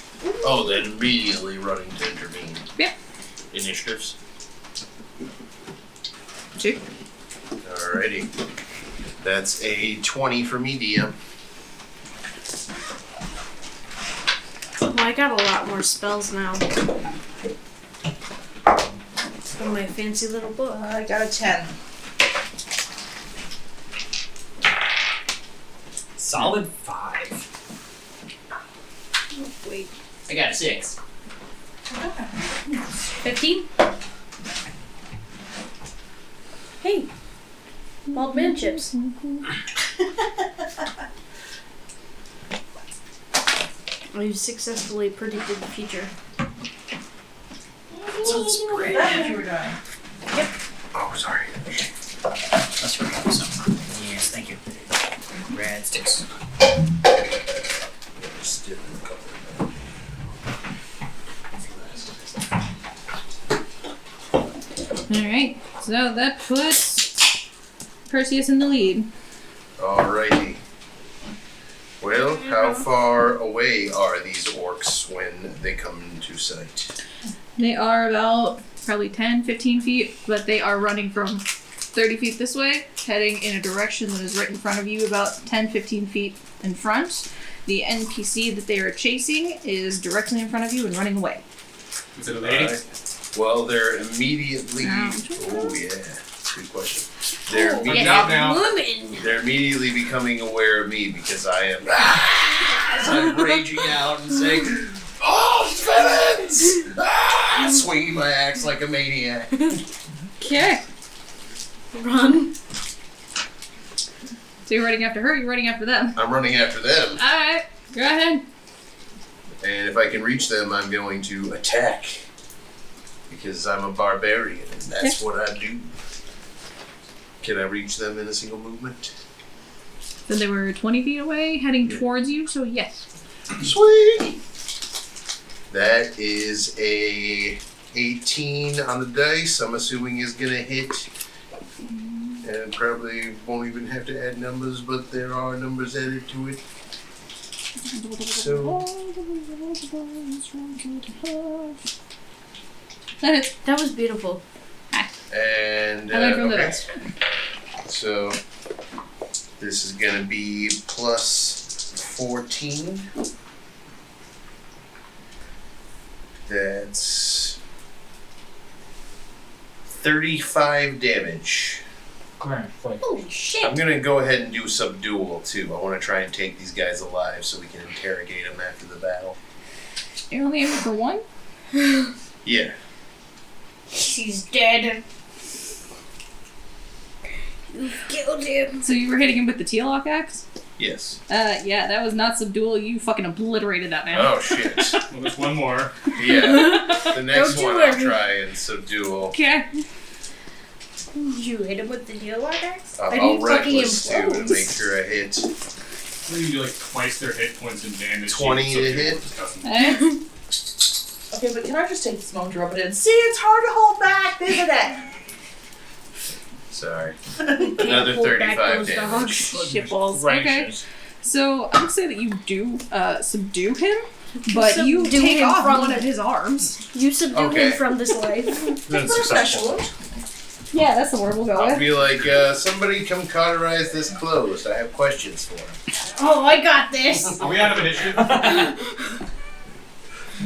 S7: Oh, then immediately running to intervene.
S2: Yeah.
S7: Initiatives.
S2: 2.
S7: Alrighty. That's a 20 for me, DM.
S4: Well, I got a lot more spells now. From my fancy little book.
S5: I got a 10.
S6: Solid 5.
S4: Wait.
S6: I got a 6.
S4: 15? Hey. Bald man chips. I've successfully predicted the future.
S6: Sounds great.
S5: That's what you were doing.
S7: Oh, sorry.
S6: That's very awesome. Yes, thank you. Rad sticks.
S7: Still in the cover.
S2: Alright, so that puts Perseus in the lead.
S7: Alrighty. Well, how far away are these orcs when they come into sight?
S2: They are about probably 10, 15 feet, but they are running from 30 feet this way, heading in a direction that is right in front of you, about 10, 15 feet in front. The NPC that they are chasing is directly in front of you and running away.
S3: Is it a lady?
S7: Well, they're immediately.
S2: Ouch.
S7: Oh yeah, good question. They're
S3: Good
S7: immediately,
S3: job now.
S4: Woman!
S7: they're immediately becoming aware of me because I am. As I'm raging out and saying, "Oh, villains!" Swinging my axe like a maniac.
S2: Okay.
S4: Run.
S2: So you're running after her, you're running after them.
S7: I'm running after them,
S2: Alright, go ahead.
S7: and if I can reach them, I'm going to attack because I'm a barbarian and that's what I do. Can I reach them in a single movement?
S2: Then they were 20 feet away, heading towards you, so yes.
S7: Sweet! That is a 18 on the dice. I'm assuming is going to hit. And probably won't even have to add numbers, but there are numbers added to it. So,
S4: That was beautiful.
S7: and
S2: I learned from the
S7: okay.
S2: best.
S7: So this is gonna be plus 14. That's 35 damage.
S4: Holy shit.
S7: I'm gonna go ahead and do subdual too. I want to try and take these guys alive so we can interrogate them after the battle.
S2: You're only aiming for one?
S7: Yeah.
S4: She's dead. You've killed him.
S2: So you were hitting him with the Tealock axe?
S7: Yes.
S2: Yeah, that was not subdual. You fucking obliterated that man.
S7: Oh shit.
S3: Well, there's one more.
S7: Yeah. The next
S4: Don't
S7: one
S4: do
S7: I'll
S4: it.
S7: try and subdual.
S2: Okay.
S4: You hit him with the Tealock axe?
S7: I'll reckless too to make sure I hit.
S3: I think you do like twice their hit points in damage.
S7: 20 to hit.
S2: Eh?
S5: Okay, but can I just take this moment to rub it in? See, it's hard to hold back, isn't it?
S7: Sorry.
S4: Can't
S7: Another
S4: hold
S7: 35
S4: back those
S7: damage.
S4: dogs.
S2: Shitballs. Okay.
S8: Righteous.
S2: So I would say that you do subdue him, but you
S4: Subdue
S2: take
S4: him
S2: off
S4: from
S2: one of his arms.
S4: You subdue
S7: Okay.
S4: him from this life.
S8: Then
S5: Put a special
S8: successful.
S5: wound.
S2: Yeah, that's the word we'll go
S7: I'll
S2: with.
S7: be like, somebody come cauterize this closed. I have questions for him.
S4: Oh, I got this.
S3: Are we out of initiative?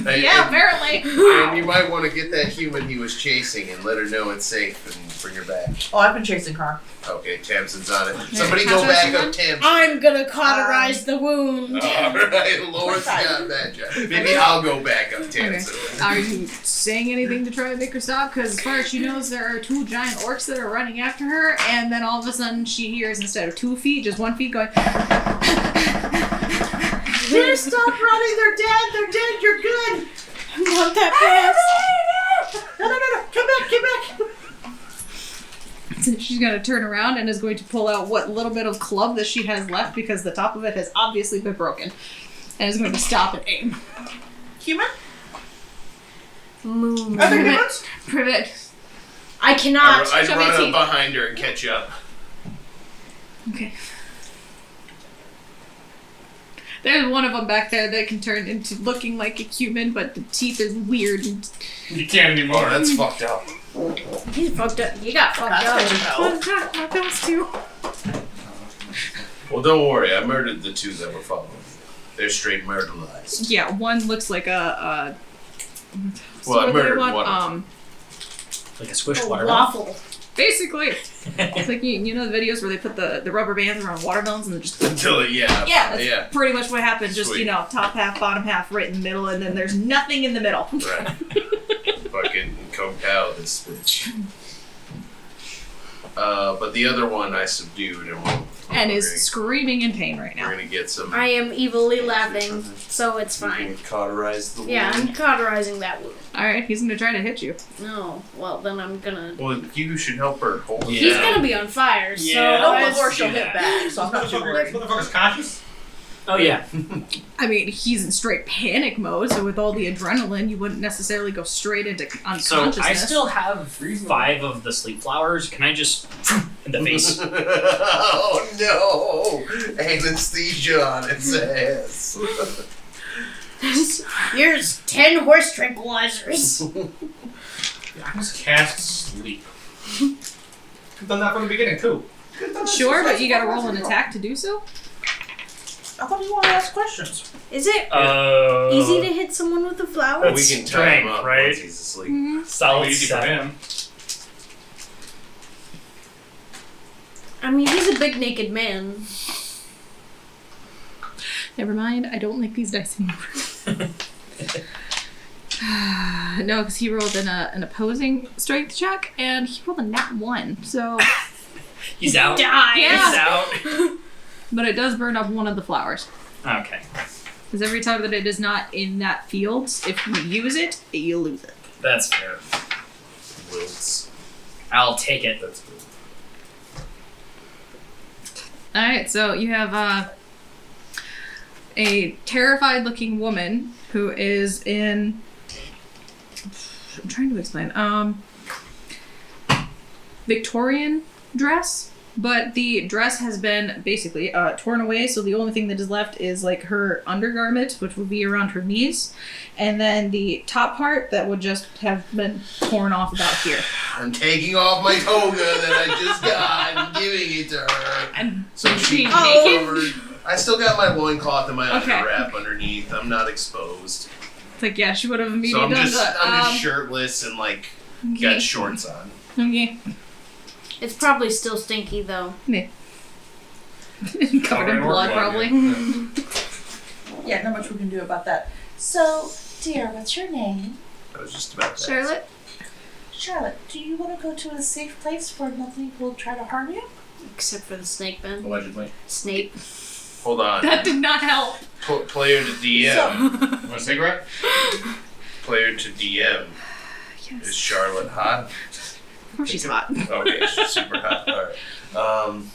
S2: Yeah, apparently.
S7: And you might want to get that human he was chasing and let her know it's safe and bring her back.
S5: Oh, I've been chasing her.
S7: Okay, Tamsin's on it. Somebody go
S2: How's
S7: back
S2: that
S7: up Tamsin.
S4: I'm gonna cauterize the wound.
S7: Alright, Lord's got that job. Maybe I'll go back up Tamsin.
S2: Are you saying anything to try to make her stop? Because as far as she knows, there are two giant orcs that are running after her, and then all of a sudden she hears, instead of 2 feet, just 1 feet going.
S5: Here, stop running. They're dead. You're good.
S4: Not that fast.
S5: No. Come back.
S2: So she's going to turn around and is going to pull out what little bit of club that she has left, because the top of it has obviously been broken, and is going to stop and aim.
S5: Human?
S4: Moon.
S5: Are there humans?
S2: Privet.
S4: I cannot.
S7: I'd
S2: Show me
S7: run
S2: teeth.
S7: up behind her and catch up.
S2: Okay. There's one of them back there that can turn into looking like a human, but the teeth are weird. And
S3: You can't anymore.
S7: Oh, that's fucked up.
S4: He's fucked up. You got fucked up.
S5: No.
S2: those two.
S7: Well, don't worry. I murdered the two that were following. They're straight murderized.
S2: Yeah, one looks like a
S7: Well, I
S2: what do they
S7: murdered
S2: want?
S7: one of them.
S6: Like a squish
S4: A
S6: water.
S4: waffle.
S2: Basically. It's like you know the videos where they put the rubber bands around watermelons and then just
S7: Until it, yeah.
S2: yeah, that's
S7: Yeah.
S2: pretty much what happened. Just
S7: Sweet.
S2: top half, bottom half, right in the middle, and then there's nothing in the middle.
S7: Right. Fucking compile this bitch. But the other one I subdued and
S2: And is screaming in pain right
S7: we're
S2: now.
S7: gonna get some.
S4: I am evilly laughing, so it's
S8: We
S4: fine.
S8: can cauterize the
S4: Yeah,
S8: wound.
S4: I'm cauterizing that wound.
S2: All right, he's gonna try to hit you.
S4: No, well then I'm gonna.
S7: Well, you should help her hold
S6: Yeah.
S4: He's gonna be on fire.
S6: Yeah.
S4: So
S5: No,
S4: that's-
S5: before she'll
S6: do
S5: hit
S6: that.
S5: back, so I'm not too worried.
S3: Motherfucker's conscious?
S6: Oh yeah.
S2: I mean, he's in straight panic mode, so with all the adrenaline, you wouldn't necessarily go straight into
S6: So
S2: unconsciousness.
S6: I still have 5 of the sleep flowers. Can I just in the face?
S7: Oh no! Anesthesia on its ass.
S4: Here's 10 horse tranquilizers.
S3: Yeah, I just cast sleep. I've done that from the beginning too.
S2: Sure, but you gotta roll an attack to do so.
S5: I thought you wanted to ask questions.
S4: Is it
S6: Oh.
S4: easy to hit someone with a flower?
S6: That's
S7: We can tie him
S6: strength,
S7: up
S6: right?
S7: once he's asleep.
S6: Solid
S3: Easy for
S6: 7.
S3: him.
S4: I mean, he's a big naked man.
S2: Never mind, I don't like these dice anymore. No, because he rolled an opposing strength check, and he rolled a nat 1, so...
S6: He's out.
S4: Die.
S2: Yeah.
S6: He's out.
S2: But it does burn up one of the flowers.
S6: Okay.
S2: Because every time that it is not in that field, if you use it, you lose it.
S6: That's fair.
S7: Wilts.
S6: I'll take it.
S7: That's good.
S2: Alright, so you have a terrified looking woman who is in... I'm trying to explain. Victorian dress, but the dress has been basically torn away, so the only thing that is left is like her undergarment, which would be around her knees, and then the top part that would just have been torn off about here.
S7: I'm taking off my toga that I just got and giving it to her.
S2: And
S7: So she
S2: being
S7: can
S2: naked?
S7: covered. I still got my loincloth and my
S2: Okay.
S7: underwrap underneath. I'm not exposed.
S2: It's like, yeah, she would have
S7: So
S2: immediately
S7: I'm
S2: done
S7: just
S2: the...
S7: shirtless and like
S2: okay.
S7: got shorts on.
S2: Okay.
S4: It's probably still stinky though.
S2: Yeah. Covered in blood, probably.
S5: Yeah, not much we can do about that. So, dear, what's your name?
S7: I was just about to.
S4: Charlotte?
S5: Charlotte, do you want to go to a safe place where nothing will try to harm you?
S4: Except for the snake man.
S3: Allegedly.
S4: Snape.
S7: Hold on.
S2: That did not help.
S7: Player to DM.
S3: Want a cigarette?
S7: Player to DM. Is Charlotte hot?
S2: Of course she's hot.
S7: Okay, she's super hot. Alright.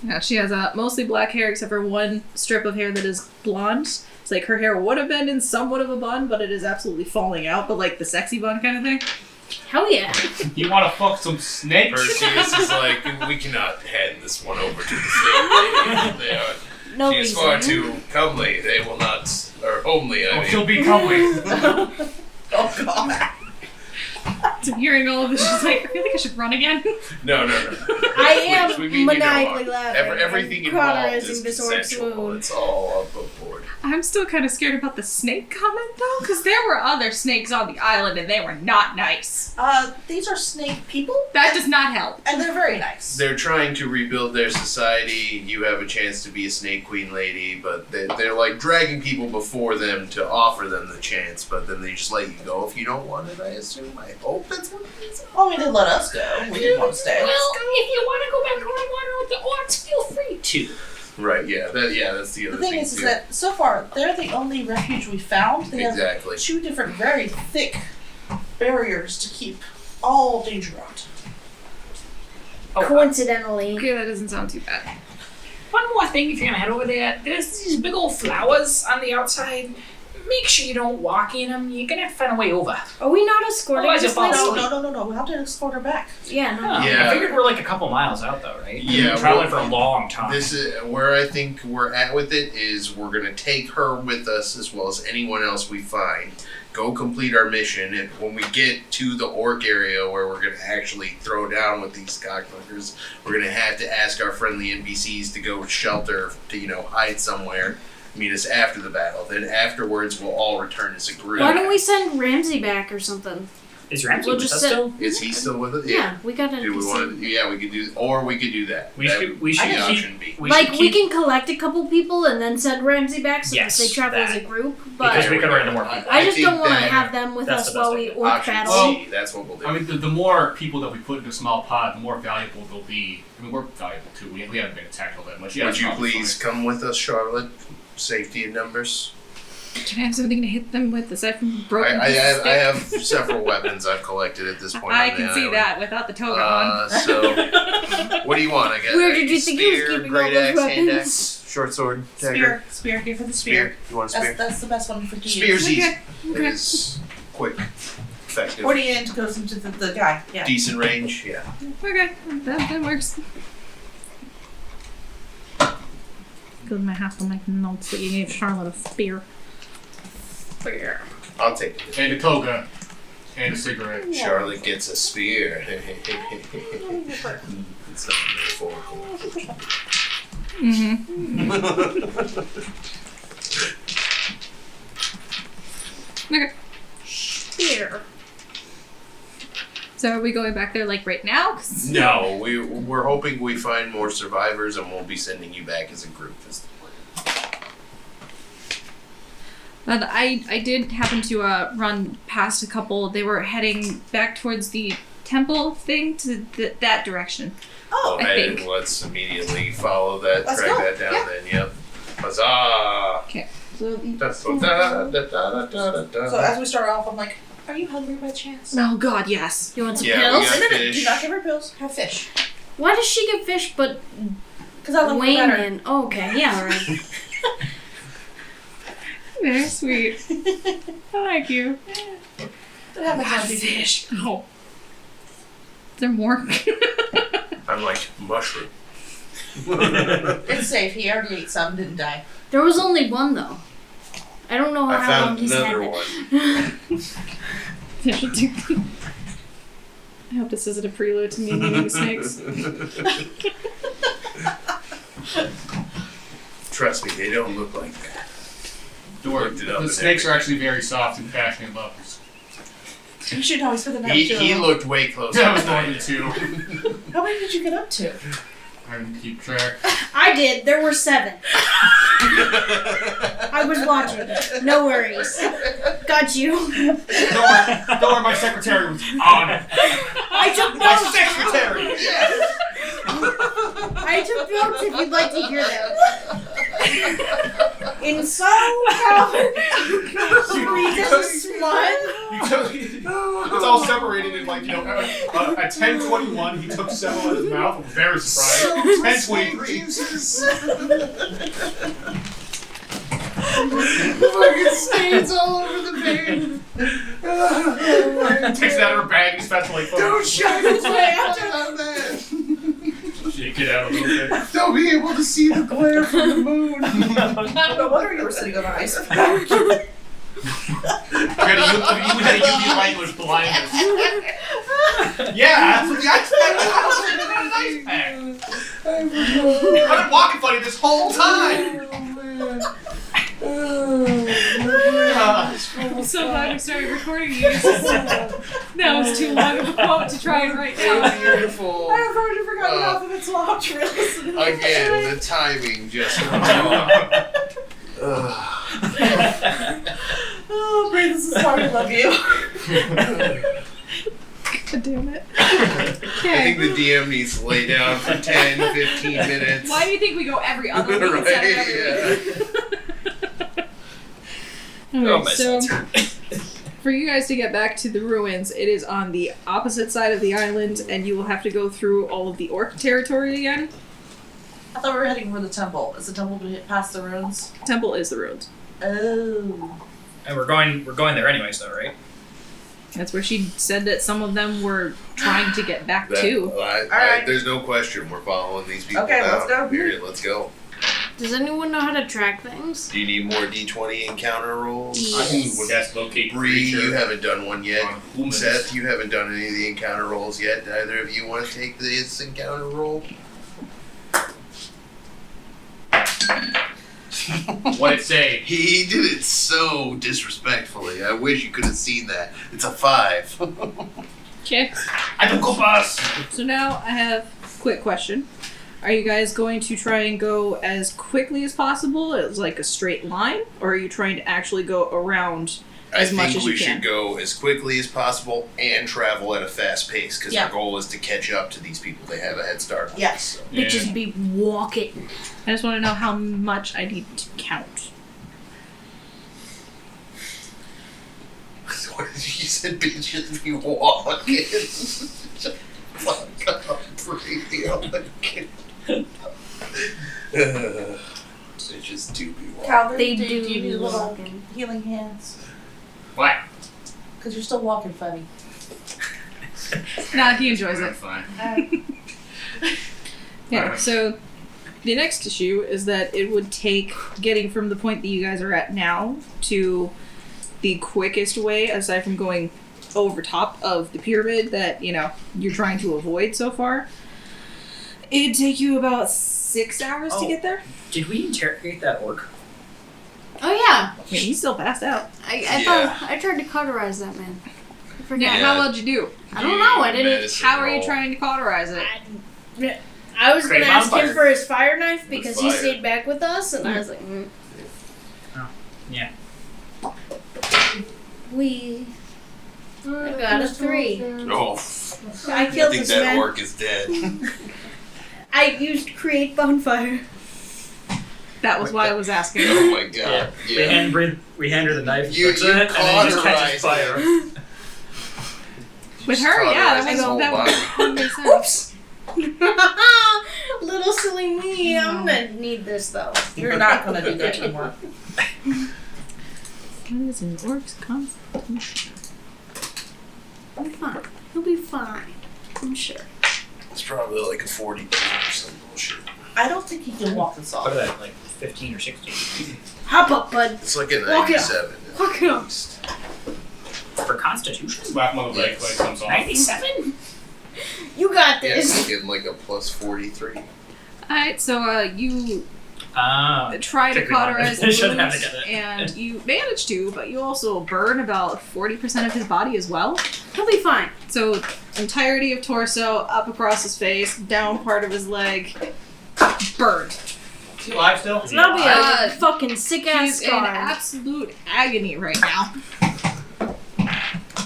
S2: Yeah, she has mostly black hair except for one strip of hair that is blonde. It's like her hair would have been in somewhat of a bun, but it is absolutely falling out, but like the sexy bun kind of thing.
S4: Hell yeah.
S3: You want to fuck some snakes?
S7: Perseus is like, we cannot hand this one over to the snake lady. They are,
S4: No
S7: she is
S4: reason.
S7: far too comely. They will not, or homely, I
S3: Oh,
S7: mean.
S3: she'll be comely.
S5: Oh, God.
S2: So hearing all of this, she's like, I feel like I should run again.
S7: No.
S4: I
S7: Please, we
S4: am
S7: mean
S4: maniacally
S7: no harm.
S4: laughing.
S7: Everything
S4: and
S7: involved
S4: cauterizing
S7: is
S4: this orc's
S7: consensual.
S4: wound.
S7: It's all above board.
S2: I'm still kind of scared about the snake comment though, because there were other snakes on the island and they were not nice.
S5: These are snake people,
S2: That does not help.
S5: and they're very nice.
S7: They're trying to rebuild their society. You have a chance to be a snake queen lady, but they're like dragging people before them to offer them the chance, but then they just let you go if you don't want it, I assume. I hope that's what it is.
S5: Oh, I mean, they let us go. We didn't want to stay.
S9: Well, if you want to go back on water with the orcs, feel free to.
S7: Right, that's the other
S5: The thing is
S7: too.
S5: that so far, they're the only refuge we found. They have
S7: Exactly.
S5: 2 different very thick barriers to keep all danger out.
S4: Coincidentally.
S2: Okay, that doesn't sound too bad.
S9: One more thing, if you're gonna head over there, there's these big old flowers on the outside. Make sure you don't walk in them. You're gonna have to find a way over.
S4: Are we not escorting
S9: Otherwise
S4: this
S9: you'll fall
S4: lady?
S9: asleep.
S5: No. We'll have to escort her back.
S4: Yeah, no.
S9: Oh,
S7: Yeah.
S9: I figured we're like a couple miles out though, right?
S7: Yeah,
S9: Traveling
S7: well,
S9: for a long time.
S7: This is where I think we're at with it is we're gonna take her with us as well as anyone else we find. Go complete our mission, and when we get to the orc area where we're gonna actually throw down with these cocksuckers, we're gonna have to ask our friendly NPCs to go shelter to hide somewhere. Meet us after the battle. Then afterwards, we'll all return as a group.
S4: Why don't we send Ramsey back or something?
S9: Is Ramsey
S4: We'll
S9: with
S4: just
S9: us
S4: sit-
S9: still?
S7: Is he still with us?
S4: Yeah, we got an
S7: Do we want to? Yeah, we could do, or we could do that.
S9: We
S7: That
S9: should
S7: would be
S9: keep-
S7: option B.
S9: We
S4: like,
S9: should
S4: we
S9: keep-
S4: can collect a couple people and then send Ramsey back so
S9: Yes,
S4: that they travel as
S9: that.
S4: a group, but
S9: Because we could random more people.
S4: I just
S7: think
S4: don't want to
S7: that
S4: have them with
S9: that's
S4: us
S9: the best
S4: while we
S9: idea.
S4: orc
S7: option
S4: battle.
S7: C, that's what we'll do.
S3: I mean, the more people that we put in a small pod, the more valuable they'll be. I mean, we're valuable too. We haven't been attacked all that much. Yeah,
S7: Would
S3: it's
S7: you
S3: probably
S7: please
S3: fine.
S7: come with us, Charlotte? Safety in numbers.
S2: Can I have something to hit them with aside from broken
S7: I
S2: pieces of
S7: have
S2: stick?
S7: several weapons I've collected at this point.
S2: I
S7: on
S2: can
S7: the
S2: see
S7: island.
S2: that without the toga on.
S7: So, what do you want? I guess.
S4: Where did you think he was
S7: spear,
S4: keeping all
S7: great
S4: those
S7: axe, hand
S4: weapons?
S7: axe, short sword, dagger.
S5: Spear. Here for the spear.
S7: You want a spear?
S5: That's the best one for you.
S7: Spear's easy.
S2: Okay.
S7: It is quick, effective,
S5: 40 inch goes into the guy. Yeah.
S7: decent range. Yeah.
S2: Okay, that works. Good, I have to make notes that you gave Charlotte a spear. Spear.
S7: I'll take it.
S3: And a toga. And a cigarette.
S7: Charlotte gets a spear. It's not metaphorical.
S2: Mm-hmm. Okay.
S4: Here.
S2: So are we going back there like right now? 'Cause-
S7: No, we're hoping we find more survivors, and we'll be sending you back as a group. Is the plan.
S2: And I did happen to run past a couple. They were heading back towards the temple thing to that direction.
S5: Oh,
S2: I
S7: Okay,
S2: think.
S7: let's immediately follow that.
S5: Let's
S7: track
S5: go.
S7: that down
S5: Yeah.
S7: then. Yep. Huzzah!
S2: Okay. So
S5: so as we start off, I'm like, are you hungry by chance?
S2: oh god, yes.
S4: You want some
S7: Yeah, we
S4: pills?
S7: got
S5: No,
S7: fish.
S5: do not give her pills. Have fish.
S4: Why does she get fish but Because I like her better.
S10: Wayman. Oh, okay, yeah, right.
S2: Very sweet. I like you.
S5: That happens on TV.
S2: Fish. Oh. Is there more?
S8: I'm like mushroom.
S5: It's safe. He already ate some, didn't die.
S10: There was only one, though. I don't know
S7: I
S10: how long
S7: found
S10: he's had
S7: another
S10: it.
S7: one.
S2: I hope this isn't a prelude to me eating snakes.
S7: Trust me, they don't look like that. Looked it up
S3: The
S7: and
S3: snakes are
S7: everything.
S3: actually very soft and passionate lovers.
S5: You should always put the night
S7: He looked way closer.
S3: That was going to 2.
S5: How many did you get up to?
S3: I didn't keep track.
S4: I did. There were 7. I was watching. No worries. Got you.
S3: Don't worry, my secretary was on it.
S4: I took
S3: My
S4: notes.
S3: secretary!
S4: I took notes if you'd like to hear them. In some Calvin reads as a smut.
S3: It's all separated in like, at 10:21 he took several in his mouth. I'm very surprised. 10:23.
S7: Fucking stains all over the page.
S3: Takes it out of her bag and starts to like
S7: Don't shine his way after that.
S3: shake it out a little bit.
S7: They'll be able to see the glare from the moon.
S5: No wonder you were sitting on the ice.
S3: You had a UV light was blindness. Yeah, that's what the ice pack was. I've been walking funny this whole time.
S2: I'm so glad we started recording these. That was too long of a quote to try and write down.
S7: Beautiful.
S5: I've already forgotten half of its launch release.
S7: Again, the timing just went
S5: Oh, Bray, this is why we love you.
S2: God damn it.
S7: I think the DM needs to lay down for 10, 15 minutes.
S2: Why do you think we go every other week instead of every week? Alright, so for you guys to get back to the ruins, it is on the opposite side of the island, and you will have to go through all of the orc territory again.
S5: I thought we were heading for the temple. Is the temple past the ruins?
S2: Temple is the ruins.
S5: Oh.
S6: And we're going there anyways, though, right?
S2: That's where she said that some of them were trying to get back to.
S5: Alright.
S7: There's no question we're following these people
S5: Okay,
S7: down.
S5: let's go.
S7: Period, let's go.
S10: Does anyone know how to track things?
S7: Do you need more D20 encounter rolls?
S3: I would guess locate
S7: Bree, you haven't done one yet.
S3: On humans.
S7: Seth, you haven't done any of the encounter rolls yet. Do either of you want to take this encounter roll?
S3: What'd it say?
S7: He did it so disrespectfully. I wish you could have seen that. It's a 5.
S2: Okay.
S3: I don't go bus.
S2: So now I have a quick question. Are you guys going to try and go as quickly as possible, as like a straight line, or are you trying to actually go around as much as you
S7: we
S2: can?
S7: should go as quickly as possible and travel at a fast pace because
S5: Yeah.
S7: our goal is to catch up to these people. They have a head start.
S5: Yes.
S10: Bitches be walking.
S2: I just want to know how much I need to count.
S7: What did you said? Bitches be walking. Fuck up, Bree. Bitches do be walking.
S5: Calvin,
S10: They
S5: do
S10: do
S5: you need little
S10: walking.
S5: healing hands?
S3: What?
S5: Because you're still walking funny.
S2: Nah, he enjoys it.
S3: Fine.
S2: Yeah, so the next issue is that it would take getting from the point that you guys are at now to the quickest way, aside from going over top of the pyramid that, you're trying to avoid so far. It'd take you about 6 hours to get there.
S6: Did we interrogate that orc?
S10: Oh yeah,
S2: I mean, he's still passed out.
S10: I thought I tried to cauterize that man. I forgot.
S2: Yeah, how well'd you do?
S10: I don't know. I didn't.
S7: Medicine
S2: How are you
S7: roll.
S2: trying to cauterize it?
S4: I was
S6: Create
S4: gonna
S6: a
S4: ask him
S6: bonfire.
S4: for his fire knife because he
S7: fire.
S4: stayed back with us, and I was like,
S6: Yeah.
S4: we. I got a 3.
S7: Oh,
S4: I
S7: I
S4: killed
S7: think
S4: this
S7: that
S4: man.
S7: orc is dead.
S4: I used create bonfire.
S2: That was why I was asking.
S7: Oh my god. Yeah.
S6: We hand her the knife,
S7: You-
S6: puts
S7: you
S6: it, and then it just catches
S7: cauterize
S6: fire.
S2: With her, yeah, that
S7: Cauterize his
S2: was
S7: whole
S2: that
S7: body.
S2: would make sense.
S4: Little silly me. I'm gonna need this though.
S5: You're not gonna do that anymore.
S2: What is an orc's constitution?
S10: He'll be fine. He'll be fine. I'm sure.
S7: It's probably like a 42 or some bullshit.
S5: I don't think he can walk this
S6: What
S5: off.
S6: are that, like 15 or 16?
S4: Hop up, bud.
S7: It's like a
S4: Walk it
S7: 97.
S4: Walk it up.
S9: For Constitution?
S3: Slap him on the leg
S7: Yes.
S3: like comes off.
S9: 97?
S4: You got
S7: Yeah,
S4: this.
S7: it's getting like a plus 43.
S2: Alright, so you
S6: Ah.
S2: try to
S6: Took me longer.
S2: cauterize
S6: I
S2: the
S6: shouldn't have
S2: wounds,
S6: to get it.
S2: and you manage to, but you also burn about 40% of his body as well.
S10: He'll be fine.
S2: So, entirety of torso, up across his face, down part of his leg, burned.
S3: Is he alive still?
S6: Is he
S10: That'll be
S2: alive?
S10: a fucking sick ass
S2: He's in
S10: scar.
S2: absolute agony right now.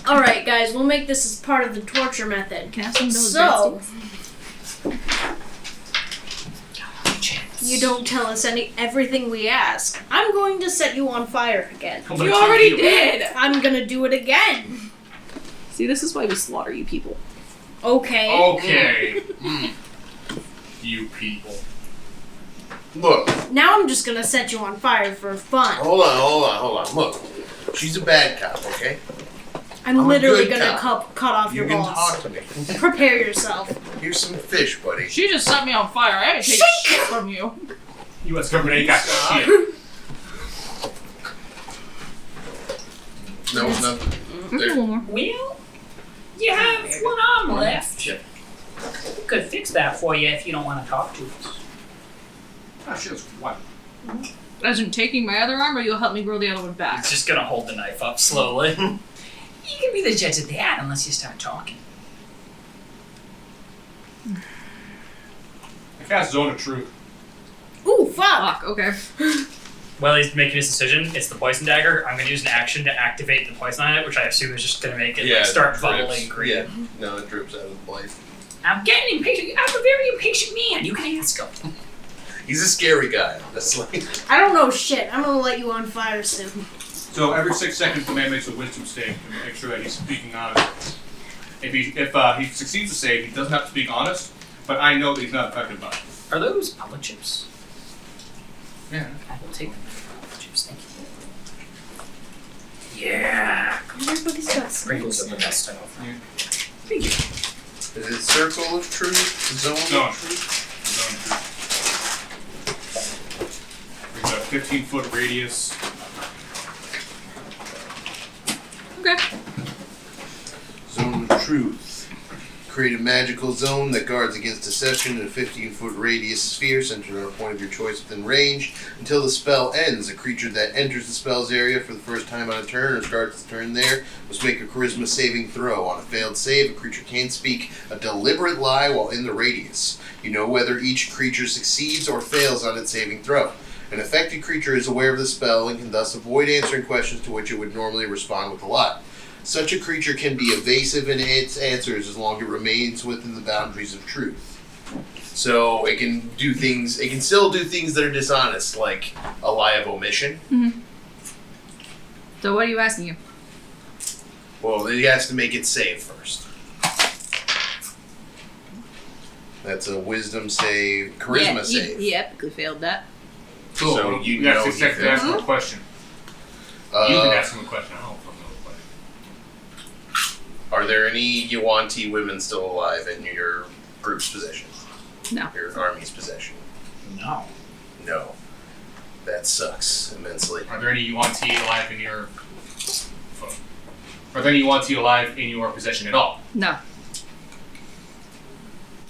S10: Alright, guys, we'll make this as part of the torture method.
S2: Can I have some of those
S10: So,
S9: Chance.
S10: you don't tell us everything we ask. I'm going to set you on fire again.
S3: I'm gonna
S2: You
S3: kill
S2: already
S3: you.
S2: did!
S10: I'm gonna do it again.
S2: See, this is why we slaughter you people.
S10: Okay.
S3: Okay. You people.
S7: Look,
S10: Now I'm just gonna set you on fire for fun.
S7: hold on. Look, she's a bad cop, okay?
S10: I'm
S7: I'm a
S10: literally
S7: good
S10: gonna
S7: cop.
S10: cut off
S7: You
S10: your
S7: can
S10: balls.
S7: talk to me.
S10: Prepare yourself.
S7: Here's some fish, buddy.
S2: She just set me on fire. I didn't take shit from you.
S3: U.S. government ain't got shit.
S7: No, nothing. There.
S2: One more.
S9: Well, you have one arm left.
S3: Yeah.
S9: We could fix that for you if you don't want to talk to us.
S3: Oh, shit, that's what?
S2: As in taking my other arm, or you'll help me grow the other one back?
S6: He's just gonna hold the knife up slowly.
S9: You can be the judge of that unless you start talking.
S3: I cast Zone of Truth.
S10: Ooh, fuck.
S2: Fuck, okay.
S6: While he's making his decision, it's the poison dagger. I'm gonna use an action to activate the poison on it, which I assume is just gonna make it like, start
S7: it
S6: bubbling
S7: drips.
S6: green.
S7: Yeah, no, it drips out of the blade.
S9: I'm getting impatient. I'm a very impatient man. You can ask him.
S7: He's a scary guy. That's like.
S10: I don't know shit. I'm gonna let you on fire soon.
S3: So every 6 seconds, the man makes a wisdom save to make sure that he's speaking honest. If he succeeds the save, he doesn't have to speak honest, but I know that he's not affected by it.
S9: Are those public chips?
S3: Yeah.
S9: I will take them. Public chips, thank you. Yeah.
S10: Everybody's got
S9: Sprinkles are the best stuff.
S7: Is it Circle of Truth? Zone
S3: No.
S7: of Truth?
S3: Zone of Truth. There's a 15-foot radius.
S2: Okay.
S7: Zone of Truth. Create a magical zone that guards against deception in a 15-foot radius sphere centered on a point of your choice within range. Until the spell ends, a creature that enters the spell's area for the first time on a turn or starts the turn there must make a charisma saving throw. On a failed save, a creature can't speak a deliberate lie while in the radius. You know whether each creature succeeds or fails on its saving throw. An affected creature is aware of the spell and can thus avoid answering questions to which it would normally respond with a lie. Such a creature can be evasive in its answers as long as it remains within the boundaries of truth. So it can do things. It can still do things that are dishonest, like a lie of omission.
S2: So what are you asking you?
S7: Well, it has to make it save first. That's a wisdom save, charisma save.
S2: He epically failed that.
S3: Cool.
S7: So you
S3: have
S7: know
S3: 6 seconds to
S7: he
S3: ask him a question. You can ask him a question. I don't know if I know
S7: Are there any Yuan-Ti women still alive in your group's possession?
S2: No.
S7: Your army's possession?
S9: No.
S7: No. That sucks immensely.
S3: Are there any Yuan-Ti alive in your... Are there any Yuan-Ti alive in your possession at all?
S2: No.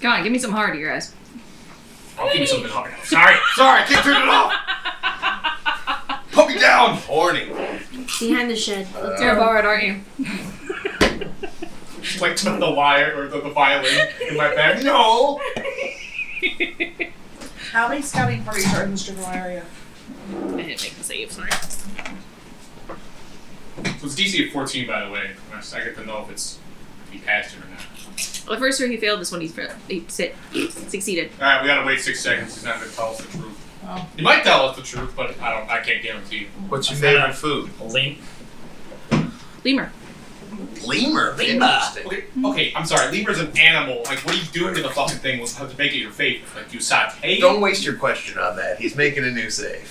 S2: Come on, give me some hard, you guys.
S3: I'll give you something hard. Sorry, I can't turn it off! Put me down!
S7: Warning.
S10: behind the shed. Let's
S2: You're a
S10: go.
S2: bard, aren't you?
S3: Like to the wire or the violin in my bag. No!
S5: How many scouting parties are in this general area?
S2: I didn't make the save, sorry.
S3: So it's DC of 14, by the way. I get to know if he passed it or not.
S2: Well, the first year he failed, this one he succeeded.
S3: Alright, we gotta wait 6 seconds. He's not gonna tell us the truth.
S5: Oh.
S3: He might tell us the truth, but I can't guarantee.
S7: What's your favorite food?
S6: Lean.
S2: Lemur.
S7: Lemur. Interesting.
S3: Okay, I'm sorry. Lemur's an animal. Like, what are you doing to the fucking thing to make it your favorite? Like, you saute?
S7: Don't waste your question on that. He's making a new save.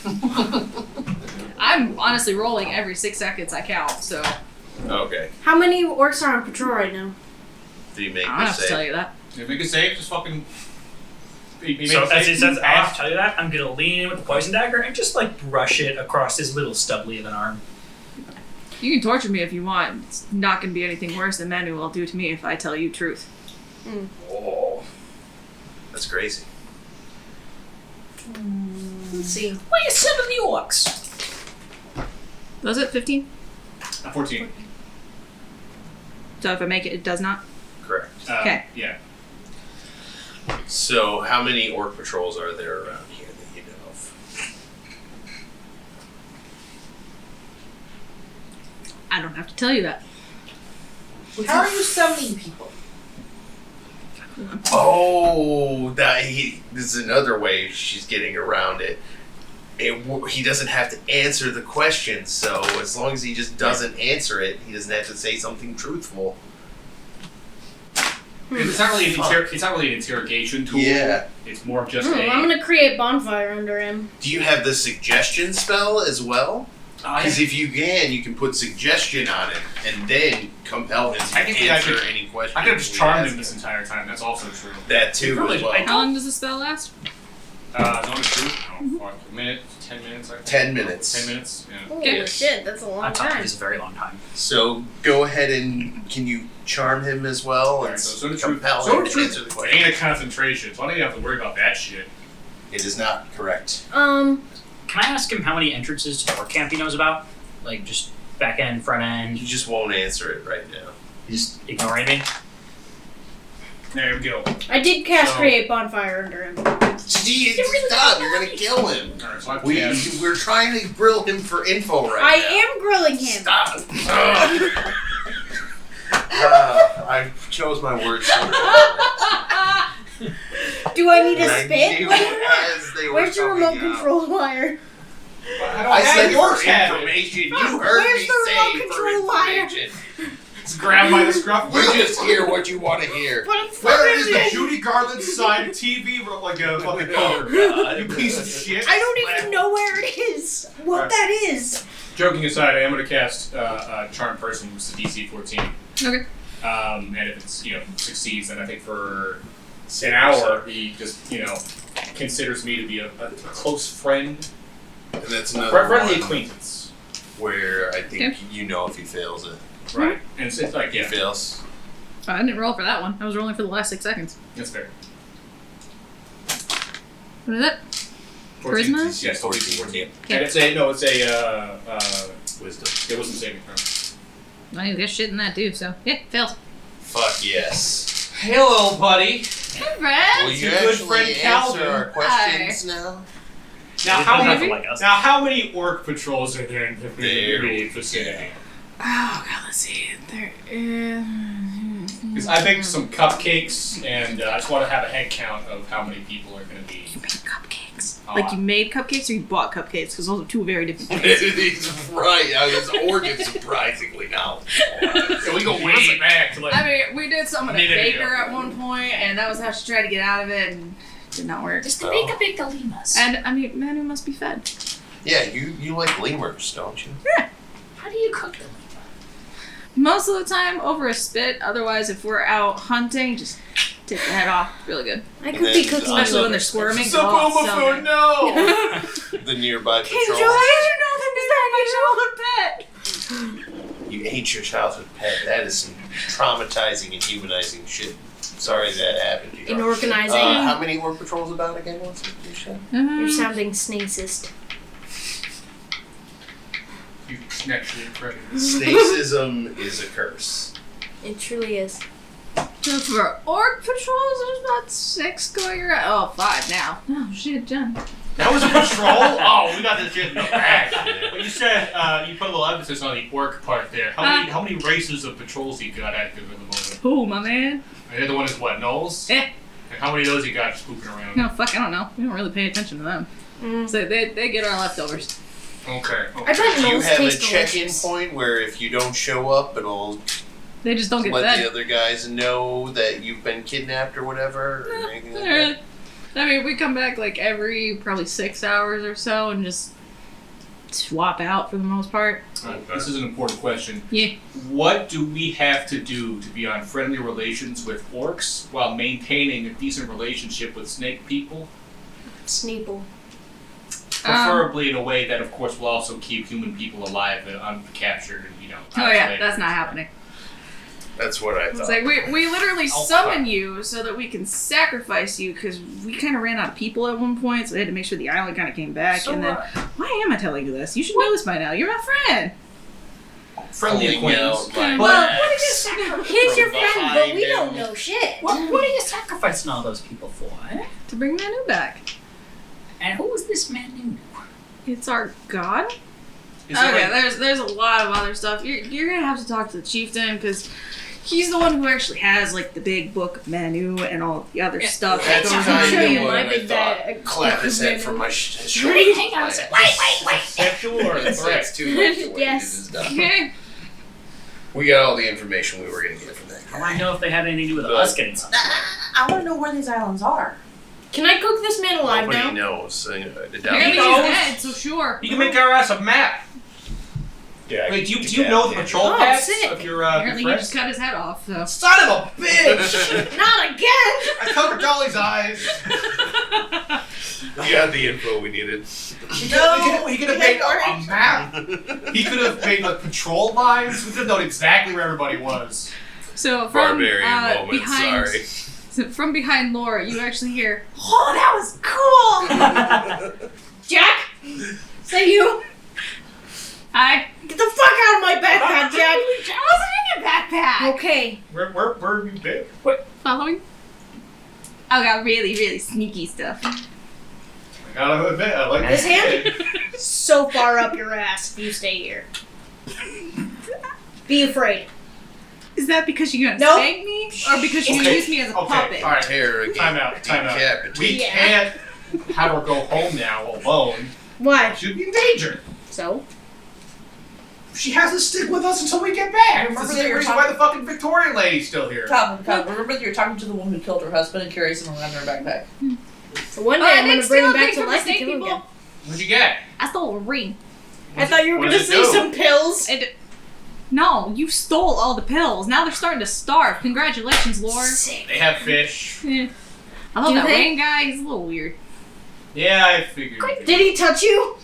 S2: I'm honestly rolling every 6 seconds I count, so
S7: Okay.
S10: How many orcs are on patrol right now?
S7: Do you make
S2: I don't
S7: the
S2: have to
S7: save?
S2: tell you that.
S3: If we can save, just fucking.
S6: So as he says, I have to tell you that, I'm gonna lean in with the poison dagger and just like brush it across his little stubbly of an arm.
S2: You can torture me if you want. It's not going to be anything worse than Manu will do to me if I tell you truth.
S7: Oh, that's crazy.
S10: Let's see.
S9: Where you sending the orcs?
S2: Was it 15?
S3: 14.
S2: So if I make it, it does not?
S7: Correct.
S2: Okay.
S3: Yeah.
S7: So, how many orc patrols are there around here that you know of?
S2: I don't have to tell you that.
S5: How are you summoning people?
S7: Oh, this is another way she's getting around it. He doesn't have to answer the question, so as long as he just doesn't answer it, he doesn't have to say something truthful.
S3: It's not really an interrogation tool.
S7: Yeah.
S3: It's more of just
S10: I'm gonna create bonfire under him.
S7: Do you have the suggestion spell as well? Because if you can put suggestion on it and then compel him to answer any question.
S3: I could have just charmed him this entire time. That's also true.
S7: That too, as well.
S2: How long does the spell last?
S3: It's only true. A minute, 10 minutes. I think.
S7: 10 minutes.
S3: 10 minutes. Yeah.
S10: Holy shit, that's a long time.
S6: It's a very long time.
S7: So go ahead and can you charm him as well?
S3: Alright,
S7: And
S3: so the
S7: compel
S3: truth.
S7: him to answer the question.
S3: Ain't a concentration, so I don't even have to worry about that shit.
S7: It is not correct.
S6: Can I ask him how many entrances to the orc camp he knows about? Like just back end, front end.
S7: You just won't answer it right now.
S6: He's just ignoring me.
S3: There we go.
S10: I did cast
S3: So-
S10: create bonfire under him.
S7: Stop! You're gonna kill him.
S3: Alright, so I cast.
S7: We're trying to grill him for info right
S10: I
S7: now.
S10: am grilling him.
S7: Stop! I chose my words so
S10: Do I need a
S7: I
S10: spit?
S7: knew as they were
S10: Where's your
S7: coming
S10: remote
S7: out.
S10: control wire?
S7: I said
S3: yours
S7: for
S3: have it.
S7: information. You heard
S10: Where's
S7: me
S10: the
S7: say
S10: remote
S7: for
S10: control wire?
S7: information.
S3: It's grabbed by the scruff.
S7: You just hear what you want to hear.
S10: But it's
S3: Where is
S10: frozen.
S3: the Judy Garland side TV like a fucking poker? You piece of shit.
S10: I don't even know where it is. What that is.
S3: Joking aside, I am going to cast Charm Person, which is a DC 14.
S2: Okay.
S3: And if it's, succeeds, then I think for an hour, he just, considers me to be a close friend.
S7: And that's another
S3: Friendly
S7: one
S3: acquaintance.
S7: where I think
S2: Okay.
S7: you know if he fails it.
S3: Right. And it's like,
S7: He
S3: yeah,
S7: fails.
S2: I didn't roll for that one. I was rolling for the last 6 seconds.
S3: that's fair.
S2: What is it?
S3: 14.
S2: Charisma?
S3: Yes, 14.
S2: Okay.
S3: And it's a wisdom. It wasn't saving throw.
S2: I need to get shit in that too, so yeah, failed.
S7: Fuck yes.
S3: Hello, buddy.
S2: Hey, Brad!
S7: Will you
S3: your good
S7: actually
S3: friend
S7: answer
S3: Calvin.
S7: our questions now?
S3: Now,
S6: He
S3: how
S6: doesn't have
S3: many?
S6: to like us.
S3: Now, how many orc patrols are there in the
S7: There
S3: immediate
S7: we
S3: vicinity?
S2: Oh god, let's see. There is.
S3: Because I baked some cupcakes, and I just want to have a head count of how many people are going to be.
S2: You made cupcakes.
S3: Oh,
S2: Like you made cupcakes or you bought cupcakes? Because those are two very different things.
S7: He's right. His organ's surprisingly knowledgeable.
S3: So we go way back to like.
S2: I mean, we did some of the
S3: Minute
S2: baker
S3: ago.
S2: at one point, and that was how she tried to get out of it, and it did not work.
S9: Just to make a big Galimas.
S2: And I mean, Manu must be fed.
S7: Yeah, you like lemurs, don't you?
S9: How do you cook them?
S2: Most of the time over a spit. Otherwise, if we're out hunting, just take the head off. Really good.
S10: I could
S7: And
S10: be
S7: then
S10: cooking.
S7: I
S2: Especially
S7: love
S2: when they're
S7: it.
S2: squirming.
S3: So
S2: Oh,
S3: cool,
S2: so
S3: food,
S2: good.
S3: no!
S7: The nearby
S10: Hey,
S7: patrol.
S10: Joy,
S7: You ate your childhood pet. That is some traumatizing and humanizing shit. Sorry that happened to you.
S10: In organizing.
S7: How many orc patrols about again? What's it? You said?
S10: You're sounding snacist.
S3: You naturally pregnant.
S7: Snacism is a curse.
S10: It truly is.
S2: So for orc patrols, there's about 6 going around. Oh, 5 now. Oh shit, Jen.
S3: That was a patrol? Oh, we got this shit in the bag. But you said you put a little emphasis on the orc part there. How many races of patrols you got active at the moment?
S2: Who, my man?
S3: And the other one is what, gnolls?
S2: Eh.
S3: And how many of those you got just pooping around?
S2: No, fuck, I don't know. We don't really pay attention to them. So they get our leftovers.
S3: Okay.
S10: I bet
S7: Do you
S10: Knowles
S7: have a
S10: taste
S7: check-in
S10: delicious.
S7: point where if you don't show up, it'll
S2: They just don't get
S7: Let
S2: fed.
S7: the other guys know that you've been kidnapped or whatever? Or anything like that?
S2: I mean, we come back like every probably 6 hours or so and just swap out for the most part.
S3: This is an important question.
S2: Yeah.
S3: What do we have to do to be on friendly relations with orcs while maintaining a decent relationship with snake people?
S10: Sneeple.
S3: Preferably in a way that, of course, will also keep human people alive and uncaptured and,
S2: Oh yeah, that's not happening.
S7: That's what I
S2: It's
S7: thought.
S2: like we literally summon you so that we can sacrifice you because we kind of ran out of people at one point, so they had to make sure the island kind of came back.
S5: So,
S2: and then, why am I telling you this? You should know this by now. You're my friend.
S3: friendly
S7: Calling out
S3: acquaintance.
S7: my-
S10: Well, what are you sacrificing? He's your friend, but
S7: Behind
S10: we
S7: him.
S10: don't know shit.
S9: What are you sacrificing all those people for, eh?
S2: To bring Manu back.
S9: And who is this man named?
S2: It's our god.
S3: Is it
S2: Okay,
S3: like-
S2: there's a lot of other stuff. You're gonna have to talk to the chieftain because he's the one who actually has like the big book of Manu and all the other stuff.
S7: That's
S2: that goes
S10: I'm
S2: on.
S10: sure
S7: kind
S10: you
S7: of what
S10: might
S7: I
S10: be
S7: thought.
S10: that-
S7: Clap his head from my shoulder.
S9: Hang on a second. Wait.
S3: Sexual or a
S7: That's
S3: threat?
S7: too much to what
S10: Yes.
S7: it is done.
S2: Okay.
S7: We got all the information we were going to get from that
S6: I
S7: guy.
S6: want to know if they had anything to do with
S7: But-
S6: us getting something.
S5: I want to know where these islands are.
S10: Can I cook this man alive
S7: Nobody
S10: now?
S7: knows.
S2: Apparently
S3: knows.
S2: he's dead, so sure.
S3: You can make our ass a map.
S8: Yeah.
S3: Wait, do you know the patrol
S10: Oh,
S3: paths
S10: sick.
S3: of your
S2: Apparently he
S3: friends?
S2: just cut his head off. So.
S3: Son of a bitch!
S10: Not again!
S3: I covered Dolly's eyes.
S7: We got the info we needed.
S3: He could have made a map. He could have made like patrol lines. We could have known exactly where everybody was.
S2: So from
S7: Barbarian moment,
S2: behind,
S7: sorry.
S2: so from behind Laura, you actually hear, "Oh, that was cool."
S10: Jack? Is that you? Get the fuck out of my backpack, Jack!
S2: I wasn't in your backpack.
S10: Okay.
S3: Where have you been?
S2: Following? I got really, really sneaky stuff.
S3: I gotta admit, I like
S10: This
S3: this
S10: hand? So far up your ass if you stay here. Be afraid.
S2: Is that because you're gonna
S10: Nope.
S2: spank me, or because you're gonna
S3: Okay,
S2: use me as a
S3: okay,
S2: puppet?
S3: all right.
S7: Interrogate.
S3: Time out.
S7: Decapitate.
S3: We
S10: Yeah.
S3: can't have her go home now alone.
S10: Why?
S3: She'd be in danger.
S10: So?
S3: She has to stick with us until we get back.
S5: Remember
S3: That's the
S5: that
S3: same
S5: you're
S3: reason why the fucking Victorian lady's still here.
S5: Calvin, remember that you're talking to the woman who killed her husband and carries him around in her backpack?
S10: So one day
S2: Oh,
S10: I'm
S2: and
S10: gonna bring him
S2: still
S10: back
S2: big
S10: to
S2: from
S10: life
S2: the
S10: and
S2: snake
S10: kill him
S2: people.
S10: again.
S3: What'd you get?
S2: I stole a ring.
S10: I thought you were
S3: What
S10: gonna
S3: does it
S10: say
S3: do?
S10: some pills.
S2: No, you stole all the pills. Now they're starting to starve. Congratulations, Lord.
S10: Sick.
S3: They have fish.
S2: Yeah. I love
S10: Do
S2: that
S10: they?
S2: Wayne guy. He's a little weird.
S3: Yeah, I figured.
S10: Did he touch you?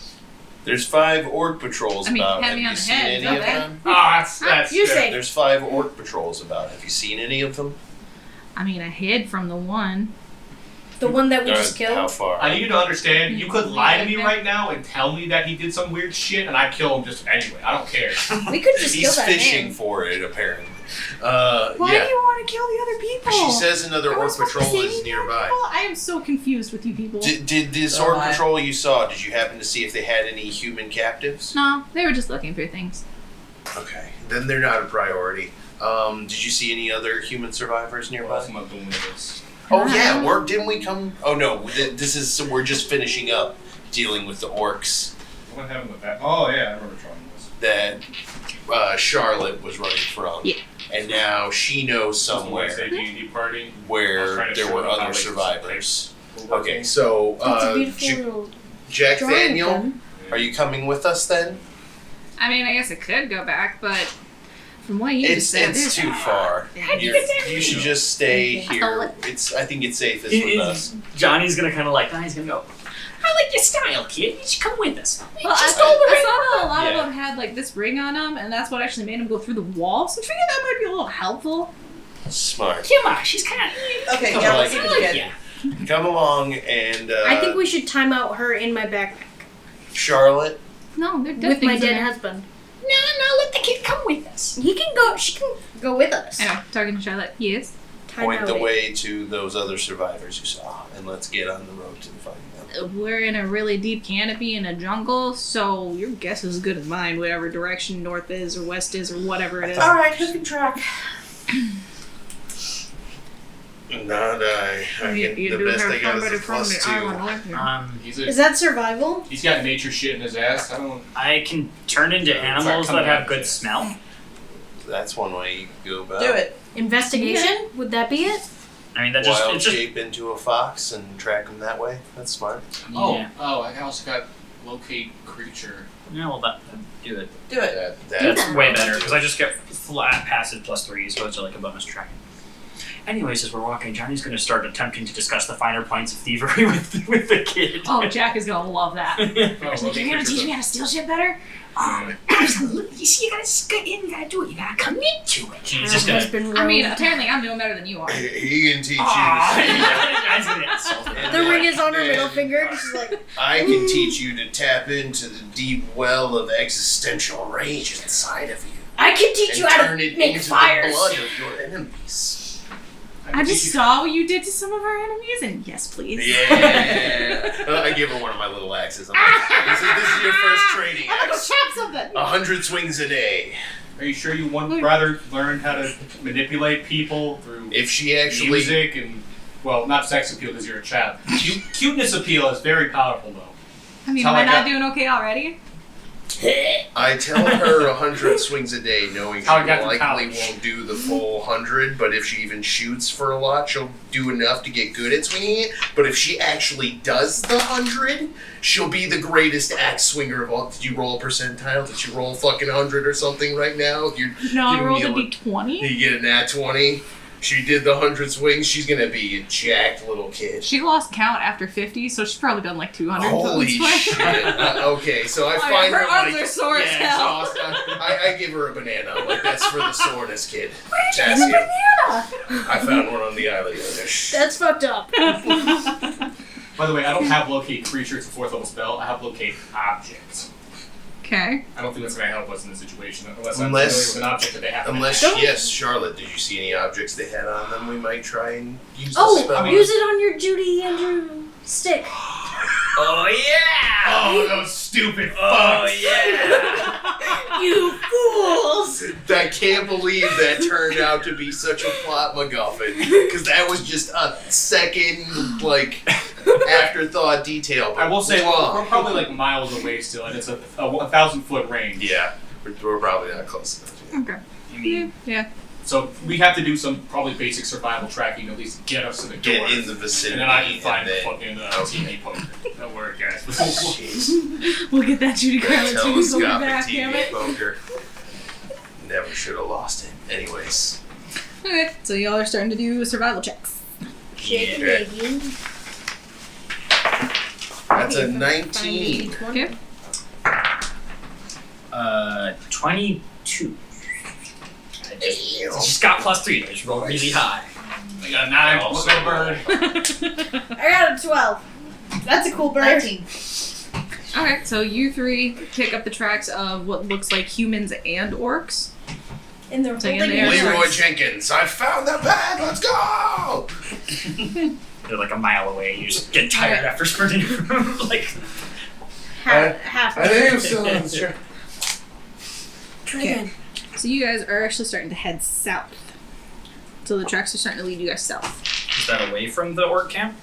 S7: There's 5 orc patrols
S2: I mean,
S7: about.
S2: pat
S7: Have
S2: me
S7: you
S2: on the
S7: seen
S2: head,
S7: any
S2: not
S7: of
S2: bad.
S7: them?
S3: That's
S10: You
S3: good.
S10: say.
S7: There's 5 orc patrols about. Have you seen any of them?
S2: I mean, I hid from the one.
S10: The one that we just
S7: How
S10: killed?
S7: far?
S3: I need you to understand, you could lie to me right now and tell me that he did some weird shit, and I'd kill him just anyway. I don't care.
S10: We could just kill
S7: He's
S10: that
S7: fishing
S10: man.
S7: for it, apparently.
S2: Why
S7: Yeah.
S2: do you want to kill the other people?
S7: She says another
S2: Am I
S7: orc
S2: supposed to
S7: patrol
S2: see
S7: is
S2: any other
S7: nearby.
S2: people? I am so confused with you people.
S7: Did this
S5: So
S7: orc
S5: am I.
S7: patrol you saw, did you happen to see if they had any human captives?
S2: No, they were just looking for things.
S7: Okay, then they're not a priority. Did you see any other human survivors
S3: What else
S7: nearby?
S3: am I doing with this?
S7: Oh yeah, didn't we come? Oh no, this is so we're just finishing up dealing with the orcs
S3: What happened with that? Oh, yeah, I remember trying this.
S7: that Charlotte was running from.
S2: Yeah.
S7: And now she knows somewhere
S3: Wednesday D&D party. I was
S7: where
S3: trying to
S7: there
S3: show
S7: were
S3: them how,
S7: other
S3: like,
S7: survivors.
S3: we're
S7: Okay,
S3: working.
S7: so
S10: That's a beautiful little
S7: Jack
S10: drawing of
S7: Daniel,
S10: them.
S7: are you coming with us then?
S2: I mean, I guess I could go back, but from what you just said,
S7: It's too far. You should just stay here. I think it's safest with us.
S6: Johnny's gonna kind of like, he's gonna go.
S9: I like your style, kid. You should come with us.
S2: Well,
S9: Just
S2: I
S9: stole the ring.
S2: saw that a lot
S7: Yeah.
S2: of them had like this ring on them, and that's what actually made them go through the wall. So I figured that might be a little helpful.
S7: Smart.
S9: Come on, she's kind of.
S5: Okay,
S7: Come
S5: yeah,
S7: on,
S5: let's
S7: like
S5: keep
S9: I
S5: it
S9: like
S5: again.
S9: ya.
S7: Come along and
S10: I think we should time out her in my backpack.
S7: Charlotte.
S2: No, they're dead
S10: With my
S2: things in
S10: dead
S2: there.
S10: husband.
S9: No, let the kid come with us.
S10: He can go, she can go with us.
S2: Anyway, talking to Charlotte. Yes.
S10: Time
S7: Point
S10: out
S7: the
S10: it.
S7: way to those other survivors you saw, and let's get on the road to finding them.
S2: We're in a really deep canopy in a jungle, so your guess is as good as mine, whatever direction north is or west is or whatever it is.
S5: Alright, who can track?
S7: Not I.
S2: You
S7: The
S2: do
S7: best
S2: have
S7: I got
S2: somebody
S7: is a
S2: from the
S7: +2.
S2: island with you.
S10: Is that survival?
S3: He's got nature shit in his ass. I don't.
S6: I can turn into animals that have good smell.
S8: That's one way you could go about
S5: Do it.
S10: Investigation? Would that be it?
S6: I mean, that
S8: Wild
S6: it's just
S8: shape into a fox and track him that way. That's smart.
S6: Yeah.
S3: I also got locate creature.
S6: Yeah, well, do it.
S5: Do it.
S6: That's way better because I just get flat passive +3, so it's like a bonus track. Anyways, as we're walking, Johnny's going to start attempting to discuss the finer points of thievery with the kid.
S9: Oh, Jack is gonna love that.
S3: Oh,
S9: You're
S3: locate
S9: gonna teach me
S3: creature.
S9: how to steal shit better?
S3: Yeah.
S9: You see, you gotta get in, you gotta do it, you gotta commit to it.
S6: He's just
S10: Has
S6: going to...
S10: been
S9: I mean,
S10: rogued.
S9: apparently I'm doing better than you are.
S7: He can teach
S6: Guy's going to insult him.
S10: The ring is on her middle finger. She's like,
S7: I can teach you to tap into the deep well of existential rage inside of you.
S10: I can teach you
S7: and
S10: how to
S7: turn it
S10: make
S7: into
S10: fires.
S7: the blood of your enemies.
S9: I just saw what you did to some of our enemies, and yes, please.
S7: Yeah. I give her one of my little axes. I'm like, this is your first training
S10: I'm gonna go
S7: axe.
S10: chop something.
S7: 100 swings a day.
S3: Are you sure you want rather learn how to manipulate people through
S7: If she actually
S3: music and, well, not sex appeal because you're a child. Cuteness appeal is very powerful though.
S9: I mean,
S3: How
S9: am I
S3: I
S9: not
S3: got-
S9: doing okay already?
S7: I tell her 100 swings a day, knowing she
S3: How I got to
S7: likely
S3: college.
S7: won't do the full 100, but if she even shoots for a lot, she'll do enough to get good at swinging it. But if she actually does the 100, she'll be the greatest axe swinger of all. Did you roll a percentile? Did you roll fucking 100 or something right now?
S9: No, I
S7: Give
S9: rolled
S7: me
S9: a
S7: a look.
S9: d20.
S7: You get a nat 20. She did the 100 swings. She's gonna be a jacked little kid.
S9: She lost count after 50, so she's probably done like 200.
S7: Holy
S9: times.
S7: shit! Okay, so I
S9: Oh, yeah,
S7: find
S9: her
S7: her
S9: arms
S7: like,
S9: are sore as
S7: yeah,
S9: hell.
S7: so I give her a banana. I'm like, that's for the soreness, kid. Potassium. I found one on the island.
S10: That's fucked up.
S3: By the way, I don't have locate creature, it's a 4th level spell. I have locate objects.
S9: Okay.
S3: I don't think that's going to help us in this situation unless
S7: Unless-
S3: I'm familiar with an object that they have.
S7: Unless,
S10: Don't-
S7: yes, Charlotte, did you see any objects they had on them? We might try and use the
S10: Oh,
S7: spell.
S10: use it on your Judy Andrew stick.
S6: Oh, yeah!
S3: Oh, those stupid
S6: Oh,
S3: fucks!
S6: yeah!
S10: You fools!
S7: I can't believe that turned out to be such a plot MacGuffin. Because that was just a second, like, afterthought detail.
S3: I will say,
S7: Wow.
S3: we're probably like miles away still, and it's a 1,000-foot range.
S7: Yeah, we're probably not close enough.
S9: Okay.
S6: I mean,
S9: Yeah.
S3: So we have to do some probably basic survival tracking to at least get us to the door.
S7: Get in the vicinity.
S3: and then I can find the
S7: then-
S3: fucking TV poker. That'll work, guys.
S7: Jeez.
S9: We'll get that Judy Garland TV poker
S7: Telescopic
S9: back, damn
S7: TV
S9: it.
S7: poker. Never should have lost it. Anyways.
S9: Okay, so y'all are starting to do survival checks.
S10: Shake
S7: Yeah.
S10: and bacon.
S7: That's a 19.
S9: Okay.
S6: 22. I just got +3. I just rolled really high.
S3: I got a 9.
S6: Oh,
S3: Look
S6: so-
S3: at a bird.
S10: I got a 12. That's a cool bird.
S5: 19.
S9: Okay, so you three pick up the tracks of what looks like humans and orcs.
S10: And they're
S9: So
S10: holding
S9: in there-
S10: hands.
S7: Leroy Jenkins, I found the bag. Let's go.
S6: They're like a mile away. You just get tired after sprinting like...
S10: Half.
S7: I think I'm still in the chair.
S10: Try again.
S9: So you guys are actually starting to head south. So the tracks are starting to lead you guys south.
S6: Is that away from the orc camp?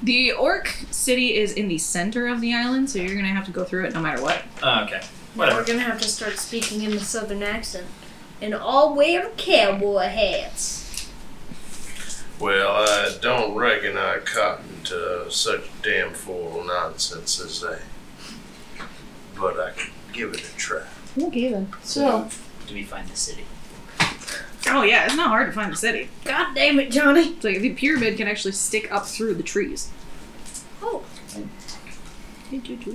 S9: The orc city is in the center of the island, so you're gonna have to go through it no matter what.
S6: Oh, okay.
S10: We're
S6: Whatever.
S10: gonna have to start speaking in the southern accent. And all wear cowboy hats.
S7: Well, I don't reckon I cotton to such damn fool nonsense as that. But I can give it a try.
S9: Okay then.
S10: So,
S6: Do we find the city?
S9: Oh yeah, it's not hard to find the city.
S10: god damn it, Johnny.
S9: So the pyramid can actually stick up through the trees.
S10: Oh.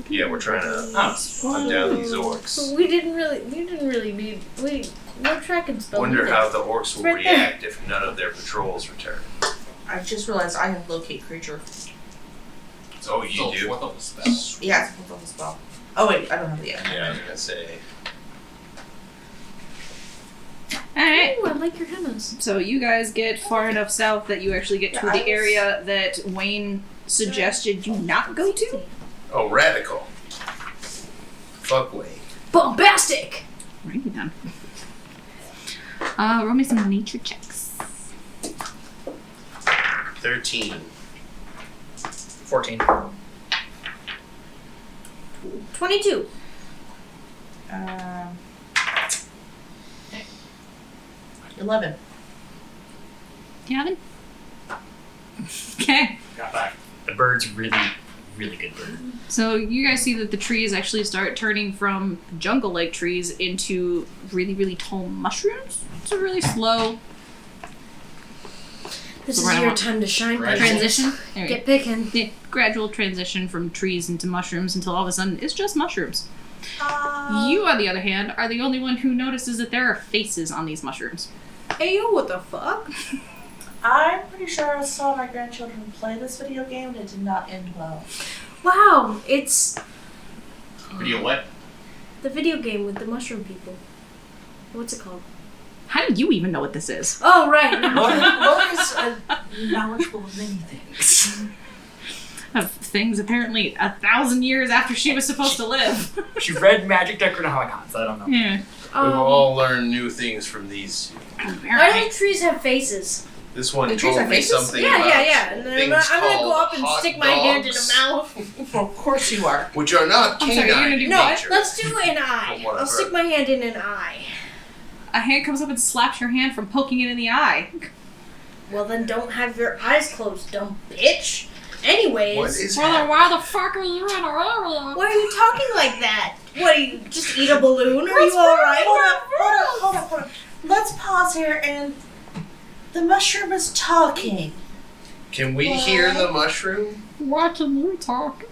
S7: Yeah, we're trying to hunt down these orcs.
S10: We didn't really need, no tracking spell.
S7: Wonder
S10: either.
S7: how the orcs will
S10: Right there.
S7: react if none of their patrols return.
S5: I just realized I have locate creature.
S7: Oh, you
S3: So,
S7: do?
S3: 4th level spell.
S5: Yeah, it's a spell. Oh wait, I don't have it yet.
S7: Yeah, I was gonna say.
S9: Alright.
S10: Ooh, I like your hennas.
S9: So you guys get far enough south that you actually get to the area that Wayne suggested you not go to.
S7: Oh, radical. Fuck Wayne.
S10: Bombastic!
S9: Right then. Roll me some nature checks.
S7: 13.
S6: 14.
S10: 22.
S5: 11.
S2: Calvin? Okay.
S6: Got back. The bird's really, really good bird.
S2: So you guys see that the trees actually start turning from jungle-like trees into really, really tall mushrooms. It's a really slow
S4: This
S2: So
S4: is
S2: we're
S4: your
S2: gonna
S4: time to shine.
S3: Right.
S2: transition. There we go.
S4: Get picking.
S2: The gradual transition from trees into mushrooms until all of a sudden it's just mushrooms. You, on the other hand, are the only one who notices that there are faces on these mushrooms.
S4: Hey, yo, what the fuck?
S5: I'm pretty sure I saw my grandchildren play this video game and it did not end well.
S4: Wow, it's
S3: Video what?
S4: the video game with the mushroom people. What's it called?
S2: How do you even know what this is?
S4: Oh, right.
S5: Laura is knowledgeable of many things.
S2: Of things apparently 1,000 years after she was supposed to live.
S6: She read Magic Necronomicons. I don't know.
S2: Yeah.
S8: We will all learn new things from these.
S4: Why don't trees have faces?
S8: This one
S5: The trees
S8: told
S5: have
S8: me
S5: faces?
S8: something
S4: Yeah,
S8: about
S4: yeah. And then
S8: things
S4: I'm gonna go
S8: called
S4: up and
S8: hot
S4: stick my hand in
S8: dogs,
S4: a mouth.
S5: Well, of course you are.
S8: which are not
S2: I'm sorry, you're
S8: canine
S2: gonna do
S8: in
S4: No,
S8: nature.
S4: let's do an eye.
S8: From what I've
S4: I'll stick
S8: heard.
S4: my hand in an eye.
S2: A hand comes up and slaps your hand from poking it in the eye.
S4: Well, then don't have your eyes closed, dumb bitch. Anyways,
S8: What is
S9: Well, then
S8: happening?
S9: why the fuck are you in our area?
S4: why are you talking like that? What, are you just eat a balloon? Are you alright?
S5: Hold up. Let's pause here and the mushroom is talking.
S8: Can we hear the mushroom?
S9: Why can you talk?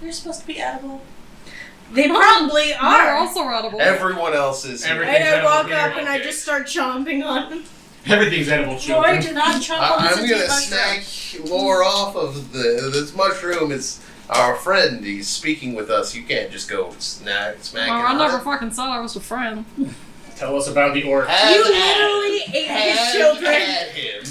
S5: You're supposed to be edible.
S4: They probably
S9: They're
S4: are.
S9: also edible.
S8: Everyone else is here.
S3: Everything-
S4: And I walk
S3: Edible
S4: up
S3: here,
S4: and I
S3: okay.
S4: just start chomping on them.
S3: Everything's edible,
S5: Roy,
S3: children.
S5: do not chomp on
S8: I'm
S5: this
S8: gonna
S5: mushroom.
S8: snag Lore off of this mushroom. It's our friend. He's speaking with us. You can't just go smack
S9: Oh,
S8: him.
S9: I
S8: on
S9: never
S8: it.
S9: fucking said I was your friend.
S3: Tell us about the orc.
S8: Have
S4: You
S8: at
S4: literally
S8: it.
S4: ate
S8: Have
S4: his children.
S8: at him.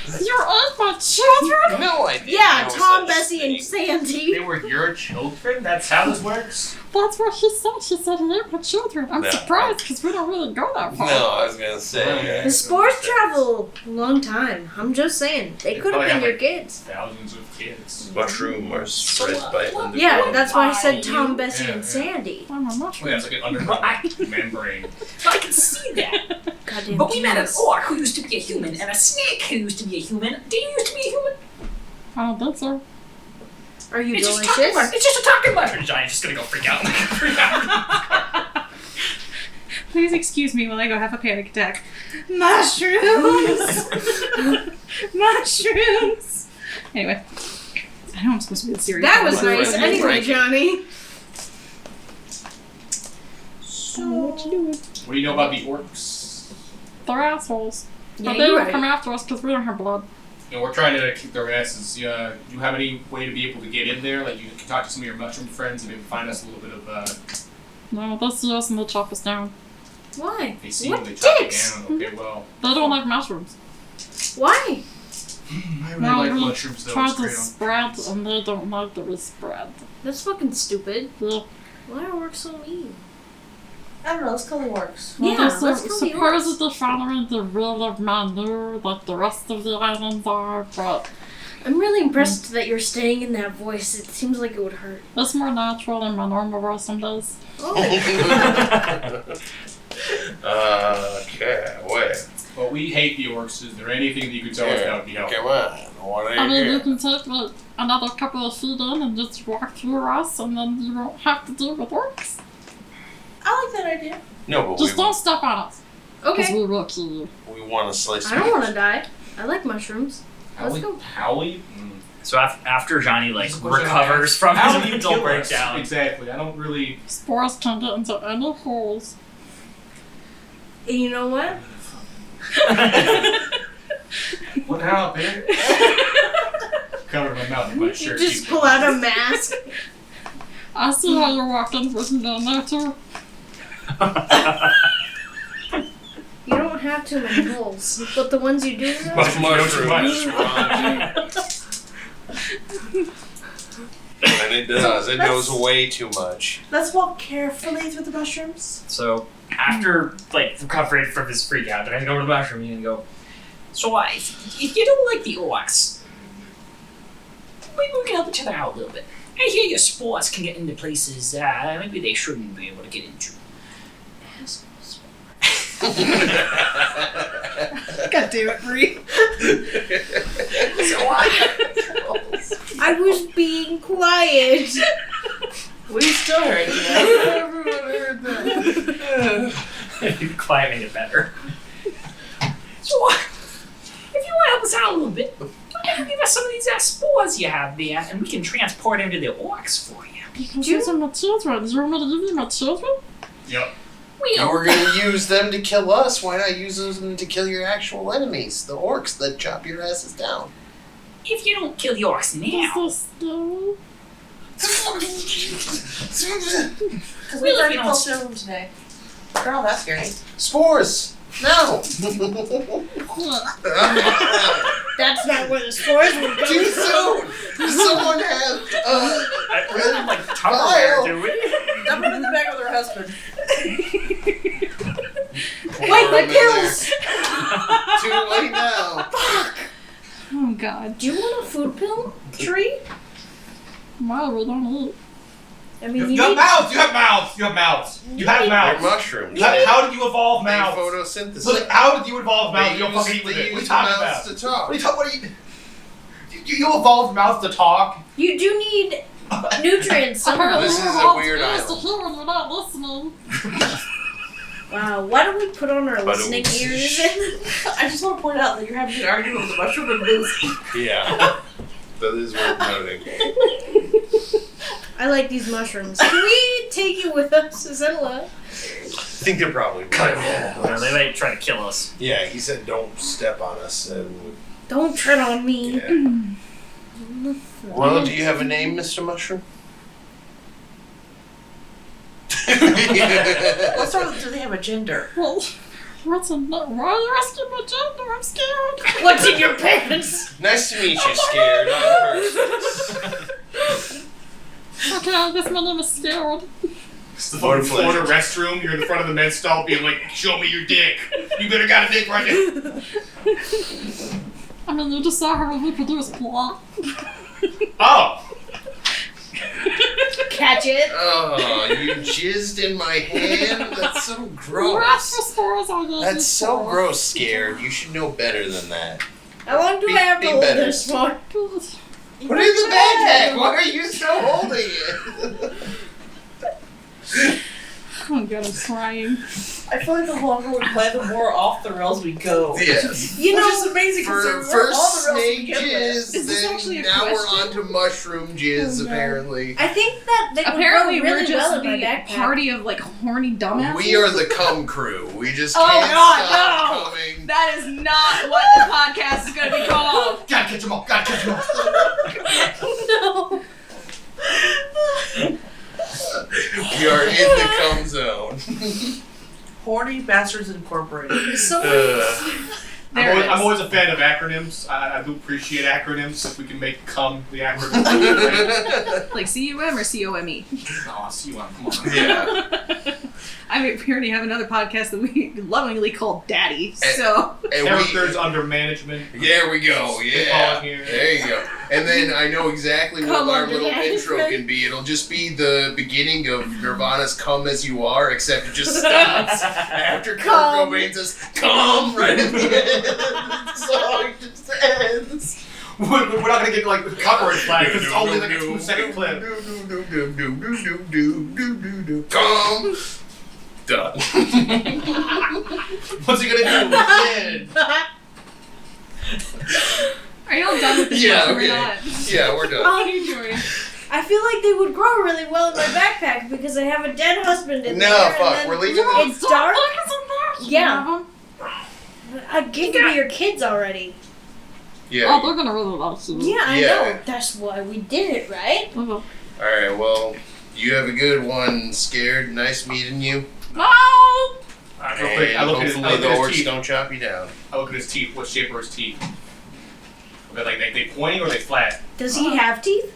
S9: You ate my children?
S8: No idea.
S4: Yeah,
S8: no
S4: Tom,
S8: such
S4: Bessie, and
S8: thing.
S4: Sandy.
S3: They were your children? That's how this works?
S9: That's what she said. She said he ate my children. I'm
S8: No.
S9: surprised because we don't really go that
S8: No,
S9: far.
S8: I was gonna say.
S4: The spores travel a long time. I'm just saying. They could have
S3: probably
S4: been
S3: have,
S4: your
S3: like,
S4: kids.
S3: Thousands of kids.
S8: Mushroom are spread by underground.
S4: Yeah, that's why I said
S9: Why?
S4: Tom, Bessie,
S3: Yeah,
S4: and
S3: yeah.
S4: Sandy.
S9: I'm a mushroom.
S3: Oh, yeah, it's like an underground membrane.
S9: I can see that.
S4: Goddamn
S9: But we met an
S4: demons.
S9: orc who used to be a human and a snake who used to be a human. Do you used to be a human? I don't think so.
S4: Are you
S9: It's just talking
S4: delicious?
S9: mushroom. It's just a talking mushroom.
S6: Johnny's just gonna go freak out.
S2: Please excuse me while I go have a panic attack. Mushrooms! Mushrooms! Anyway. I know I'm supposed to be the serious
S4: That
S2: one,
S4: was
S2: but-
S4: nice. Anyway, Johnny.
S9: What you doing?
S3: What do you know about the orcs?
S9: They're assholes.
S4: Yeah,
S9: But they
S4: you're
S9: don't
S4: right.
S9: come after us because we don't have blood.
S3: You know, we're trying to kick their asses. Do you have any way to be able to get in there? Like, you can talk to some of your mushroom friends and maybe find us a little bit of,
S9: No, they see us and they'll chop us down.
S4: Why?
S3: they see
S4: What
S3: when they chop it
S4: dicks?
S3: down. Okay, well.
S9: They don't like mushrooms.
S4: Why?
S3: I really
S9: Well,
S3: like
S9: we
S3: mushrooms, though.
S9: try
S3: It's
S9: to
S3: great on
S9: spread
S3: pizza.
S9: and they don't like to be spread.
S4: That's fucking stupid.
S9: Yeah.
S4: Why are orcs so mean?
S5: I don't know, let's call the orcs.
S9: Well,
S4: Yeah,
S9: they're
S4: let's go the orcs.
S9: supposedly following the rule of Manu like the rest of the islands are, but
S4: I'm really impressed that you're staying in that voice. It seems like it would hurt.
S9: it's more natural than my normal voice some days.
S4: Oh,
S8: Okay, wait.
S3: Well, we hate the orcs. Is there anything that you could tell us that would be helpful?
S8: Come on. What
S9: I
S8: are
S9: mean,
S8: you
S9: you
S8: doing?
S9: can take like another couple of feet in and just walk through us, and then you won't have to deal with orcs.
S5: I like that idea.
S8: No, but
S9: Just don't step on us, because
S4: okay.
S9: we will kill you.
S8: we want to slice.
S4: I don't want to die. I like mushrooms. Let's go.
S3: How will you?
S6: So after Johnny like
S3: That's a question I
S6: recovers
S3: asked.
S6: from
S3: How
S6: his
S3: will you
S6: mental
S3: kill us?
S6: breakdown,
S3: Exactly. I don't really.
S9: Spores can get into any holes.
S4: And you know what?
S3: What happened? Cover my mouth with my
S4: You
S3: shirt.
S4: just
S3: keep
S4: pull
S3: going.
S4: out a mask.
S9: I see how you're walking with me down there too.
S4: You don't have too many holes, but the ones you do have.
S8: Mushrooms, And it does. It knows way too much.
S5: Let's walk carefully through the mushrooms.
S6: So after like recovering from his freak out, then I go to the mushroom and go. So if you don't like the orcs, maybe we can help each other out a little bit. I hear your spores can get into places maybe they shouldn't be able to get into.
S1: God damn it, Bree.
S4: I was being quiet.
S5: We still heard you.
S7: Everyone heard that.
S6: Quiet made it better.
S9: So, if you want to help us out a little bit, why don't you give us some of these spores you have there, and we can transport them to the orcs for you.
S10: You can give them my children. Is there another give them my children?
S3: Yep.
S7: You were gonna use them to kill us. Why not use them to kill your actual enemies, the orcs that chop your asses down?
S9: If you don't kill the orcs now,
S10: Is this scary?
S5: Because we already killed two of them today. Girl, that's scary.
S7: Spores. No.
S4: That's not where the spores would go.
S7: Too soon. Does someone have
S6: We don't like Tupperware, do we?
S5: Dump them in the bag with her husband.
S4: Wait, my pills!
S7: Too late now.
S1: Oh, God.
S4: Do you want a food pill tree?
S10: Wow, we don't eat.
S4: I mean,
S3: You
S4: you
S3: have
S4: need...
S3: mouths. You have mouths. You have mouths. You have
S7: They're
S3: mouths.
S7: mushrooms.
S3: How did you evolve
S7: They
S3: mouths?
S7: photosynthesis.
S3: Look, how did you evolve
S7: They
S3: mouths? You don't fucking eat
S7: use,
S3: with
S7: they
S3: it. What are
S7: use
S3: you talking
S7: mouths
S3: about?
S7: to talk.
S3: What are you evolved mouths to talk?
S4: You do need nutrients somehow.
S7: This is a weird
S10: To
S7: island.
S10: hear when we're not listening.
S4: Wow, why don't we put on our listening ears?
S5: I just want to point out that you're having an argument with the mushroom and Lucy.
S7: Yeah. That is worth noting.
S4: I like these mushrooms. Can we take you with us? Is that allowed?
S7: I think they're probably
S6: Well, they might try to kill us.
S7: Yeah, he said don't step on us. And
S4: Don't tread on me.
S7: yeah. Well, do you have a name, Mr. Mushroom?
S5: Let's start with, do they have a gender?
S10: Well, why are you asking my gender? I'm scared.
S4: What's in your pants?
S7: Nice to meet you, Scared. I'm Percy.
S10: Okay, I guess my name is Scared.
S3: It's the fucking Florida restroom. You're in the front of the men's stall being like, show me your dick. You better got a dick right there.
S10: I mean, you just saw her reproduce plot.
S3: Oh.
S4: Catch it.
S7: Oh, you jizzed in my hand? That's so
S10: Rats for
S7: gross.
S10: spores, I guess.
S7: That's so gross, Scared. You should know better than that.
S4: How long do
S7: Be-
S4: I have
S7: be
S4: to hold
S7: better.
S4: this for?
S7: Put it in the backpack. Why are you still holding it?
S10: Oh god, I'm crying.
S5: I feel like the longer we play, the more off the rails we go.
S7: Yes.
S4: You
S5: Which
S4: know,
S5: is amazing
S7: For
S5: because
S7: first
S5: all the rails we
S7: snake
S5: get with.
S7: jizz,
S1: Is this actually
S7: then
S1: a
S7: now we're
S1: question?
S7: on to mushroom jizz,
S1: Oh, no.
S7: apparently.
S4: I think that they
S1: Apparently,
S4: would grow
S1: we're
S4: really
S1: just
S4: well in my
S1: the
S4: backpack.
S1: party of like horny dumbasses.
S7: We are the cum crew. We just
S1: Oh,
S7: can't
S1: God,
S7: stop
S1: no.
S7: coming.
S1: That is not what the podcast is going to be called.
S3: Gotta catch them all. Gotta catch them all.
S4: No.
S7: We are in the cum zone.
S5: Horny Bastards Incorporated.
S4: So
S3: I'm always a fan of acronyms. I do appreciate acronyms. If we can make cum the acronym.
S1: Like CUM or COME?
S3: Oh, see you on. Come on.
S7: Yeah.
S1: I mean, we already have another podcast that we lovingly call Daddy,
S7: And-
S1: so.
S7: And
S3: Characters under management.
S7: there we go.
S3: They
S7: Yeah.
S3: call it here.
S7: There you go. And then I know exactly what
S4: Come
S7: our
S4: under
S7: little
S4: management.
S7: intro can be. It'll just be the beginning of Nirvana's "Come As You Are," except it just stops after Kurt
S4: Come.
S7: Cobain says "Come" right at the end. The song just ends.
S3: We're not gonna get like the copyright flag because it's only like a 2-second clip.
S7: Come. Done.
S3: What's he gonna do? Again.
S1: Are y'all done with this?
S7: Yeah,
S1: one or
S7: okay.
S1: not?
S7: Yeah, we're done.
S1: How are you doing?
S4: I feel like they would grow really well in my backpack because I have a dead husband in there.
S7: No,
S4: and
S7: fuck.
S4: then
S7: We're leaving
S4: It's dark.
S10: Yeah.
S4: I gave them to your kids already.
S7: Yeah.
S10: Oh, they're gonna really love you.
S4: Yeah, I
S7: Yeah.
S4: know. That's why we did it, right?
S7: All right. Well, you have a good one. Scared. Nice meeting you.
S10: No!
S3: Alright, real quick. I
S7: And
S3: look at his,
S7: hopefully the
S3: his
S7: orcs
S3: teeth.
S7: don't chop you down.
S3: I look at his teeth. What shape are his teeth? Are they like they pointy or are they flat?
S4: Does he have teeth?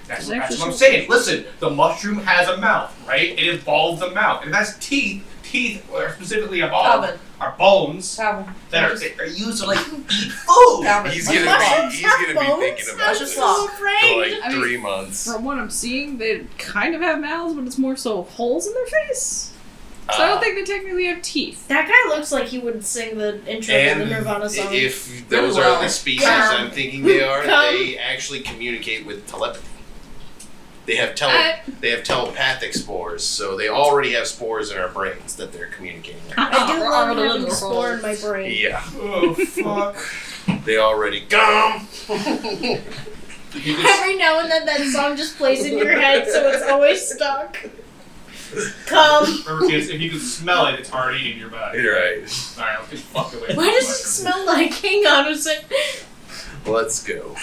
S3: That's what I'm saying. Listen, the mushroom has a mouth, right? It evolved a mouth. It has teeth. Teeth are specifically evolved
S5: Calvin.
S3: are bones
S5: Calvin.
S3: that are used to like eat food.
S5: Calvin.
S7: He's
S4: But
S7: gonna
S4: mushrooms
S7: be
S4: have
S7: thinking
S4: bones?
S7: about
S4: I'm
S7: this
S4: so
S7: for
S4: afraid.
S7: like
S1: I mean,
S7: 3 months.
S1: From what I'm seeing, they kind of have mouths, but it's more so holes in their face.
S2: So I don't think they technically have teeth.
S4: That guy looks like he would sing the intro to the
S7: And
S4: Nirvana song.
S7: if those
S5: Really
S7: are
S5: well.
S7: the species
S4: Yeah.
S7: I'm thinking they are,
S4: Come.
S7: they actually communicate with telepathy. They have they have telepathic spores, so they already have spores in our brains that they're communicating with.
S4: I do love
S5: Arnold
S4: having a
S5: and
S4: spore in my brain.
S7: Yeah,
S3: Oh fuck.
S7: they already come.
S3: You just,
S4: Every now and then that song just plays in your head, so it's always stuck. Come.
S3: remember, kids, if you can smell it, it's already in your body.
S7: You're right.
S3: Alright, let's get fucked away.
S4: Why does it smell like? Hang on a sec.
S7: Let's go.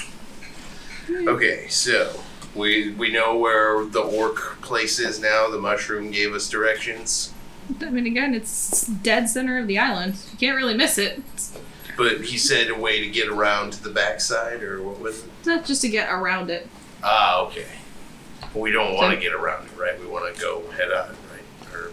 S7: Okay, so we know where the orc place is now. The mushroom gave us directions,
S2: I mean, again, it's dead center of the island. You can't really miss it.
S7: but he said a way to get around to the backside, or what was it?
S2: It's not just to get around it.
S7: Ah, okay. We don't want to
S2: So-
S7: get around it, right? We want to go head on, right? Or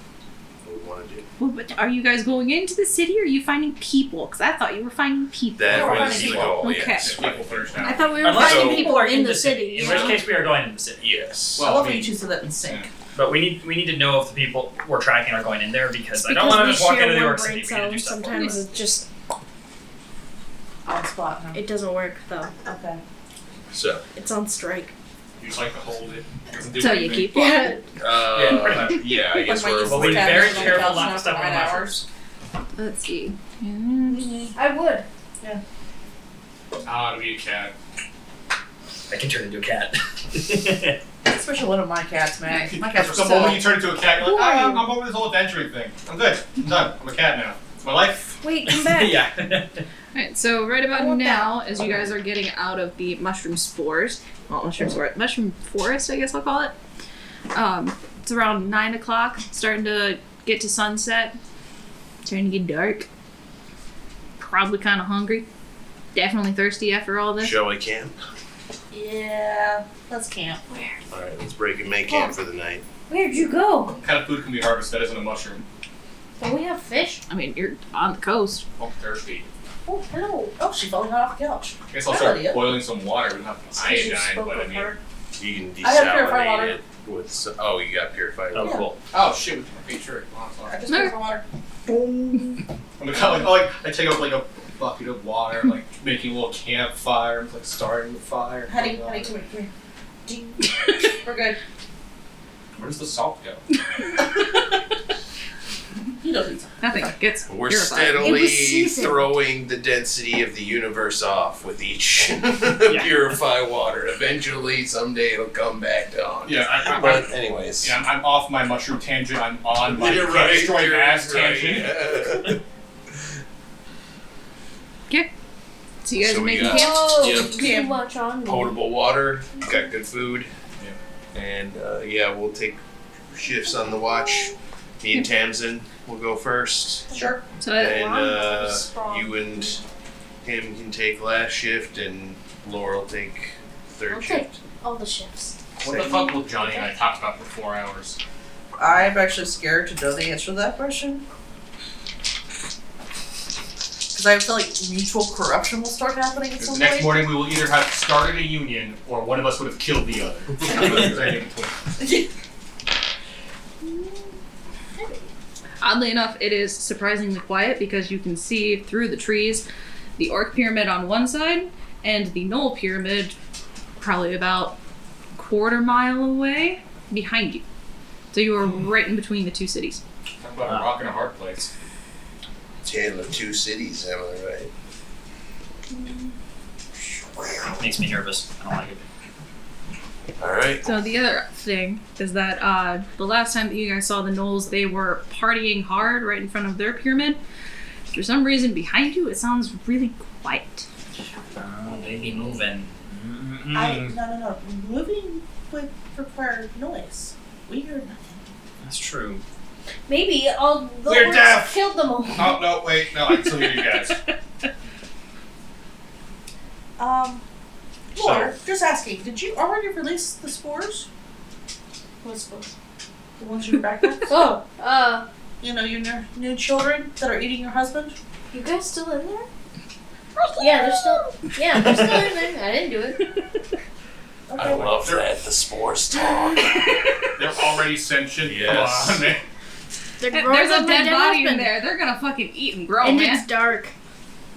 S7: what we want to do.
S2: Well, but are you guys going into the city or are you finding people? Because I thought you were finding people.
S7: That
S5: we're
S7: was
S5: finding
S7: the
S5: people.
S7: goal,
S2: Okay.
S7: yes.
S3: People first
S4: I
S3: now.
S4: thought we were
S6: Unless
S4: finding
S7: so-
S4: people in the city.
S6: In
S4: you
S6: which
S4: know?
S6: case we are going into the city.
S7: Yes.
S5: I
S3: Well,
S5: love
S3: I
S5: when
S3: mean,
S5: you two said that in sync.
S6: But we need to know if the people we're tracking are going in there because I don't
S4: Because
S6: want to
S4: we
S6: just walk
S4: share
S6: into the
S4: one
S6: York
S4: brain
S6: City. We need to do
S4: cell,
S6: stuff.
S4: sometimes it just
S5: On spot, huh?
S4: it doesn't work though.
S5: Okay.
S7: So,
S4: It's on strike.
S3: you just like to hold it. Doesn't do
S2: So you
S3: anything.
S2: keep walking.
S6: Yeah, pretty much.
S7: yeah, I guess
S5: Like my
S7: we're
S5: useless
S6: We'll be
S5: cat
S6: very
S5: is on the
S6: careful
S5: couch
S6: not
S5: now
S6: to
S5: for
S6: step on
S5: 9
S6: mushrooms.
S5: hours.
S2: Let's see.
S4: I would.
S3: I want to be a cat.
S6: I can turn into a cat.
S5: Especially one of my cats, man. My cats are
S3: The moment
S5: so...
S3: you turn into a cat, you're like, I'm over this whole adventuring thing. I'm good. I'm done. I'm a cat now. It's my life.
S4: Wait, come back.
S6: yeah.
S2: Alright, so right about
S4: I want
S2: now, as you guys are getting out of the mushroom spores, well, mushroom forest, I guess I'll call it. It's around 9 o'clock, starting to get to sunset, starting to get dark. Probably kind of hungry. Definitely thirsty after all this.
S7: Shall we camp?
S5: Yeah, let's camp.
S7: Alright, let's break and make camp for the night.
S4: Where'd you go?
S3: What kind of food can be harvested that isn't a mushroom?
S4: Don't we have fish?
S2: I mean, you're on the coast.
S3: I'm thirsty.
S5: Oh, hello. Oh, she fell down off the couch.
S3: I guess I'll
S5: Good
S3: start
S5: idea.
S3: boiling some water. We don't have
S5: You
S3: iodine,
S5: spoke
S3: but I
S5: with
S3: mean.
S5: her.
S7: You can
S5: I have purified
S7: desalinate
S5: water.
S7: it with. Oh, you got purified
S6: Oh,
S7: water.
S6: cool.
S3: Oh shit! With my feet, sure. Oh,
S5: I
S3: sorry.
S5: just purified water.
S3: I'm like, I take out like a bucket of water, like making a little campfire, like starting the fire.
S5: Honey, come here. Ding. We're good.
S3: Where does the salt go?
S5: You don't need some.
S2: Nothing gets
S7: We're
S2: purified.
S4: It
S7: steadily
S4: was seasoned.
S7: throwing the density of the universe off with each
S6: Yeah.
S7: purified water. Eventually, someday it'll come back down.
S3: Yeah,
S7: But anyways.
S3: Yeah, I'm off my mushroom tangent. I'm on my
S7: You're
S3: can't
S7: right,
S3: destroy
S7: you're
S3: mass
S7: right.
S3: tangent.
S2: So you guys
S7: So
S2: are
S7: we
S2: making
S7: got-
S2: camp?
S4: Oh,
S7: Yep.
S4: too much on me.
S7: Potable water, got good food, and yeah, we'll take shifts on the watch. Me and Tamsin will go first,
S5: Sure.
S2: So
S7: and
S4: Strong.
S7: you and him can take last shift, and Laura will take third
S4: I'll
S7: shift.
S4: take all the shifts.
S3: What the fuck will Johnny and I talk about for 4 hours?
S5: I'm actually scared to know the answer to that question. Because I feel like mutual corruption will start happening at
S3: Because
S5: some
S3: the next
S5: point.
S3: morning we will either have started a union or one of us would have killed the other. There's anything between.
S2: oddly enough, it is surprisingly quiet because you can see through the trees the Orc Pyramid on one side and the Knoll Pyramid probably about a quarter mile away behind you. So you are right in between the two cities.
S3: Talk about a rock and a hard place.
S7: Tale of two cities, am I right?
S6: Makes me nervous. I don't like it.
S7: Alright.
S2: So the other thing is that the last time that you guys saw the Knolls, they were partying hard right in front of their pyramid. For some reason, behind you, it sounds really quiet.
S6: They be moving.
S5: No. Moving would require noise. We heard nothing.
S6: That's true.
S4: Maybe all the
S3: We're
S4: orcs
S3: deaf.
S4: killed them all.
S3: Oh, no, wait, no, I can still hear you guys.
S5: Laura, just asking, did you already release the spores?
S4: What's supposed?
S5: The ones in your backpack?
S4: Oh,
S5: You know, your new children that are eating your husband?
S4: you guys still in there? Yeah, they're still in there. I didn't do it.
S5: Okay.
S7: I love that the spores talk.
S3: They're already sentient.
S7: Yes.
S3: Come on, man.
S4: They're growing
S2: There's a
S4: on my
S2: dead body in
S4: husband.
S2: there. They're gonna fucking eat and grow,
S4: And
S2: man.
S4: it's dark.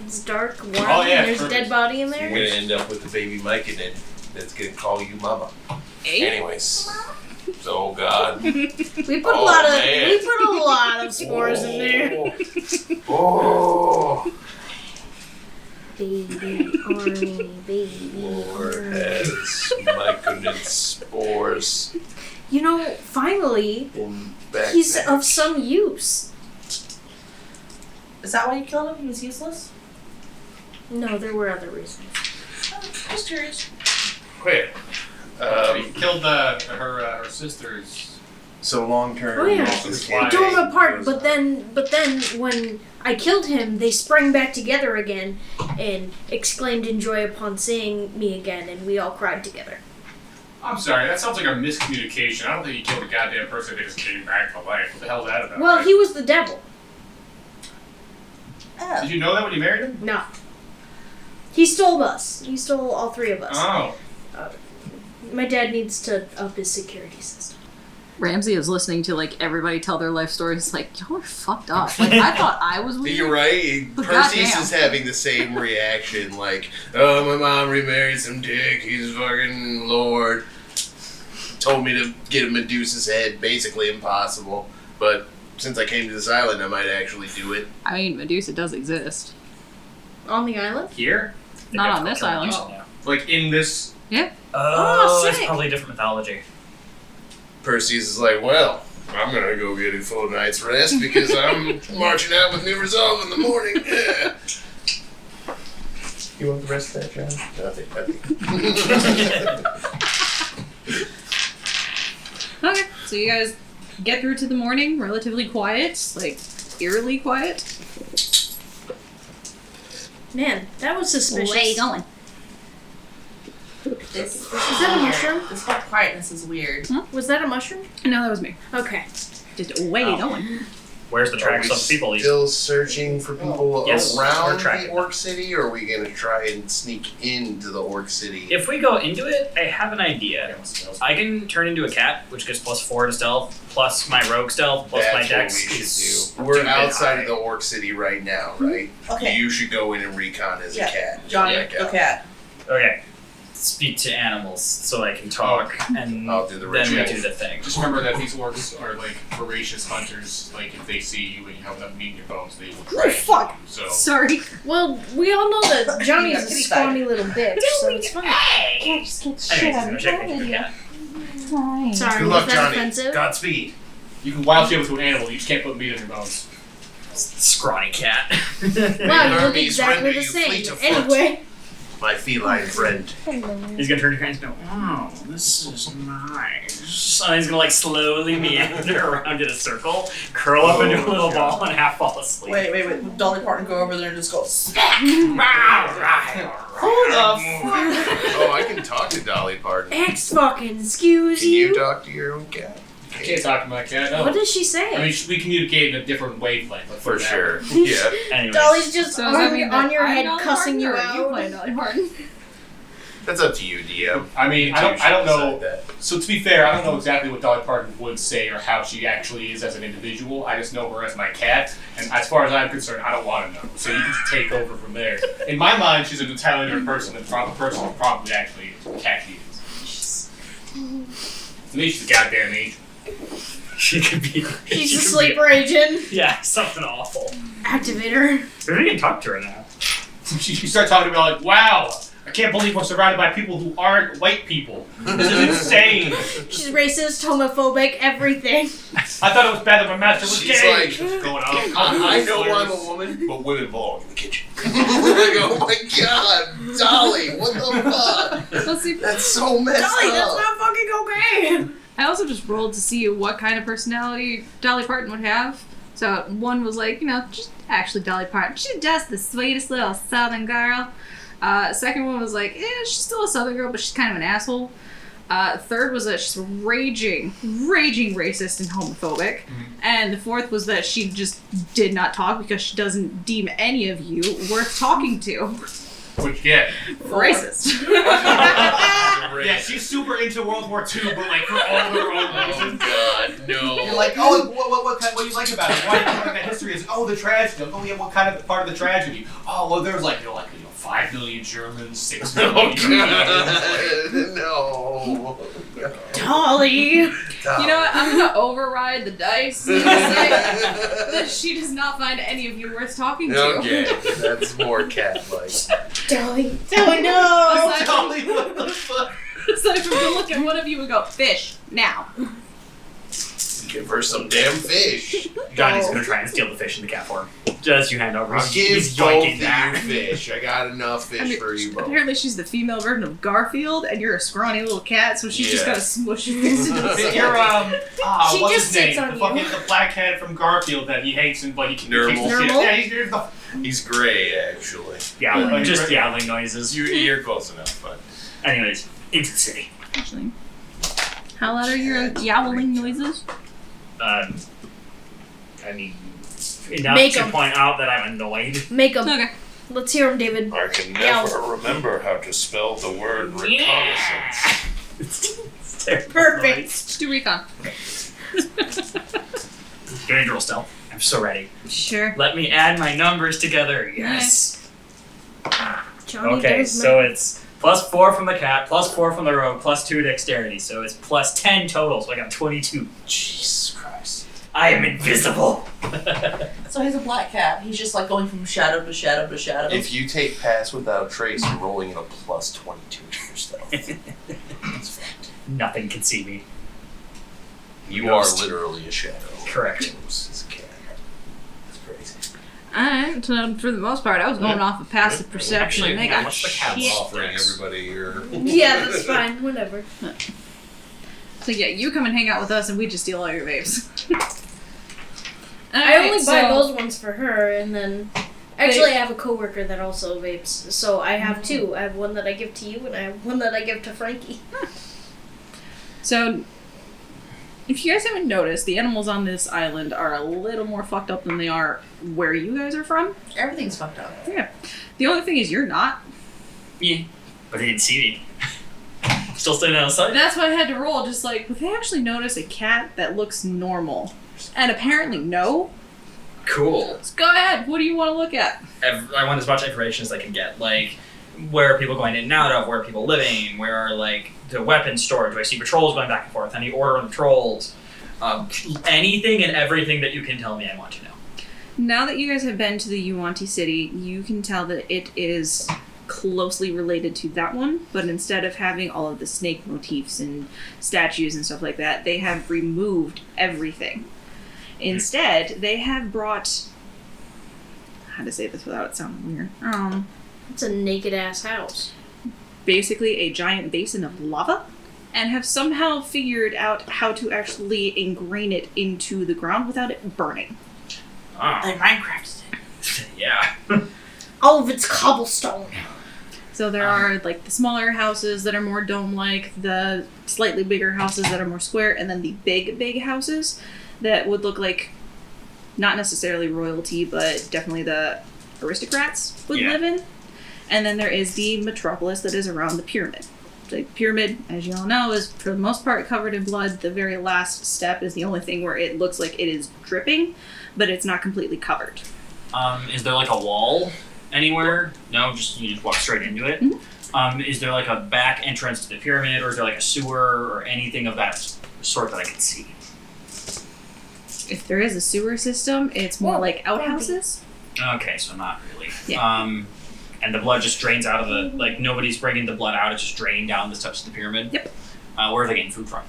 S4: It's dark, warm,
S3: Oh, yeah,
S4: and there's a
S3: perfect.
S4: dead body in
S7: You're
S4: there.
S7: gonna end up with the baby Mike and that's gonna call you mama. Anyways. Oh God.
S4: We put a
S7: Oh,
S4: lot of
S7: man.
S4: we put a lot of spores in there.
S7: Oh.
S4: Baby army, baby
S7: Lord
S4: army.
S7: has myconid spores
S4: You know, finally,
S7: in back.
S4: he's of some use.
S5: Is that why you killed him? He was useless?
S4: No, there were other reasons.
S5: Oh, just curious.
S7: Wait.
S3: He killed her sisters.
S7: So long term.
S4: Oh, yeah.
S7: this
S3: Why?
S4: Tore him
S7: campaign
S4: apart,
S7: goes
S4: but
S7: on.
S4: then when I killed him, they sprang back together again and exclaimed in joy upon seeing me again, and we all cried together.
S3: I'm sorry, that sounds like a miscommunication. I don't think he killed a goddamn person that just came back to life. What the hell's that about?
S4: Well,
S3: right?
S4: he was the devil.
S5: Oh.
S3: Did you know that when you married him?
S4: No. He stole us. He stole all three of us.
S3: Oh.
S4: My dad needs to up his security system.
S2: Ramsey is listening to like everybody tell their life stories. Like, y'all are fucked up. Like, I thought I was weird.
S7: You're right.
S2: But
S7: Perseus
S2: goddamn.
S7: is having the same reaction. Like, oh, my mom remarried some dick. He's fucking Lord. Told me to get a Medusa's head. Basically impossible. But since I came to this island, I might actually do it.
S2: I mean, Medusa does exist.
S4: On the island?
S3: Here?
S2: Not on this island.
S3: Like in this.
S4: Oh,
S6: It's
S4: sick.
S6: probably a different mythology.
S7: Perseus is like, well, I'm gonna go get a full night's rest because I'm marching out with new resolve in the morning. Yeah. You want the rest of that, John? Nothing.
S2: Okay, so you guys get through to the morning, relatively quiet, like eerily quiet.
S4: Man, that was suspicious.
S2: Where you going?
S5: This
S4: Is that a mushroom?
S5: This whole quietness is weird.
S4: Was that a mushroom?
S2: No, that was me.
S4: Okay.
S2: Just where you going?
S6: Where's the
S7: Are
S6: tracks
S7: we
S6: of people?
S7: still searching for people
S6: Yes, we're
S7: around
S6: tracking
S7: the Orc City, or are we gonna try and sneak into the Orc City?
S6: If we go into it, I have an idea. I can turn into a cat, which gets +4 to stealth, plus my rogue stealth, plus
S7: That's
S6: my
S7: what
S6: dex
S7: we
S6: is
S7: should do. We're
S6: stupid
S7: outside
S6: high.
S7: of the Orc City right now, right?
S5: Okay.
S7: You should go in and recon as
S5: Yeah.
S7: a cat.
S5: Johnny,
S7: Check
S5: go
S7: out.
S5: cat.
S6: Okay. Speak to animals so I can talk, and
S7: I'll do the
S6: then we
S7: ritual.
S6: do the thing.
S3: Just remember that these orcs are like voracious hunters. Like if they see you and you have enough meat in your bones, they will try.
S4: Oh, fuck.
S3: So
S2: Sorry.
S4: Well, we all know that Johnny's a
S5: Kitty
S4: scrawny little bitch, so it's fine.
S6: Anyways, I'm gonna check into the cat.
S4: Sorry,
S7: Good
S4: was
S7: luck,
S4: that
S7: Johnny.
S4: offensive?
S7: Godspeed.
S3: you can wild shape into an animal. You just can't put meat in your bones.
S6: Scrawny cat.
S4: Wow, you look
S7: Armies
S4: exactly
S7: render
S4: the
S7: you
S4: same.
S7: fleet of foot.
S4: Anyway,
S7: My feline friend.
S6: He's gonna turn your hands and go, oh, this is nice. And he's gonna like slowly meander around in a circle, curl up into a little ball, and half fall asleep.
S5: Wait. Dolly Parton go over there and just go.
S7: Hold up. Oh, I can talk to Dolly Parton.
S4: X fucking excuse
S7: Can you
S4: you.
S7: talk to your own cat?
S3: I can't talk to my cat. No.
S4: What does she say?
S3: I mean, we communicate in a different wavelength. let's
S7: For
S3: put it that
S7: sure.
S3: way.
S7: Yeah.
S6: Anyways,
S4: Dolly's just
S2: So does that
S4: on,
S2: mean
S4: on
S2: that
S4: your
S2: I'm
S4: head
S2: Dolly
S4: cussing
S2: Parton,
S4: you
S2: or
S4: out.
S2: You play Dolly Parton?
S7: That's up to you, DM.
S3: I mean, I
S7: You
S3: don't
S7: should
S3: know.
S7: decide that.
S3: So to be fair, I don't know exactly what Dolly Parton would say or how she actually is as an individual. I just know her as my cat, and as far as I'm concerned, I don't want to know. So you can just take over from there. In my mind, she's an entirely different person than the person who probably actually is the cat she is. To me, she's a goddamn angel.
S6: she could be.
S4: She's
S6: she
S4: a
S6: could
S4: sleeper agent.
S6: Be, yeah, something awful.
S4: Activator.
S6: Maybe we can talk to her now.
S3: She starts talking about like, wow, I can't believe we're surrounded by people who aren't white people. This is insane.
S4: She's racist, homophobic, everything.
S3: I thought it was bad that my master was
S7: She's
S3: gay.
S7: like,
S3: What's going on?
S7: I know I'm a woman, but women belong in the kitchen. Like, oh my god, Dolly, what the fuck?
S2: Let's see.
S7: That's so messed
S4: Dolly, that's
S7: up.
S4: not fucking okay.
S2: I also just rolled to see what kind of personality Dolly Parton would have. So one was like, just actually Dolly Parton. She's just the sweetest little Southern girl. Second one was like, she's still a Southern girl, but she's kind of an asshole. Third was that she's raging racist and homophobic. And the fourth was that she just did not talk because she doesn't deem any of you worth talking to.
S3: What you get?
S2: Racist.
S3: Yeah, she's super into World War II, but like for all the wrong reasons.
S7: God, no.
S3: You're like, oh, what do you like about it? Why do you like that history? Is what tragedy? Oh yeah, what kind of part of the tragedy? Oh well, there's like 5 million Germans, 6 million.
S7: No.
S4: Dolly.
S2: You know what? I'm gonna override the dice and say that she does not find any of you worth talking to.
S7: Okay, that's more cat-like.
S4: Dolly. Dolly, no.
S3: Dolly, what the fuck?
S2: Aside from to look at one of you and go, fish, now.
S7: Give her some damn fish.
S6: Johnny's gonna try and steal the fish in the cat form. Just you hand over.
S7: I'll give
S6: He's
S7: both
S6: yoinking
S7: of
S6: that.
S7: you fish. I got enough fish for you both.
S2: Apparently she's the female version of Garfield, and you're a scrawny little cat, so she's just
S7: Yeah.
S2: gotta smush your face into the
S3: You're
S4: She
S3: what's
S4: just
S3: his name?
S4: sits on
S3: The
S4: you.
S3: fucking the black cat from Garfield that he hates and but he can
S7: Nermal.
S3: kicks the shit.
S4: Nermal?
S3: Yeah, he's the
S7: He's gray, actually.
S6: Yeah, just yowling noises.
S7: You're close enough, but
S6: Anyways, into the city.
S2: Actually, how loud are your yowling noises?
S6: I mean, enough
S4: Make
S6: to
S4: 'em.
S6: point out that I'm annoyed.
S4: Make them.
S2: Okay.
S4: Let's hear them, David.
S8: I can
S4: Yow.
S8: never remember how to spell the word reconnaissance.
S6: It's terrible
S4: Perfect.
S6: noise.
S2: Just do recon.
S6: Gonna drill stealth. I'm so ready.
S2: Sure.
S6: Let me add my numbers together. Yes.
S4: Johnny
S6: Okay,
S4: does
S6: so it's +4 from the cat, +4 from the rogue, +2 dexterity. So it's +10 total. So I got 22.
S7: Jesus Christ.
S6: I am invisible.
S5: So he's a black cat. He's just like going from shadow to shadow to shadow.
S7: If you take pass without trace, you're rolling in a +22 to your stealth.
S6: Nothing can see me.
S7: You are
S6: Ghost.
S7: literally a shadow.
S6: Correct.
S7: Ghost is a cat. That's crazy.
S2: Alright, so for the most part, I was going off of passive perception,
S6: Actually,
S2: and they
S6: yeah,
S2: got
S6: what's the cat
S2: shit.
S7: Offering everybody your.
S4: Yeah, that's fine. Whatever.
S2: So yeah, you come and hang out with us, and we just steal all your vapes.
S4: I only
S2: Alright,
S4: buy
S2: so-
S4: those ones for her, and then actually I have a coworker that also vapes. So I have two. I have one that I give to you, and I have one that I give to Frankie.
S2: So, if you guys haven't noticed, the animals on this island are a little more fucked up than they are where you guys are from.
S5: Everything's fucked up.
S2: Yeah. The only thing is you're not.
S6: Yeah. But they didn't see me. Still standing outside.
S2: That's why I had to roll, just like, would they actually notice a cat that looks normal? And apparently no.
S6: Cool.
S2: So go ahead, what do you want to look at?
S6: I want as much information as I can get. Like, where are people going in and out of? Where are people living? Where are, like, the weapons stored? Do I see patrols going back and forth? Any order on the patrols? Anything and everything that you can tell me I want to know.
S2: Now that you guys have been to the Yuanti city, you can tell that it is closely related to that one, but instead of having all of the snake motifs and statues and stuff like that, they have removed everything. Instead, they have brought... How to say this without it sounding weird?
S4: It's a naked ass house.
S2: Basically a giant basin of lava, and have somehow figured out how to actually ingrain it into the ground without it burning.
S6: Oh,
S5: They Minecrafted it.
S6: yeah.
S4: All of it's cobblestone.
S2: So there are like the smaller houses that are more dome-like, the slightly bigger houses that are more square, and then the big houses that would look like not necessarily royalty, but definitely the aristocrats would
S6: Yeah.
S2: live in. And then there is the metropolis that is around the pyramid. The pyramid, as you all know, is for the most part covered in blood. The very last step is the only thing where it looks like it is dripping, but it's not completely covered.
S6: Is there like a wall anywhere? No, you just walk straight into it.
S2: Mhm.
S6: Is there like a back entrance to the pyramid, or is there like a sewer or anything of that sort that I can see?
S2: If there is a sewer system, it's more
S4: Whoa,
S2: like outhouses.
S6: Okay, so not really.
S2: Yeah.
S6: And the blood just drains out of the, like, nobody's bringing the blood out, it's just draining down the steps of the pyramid?
S2: Yep.
S6: Where are they getting food from?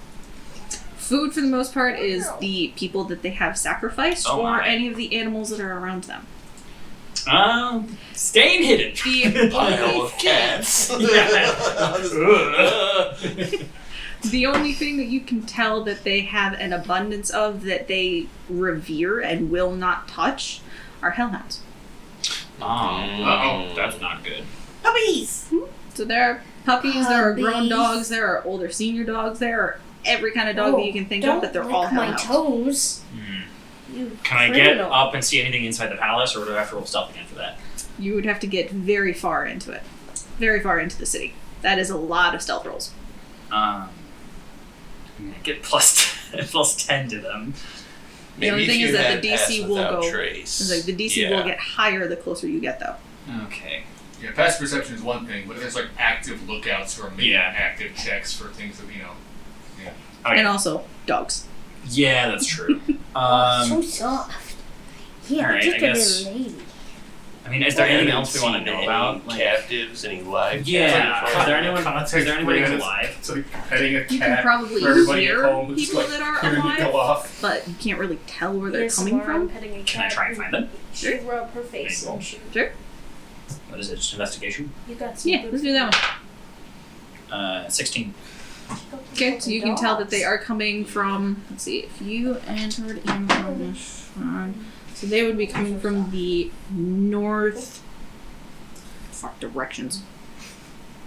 S2: Food, for the most part, is the people that they have sacrificed,
S6: Oh
S2: or
S6: my.
S2: any of the animals that are around them.
S6: Staying hidden.
S2: The
S7: Pile of cats.
S2: The only thing that you can tell that they have an abundance of that they revere and will not touch are hellhounds.
S6: Uh-oh, that's not good.
S5: Puppies!
S2: So there are puppies, there are grown
S4: Puppies.
S2: dogs, there are older senior dogs, there are every kind of dog that you can think of,
S4: Don't
S2: but they're
S4: lick
S2: all
S4: my
S2: hellhounds.
S4: toes. You
S6: Can I
S4: criminal.
S6: get up and see anything inside the palace, or do I have to roll stealth again for that?
S2: You would have to get very far into it. very far into the city. That is a lot of stealth rolls.
S6: I'm gonna get plus 10 to them.
S2: The only
S7: Maybe
S2: thing
S7: if
S2: is
S7: you
S2: that
S7: had
S2: the DC
S7: pass
S2: will
S7: without
S2: go.
S7: trace.
S2: It's like the DC
S7: Yeah.
S2: will get higher the closer you get, though.
S6: Okay.
S3: Yeah, passive perception is one thing, but there's like active lookouts or maybe
S6: Yeah.
S3: active checks for things that
S6: Okay.
S2: And also dogs.
S6: Yeah, that's true.
S10: So soft. Yeah,
S6: Alright,
S10: just
S6: I
S10: a
S6: guess-
S10: little lady.
S6: I mean, is there anything else we want to know
S7: Any
S6: about? Like,
S7: captives? Any live
S6: yeah.
S7: captives?
S6: Is there anyone?
S3: Context
S6: Is there anybody who's
S3: brings-
S6: alive?
S3: It's like petting a cat.
S2: You can probably
S3: for everybody
S2: hear
S3: at home who's
S2: people
S3: like
S2: that are
S3: hearing it
S2: alive,
S3: go off.
S2: but you can't really tell where they're
S10: Yes,
S2: coming
S10: Laura, I'm
S2: from.
S10: petting a
S6: Can I
S10: cat
S6: try and
S10: who-
S6: find them?
S10: She rub her face
S6: There you
S10: and she.
S2: Sure.
S6: What is it? Just investigation?
S10: You got some
S2: Yeah,
S10: good
S2: let's do that one.
S6: 16.
S2: Okay, so you can tell that they are coming from. Let's see, if you entered in from this side, so they would be coming from the north. Fuck directions.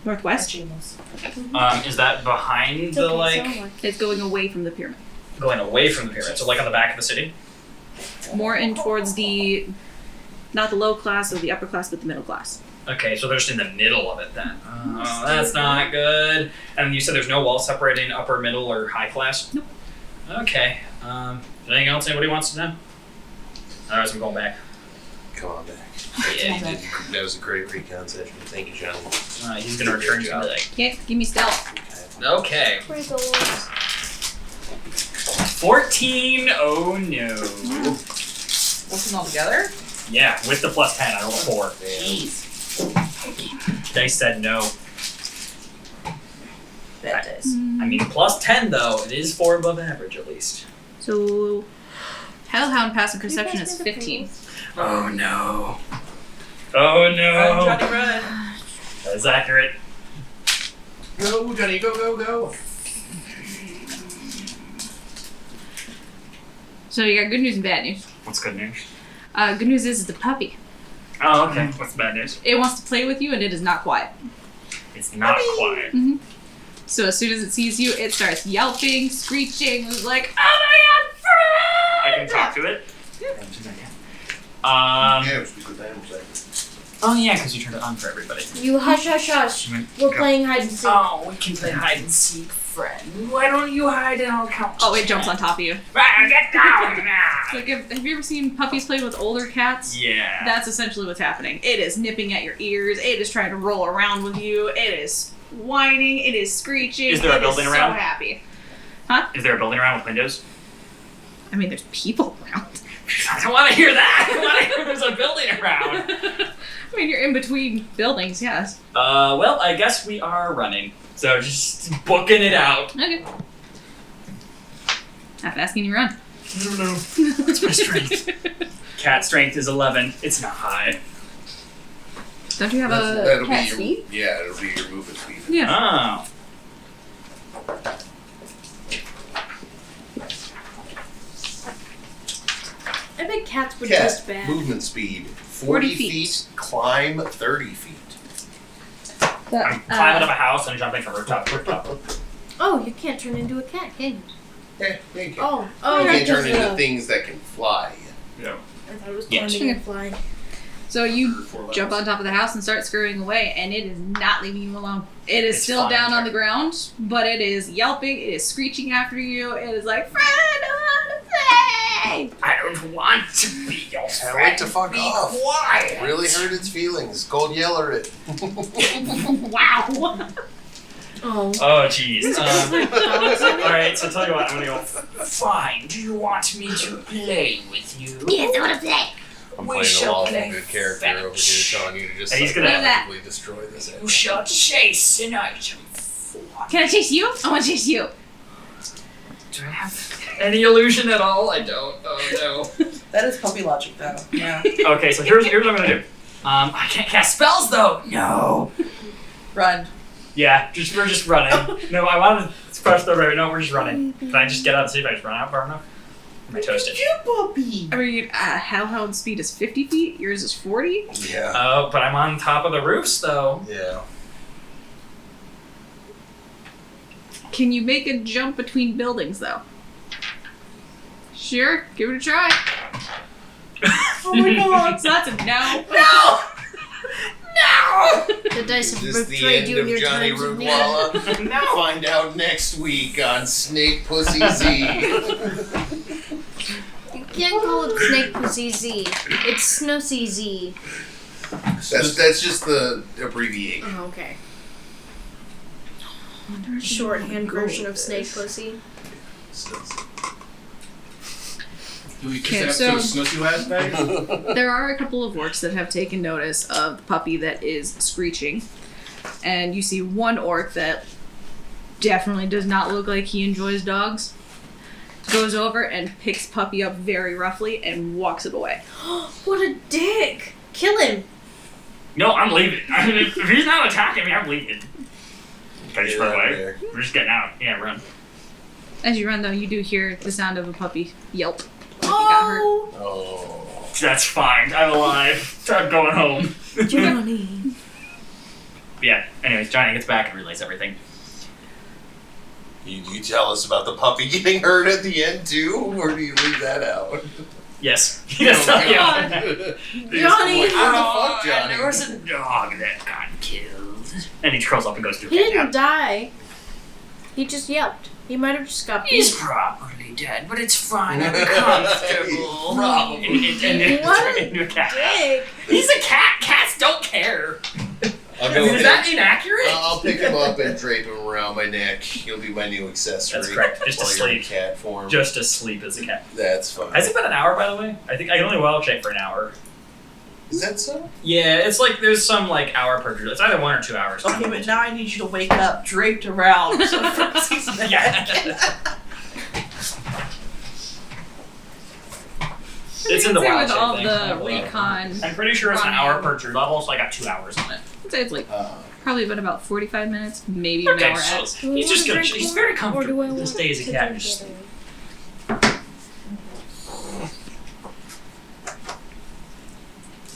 S2: Northwest.
S6: Is that behind
S10: It's
S6: the
S10: okay,
S6: like
S10: so
S2: It's going away from the pyramid,
S6: going away from the pyramid? So like on the back of the city?
S2: more in towards the, not the low class or the upper class, but the middle class.
S6: Okay, so they're just in the middle of it then. Oh, that's not good. And you said there's no wall separating upper, middle, or high class?
S2: Nope.
S6: Okay. Anything else anybody wants to know? Otherwise, I'm going back.
S7: Come on back.
S6: Yeah.
S7: You did- that was a great recon session. Thank you, Johnny.
S6: He's gonna return to me like,
S2: Okay, give me stealth.
S6: okay.
S10: Sprinkles.
S6: 14. Oh no.
S5: Working all together?
S6: Yeah, with the plus 10, I rolled a 4.
S5: Jeez.
S6: Dice said no.
S5: Bad dice.
S6: I mean, plus 10 though, it is 4 above average at least.
S2: So, Hellhound passive perception is 15.
S6: Oh no. Oh no.
S5: Run, Johnny, run.
S6: That is accurate.
S7: Go, Johnny, go, go, go.
S2: So you got good news and bad news.
S6: What's good news?
S2: Good news is it's a puppy.
S6: Oh, okay. What's the bad news?
S2: It wants to play with you and it is not quiet.
S6: It's not quiet.
S2: So as soon as it sees you, it starts yelping, screeching, it's like, oh my god,
S6: I
S2: friend!
S6: can talk to it.
S7: Yeah, which was the damage second.
S6: Oh yeah, because you turned it on for everybody.
S10: You hush, hush, hush. We're playing hide and seek.
S9: Oh, we can play hide and seek, friend. Why don't you hide and I'll count?
S2: Oh, it jumps on top of you.
S9: Ah, get down now!
S2: Like, have you ever seen puppies play with older cats?
S6: Yeah.
S2: That's essentially what's happening. It is nipping at your ears. It is trying to roll around with you. It is whining. It is screeching.
S6: Is there a
S2: it
S6: building
S2: is
S6: around?
S2: So happy.
S6: Is there a building around with windows?
S2: I mean, there's people around.
S6: I don't want to hear that. I want to hear there's a building around.
S2: I mean, you're in between buildings, yes.
S6: Well, I guess we are running. So just booking it out.
S2: Okay. How fast can you run?
S6: I don't know. What's my strength? Cat strength is 11. It's not high.
S2: Don't you have a
S7: That'll
S2: cat
S7: be your,
S2: speed?
S7: yeah, it'll be your movement speed.
S2: Yeah.
S6: Oh.
S10: I bet cats were
S7: Cat,
S10: just bad.
S7: movement speed 40
S2: feet.
S7: feet, climb 30 feet.
S6: I'm climbing up a house and jumping from rooftop to rooftop.
S10: Oh, you can't turn into a cat, can you?
S7: Yeah, you can.
S10: Oh,
S7: You
S10: that's
S7: can turn
S10: just
S7: into things that can fly.
S6: Yeah.
S10: I thought it was
S6: Yes.
S10: climbing and flying.
S2: So you
S3: Four
S2: jump
S3: levels.
S2: on top of the house and start scurrying away, and it is not leaving you alone. It is
S6: It's
S2: still
S6: fine,
S2: down on
S6: sure.
S2: the ground, but it is yelping, it is screeching after you, it is like, friend, I want to play!
S9: I don't want to be your
S7: Tell
S9: friend.
S7: it to fuck
S9: be
S7: off.
S9: quiet.
S7: Really hurt its feelings. Go yell at it.
S2: Wow!
S10: Oh.
S6: Oh, jeez.
S10: Dogs.
S6: Alright, so tell you what, I'm gonna go.
S9: Fine. Do you want me to play with you?
S10: Yes, I want to play.
S7: I'm
S9: We
S7: playing a
S9: shall
S7: lawful
S9: play
S7: good character over here,
S9: fetch.
S7: telling you to just
S6: And he's gonna-
S7: psychologically destroy this.
S9: You shall chase an item for.
S2: Can I chase you? I want to chase you.
S9: Do I have?
S6: Any illusion at all? I don't. Oh
S5: That is puppy logic, though. Yeah.
S6: no. Okay, so here's what I'm gonna do.
S9: I can't cast spells though. No.
S5: Run.
S6: Yeah, we're just running. No, I wanted to press the right. No, we're just running. Can I just get out and see if I just run out far enough? Am I toasted?
S5: You puppy.
S2: I mean, Hellhound's speed is 50 feet, yours is 40.
S7: Yeah.
S6: Oh, but I'm on top of the roofs though.
S7: Yeah.
S2: Can you make a jump between buildings, though? Sure, give it a try.
S5: Oh my god.
S2: So that's a no.
S9: No. No.
S4: The dice have
S8: Is this the
S4: betrayed
S8: end
S4: you in
S8: of
S4: your
S8: Johnny
S4: times of need.
S8: Rudwalla?
S9: No.
S8: Find out next week on Snake Pussy Z.
S4: You can't call it Snake Pussy Z. It's Snossy Z.
S8: That's just the abbreviation.
S4: Oh, okay. Shorthand version of Snake Pussy.
S3: Do we
S2: Okay,
S3: kiss
S2: so-
S3: an episode of Snoozy last night?
S2: There are a couple of orcs that have taken notice of the puppy that is screeching. And you see one orc that definitely does not look like he enjoys dogs. Goes over and picks puppy up very roughly and walks it away.
S4: What a dick! Kill him!
S9: No, I'm leaving. I mean, if he's not attacking me, I'm leaving. Can I just run away?
S8: there.
S9: We're just getting out. Yeah, run.
S2: As you run though, you do hear the sound of a puppy yelp. Like he got hurt.
S4: Oh,
S8: Oh.
S9: That's fine. I'm alive. I'm going home.
S4: Johnny.
S9: Yeah. Anyways, Johnny gets back and relays everything.
S8: You tell us about the puppy getting hurt at the end too, or do you leave that out?
S9: Yes. Yes.
S8: Oh,
S9: yeah.
S4: Johnny!
S8: What the fuck,
S9: And
S8: Johnny?
S9: there was a dog that got killed. And he curls up and goes to a
S4: He
S9: cat
S4: didn't
S9: nap.
S4: die. He just yelped. He might have just got
S9: He's
S4: beat.
S9: probably dead, but it's fine. I'm comfortable.
S8: Probably.
S4: What a
S9: Into a cat.
S4: dick!
S9: He's a cat. Cats don't care.
S8: I'll go.
S9: Is that inaccurate?
S8: I'll pick him up and drape him around my neck. He'll be my new accessory.
S9: That's correct. Just to
S8: While you're in
S9: sleep.
S8: cat form.
S9: Just asleep as a cat.
S8: That's fine.
S9: Has it been an hour, by the way? I think I can only wild shape for an hour.
S8: Is that so?
S9: Yeah, it's like there's some like hour per drill. It's either 1 or 2 hours.
S5: Okay, but now I need you to wake up draped around. So Percy's neck.
S9: Yeah. It's in the
S2: I'd say
S9: wild
S2: with
S9: shape
S2: all
S9: thing.
S2: the recon.
S9: I'm pretty sure it's an hour per drew level, so I got 2 hours on it.
S2: I'd say it's like probably been about 45 minutes, maybe
S9: Okay,
S2: an hour
S9: so
S2: at.
S9: he's just gonna. He's very comfortable. This day as a cat. Just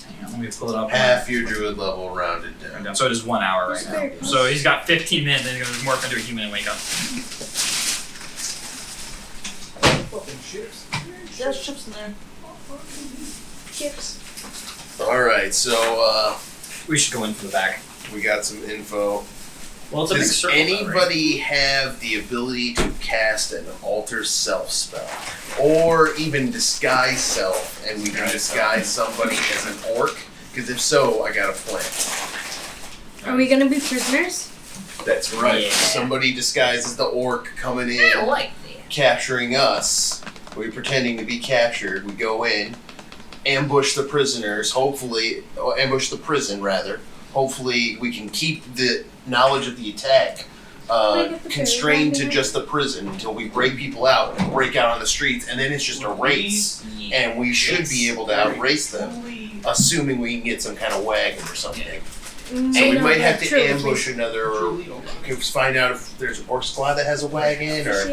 S9: hang on, let me pull it up.
S8: Half your druid level rounded down.
S9: So it is 1 hour right now. So he's got 15 minutes, then he's gonna morph into a human and wake up.
S5: There's chips in there.
S4: Chips.
S8: Alright, so
S9: We should go in from the back.
S8: we got some info.
S9: Well, it's a big
S8: Does
S9: circle. though, right?
S8: anybody have the ability to cast an alter self spell? Or even disguise self, and we can disguise somebody as an orc? Because if so, I got a plan.
S4: Are we gonna be prisoners?
S8: That's right.
S9: Yeah.
S8: Somebody disguises the orc coming
S9: I
S8: in,
S9: like that.
S8: capturing us. We're pretending to be captured. We go in, ambush the prisoners, hopefully, or ambush the prison rather. Hopefully, we can keep the knowledge of the attack constrained to just the prison until we break people out and break out on the streets, and then it's just a race. And we should be able to outrace them, assuming we can get some kind of wagon or something. So we might have to ambush another, or find out if there's an orc squad that has a wagon, or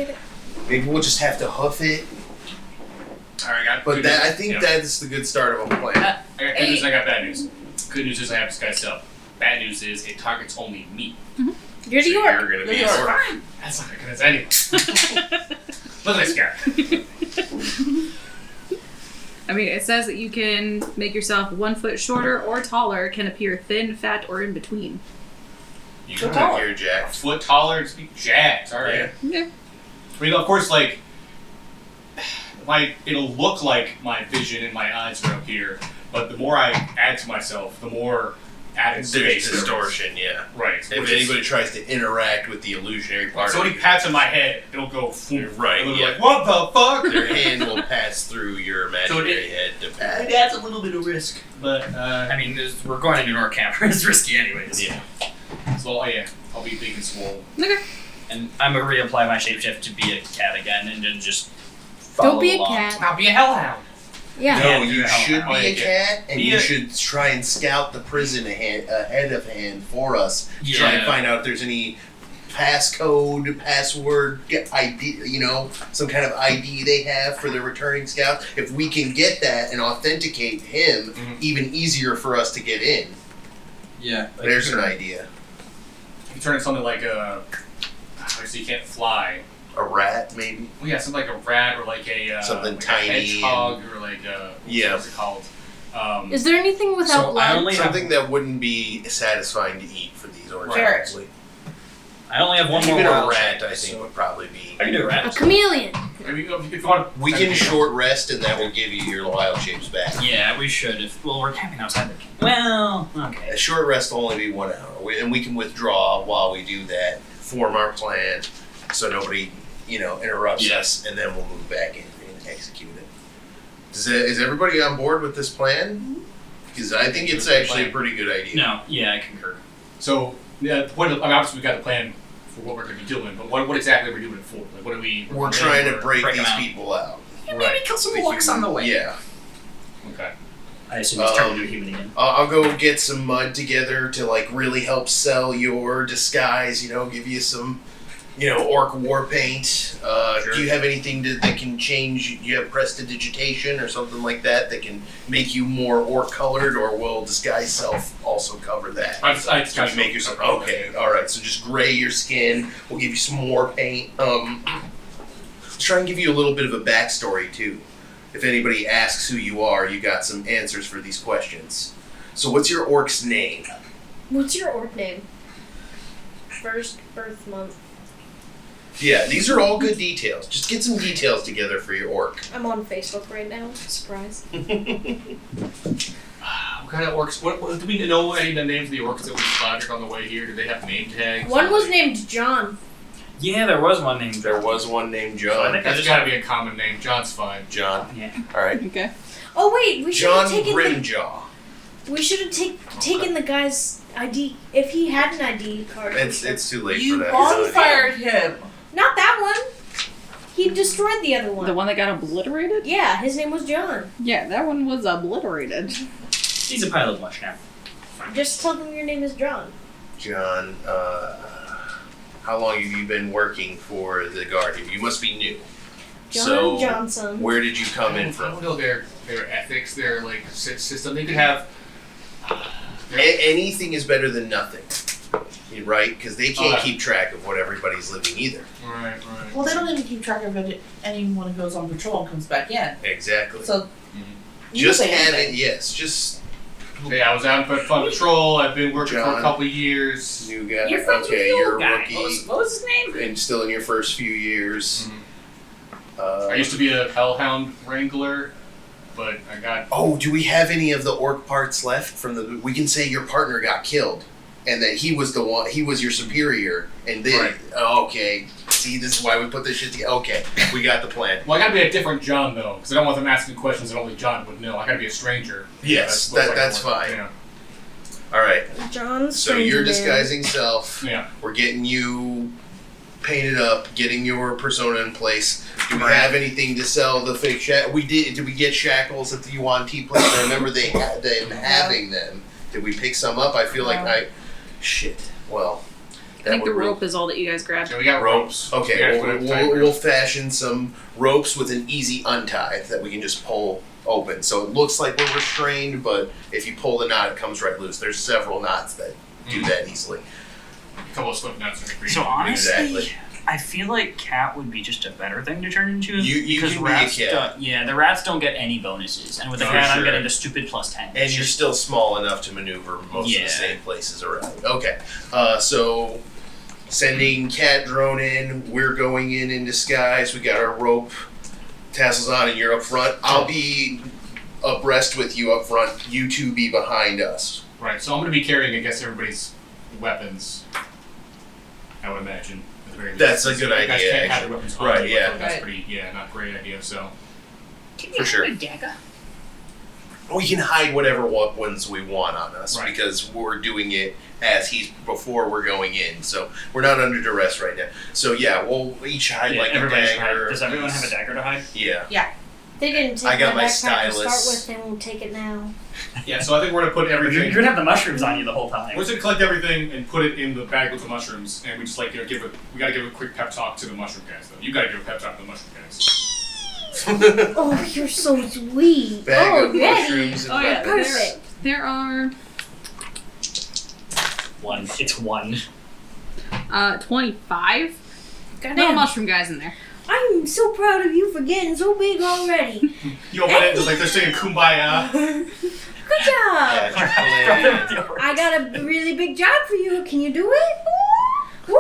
S8: maybe we'll just have to hoof it.
S3: Alright, I got
S8: But
S3: good
S8: that, I
S3: news.
S8: think
S3: Yeah.
S8: that's the good start of a plan.
S3: I got good news, I got bad news. Good news is I have disguise self. Bad news is it targets only me.
S4: You're the
S8: So
S4: orc.
S8: you're gonna be
S5: You're
S8: an
S5: the
S8: orc.
S3: That's not good as anyone. Look at this guy.
S2: I mean, it says that you can make yourself 1 foot shorter or taller, can appear thin, fat, or in between.
S8: You
S5: So
S8: can
S5: taller.
S8: take your jack.
S3: Foot taller, just be jacked. Alright.
S2: Yeah.
S3: I mean, of course, like, it'll look like my vision and my eyes are up here, but the more I add to myself, the more added
S8: There's
S3: space there is.
S8: distortion, yeah.
S3: Right.
S8: If
S3: which is-
S8: anybody tries to interact with the illusionary part
S3: somebody
S8: of
S3: pats on my head, it'll go boom.
S8: Right,
S3: It'll be
S8: yeah.
S3: like, what the fuck?
S8: their hand will pass through your imaginary head to pat.
S5: It adds a little bit of risk.
S3: But,
S9: I mean, we're going into an orc camp. It's risky anyways.
S8: Yeah.
S3: so, yeah, I'll be big and swole.
S2: Okay.
S9: And I'm gonna reapply my shapeshift to be a cat again, and then just follow
S4: Don't be a
S9: along.
S4: cat.
S9: I'll be a hellhound.
S4: Yeah.
S8: No,
S9: Yeah,
S8: you
S9: yeah,
S8: should
S9: I'll
S8: be a
S9: make it.
S8: cat, and
S3: Be
S8: you
S3: a-
S8: should try and scout the prison ahead of hand for us. Try and
S9: Yeah.
S8: find out if there's any passcode, password, ID, some kind of ID they have for the returning scout. If we can get that and authenticate him, even easier for us to get in.
S9: Yeah.
S8: There's an idea.
S3: You turn into something like a. So you can't fly.
S8: A rat, maybe?
S3: Well, yeah, something like a rat or like a.
S8: Something
S3: like
S8: tiny
S3: A hedgehog or like a.
S8: Yeah.
S3: What's it called?
S4: Is there anything without
S6: So I
S4: blood?
S6: only have
S8: Something that wouldn't be satisfying to eat for these orcs.
S5: Carrot.
S8: Probably.
S6: I only have one more
S8: Even a
S6: wild
S8: rat,
S6: shape,
S8: I think,
S6: so-
S8: would probably be.
S6: I can do a
S4: A
S6: rat.
S4: chameleon.
S3: I mean, if you want,
S8: We can short rest, and that will give you your wild shapes back.
S6: Yeah, we should. Well, we're camping outside the camp. Well, okay.
S8: A short rest will only be 1 hour, and we can withdraw while we do that, form our plan, so nobody, interrupts
S6: Yeah.
S8: us, and then we'll move back in and execute it. Is everybody on board with this plan? Because I think it's actually a pretty good idea.
S6: No, yeah, I concur.
S3: So, yeah, obviously we got the plan for what we're going to be doing, but what exactly are we doing it for? Like, what are we?
S8: We're trying to break
S6: break 'em
S8: these
S6: out.
S8: people out.
S9: Yeah, maybe kill some orcs on the way.
S8: Yeah.
S3: Okay.
S6: I assume it's turned into a human again.
S8: I'll go get some mud together to really help sell your disguise. Give you some, orc war paint. Do you have anything that can change? Do you have prestidigitation or something like that can make you more orc colored, or will disguise self also cover that?
S3: I
S8: Can you make yourself okay? All right, so just gray your skin. We'll give you some more paint. Try and give you a little bit of a backstory too. If anybody asks who you are, you got some answers for these questions. So, what's your orc's name?
S4: What's your orc name? First birth month.
S8: Yeah, these are all good details. Just get some details together for your orc.
S4: I'm on Facebook right now. Surprise.
S3: What kind of orcs? What do we know any of the names of the orcs that we spotted on the way here? Do they have name tags?
S4: One was named John.
S6: Yeah, there was one named
S8: There was one named
S6: So I
S8: John.
S6: think-
S3: That's got to be a common name. John's fine.
S8: John.
S6: Yeah.
S8: All right.
S1: Okay.
S4: Oh wait, we should have
S8: John
S4: taken
S8: Grimjaw.
S4: we should have taken the guy's ID if he had an ID card.
S8: It's too late
S5: You
S8: for that.
S5: bonfired him.
S4: Not that one. He destroyed the other one.
S1: The one that got obliterated?
S4: Yeah, his name was John.
S1: Yeah, that one was obliterated.
S6: He's a pile of mush now.
S4: Just tell them your name is John.
S8: John, how long have you been working for the Guardian? You must be new.
S4: John
S8: So,
S4: Johnson.
S8: where did you come in
S3: I
S8: from?
S3: don't know their ethics, their system. They could have.
S8: Anything is better than nothing. Right? Because they can't
S3: Okay.
S8: keep track of what everybody's living either.
S3: Right.
S5: Well, they don't even keep track of it. Anyone who goes on patrol and comes back in.
S8: Exactly.
S5: So, you
S8: Just
S5: say
S8: have
S5: anything.
S8: it, yes. Just
S3: Yeah, I was out on patrol. I've been working for
S8: John.
S3: a couple of years.
S8: new guy.
S9: You're friends with
S8: Okay,
S9: the
S8: you're
S9: old
S8: a
S9: guy.
S8: rookie.
S9: What was his name?
S8: And still in your first few years.
S3: I used to be a hellhound wrangler, but I got.
S8: Oh, do we have any of the orc parts left from the? We can say your partner got killed, and that he was the one. He was your superior, and then
S3: Right.
S8: okay. See, this is why we put this shit together. Okay, we got the plan.
S3: Well, I gotta be a different John though, because I don't want them asking questions that only John would know. I gotta be a stranger.
S8: Yes,
S3: looks
S8: that's
S3: like
S8: fine.
S3: Yeah.
S8: All right.
S4: John
S8: So
S4: Stranger
S8: you're
S4: Man.
S8: disguising self.
S3: Yeah.
S8: We're getting you painted up, getting your persona in place. Do we have anything to sell the fake shackles? Did we get shackles at the Yuan Tea place? I remember they had them having them. Did we pick some up? I feel like shit. Well,
S1: I think the rope is all that you guys grabbed.
S3: So we got ropes. We
S8: Okay,
S3: gotta
S8: we'll,
S3: put a tight
S8: we'll,
S3: rope.
S8: we'll fashion some ropes with an easy untie that we can just pull open. So it looks like we're restrained, but if you pull the knot, it comes right loose. There's several knots that do that easily.
S3: A couple of slip nuts and a
S6: So honestly,
S8: Exactly.
S6: I feel like cat would be just a better thing to turn into.
S8: You
S6: because
S8: can be a
S6: rats
S8: cat.
S6: the rats don't get any bonuses, and with the
S8: For
S6: cat, I'm
S8: sure.
S6: getting the stupid +10.
S8: And you're still small enough to maneuver most of
S6: Yeah.
S8: the same places around. Okay, so sending cat drone in. We're going in disguise. We got our rope tassels on, and you're up front. I'll be abreast with you up front. You two be behind us.
S3: Right. So I'm gonna be carrying, I guess, everybody's weapons. I would imagine. At the very least.
S8: That's a good
S3: You guys
S8: idea,
S3: can't have
S8: actually.
S3: your weapons on
S8: Right,
S3: you,
S8: yeah.
S3: but That's
S5: Right.
S3: pretty. Not a great idea. So.
S9: Can
S8: For
S9: you
S8: sure.
S9: have a dagger?
S8: We can hide whatever weapons we want on us
S3: Right.
S8: because we're doing it as he's before we're going in. So we're not under duress right now. So yeah, we'll each hide like a
S6: everybody should hide.
S8: dagger.
S6: Does everyone have a dagger to hide?
S8: Yeah.
S4: They didn't take
S8: I got
S4: my
S8: my
S4: backpack to
S8: stylus.
S4: start with. They won't take it now.
S3: Yeah. So I think we're gonna put
S6: You're
S3: everything.
S6: gonna have the mushrooms on you the whole time.
S3: We're just gonna collect everything and put it in the bag with the mushrooms, and we just we gotta give a quick pep talk to the mushroom guys though. You gotta give a pep talk to the mushroom guys.
S4: Oh, you're so sweet.
S8: Bag of
S4: Already.
S8: mushrooms and
S1: Oh, yeah,
S8: weapons.
S4: Perfect.
S1: There are
S6: One. It's one.
S1: 25. No
S4: Goddamn.
S1: mushroom guys in there.
S4: I I'm so proud of you for getting so big already.
S3: You open it, just like they're singing Kumbaya.
S4: Good job.
S8: Plan.
S4: I got a really big job for you. Can you do it? Woo!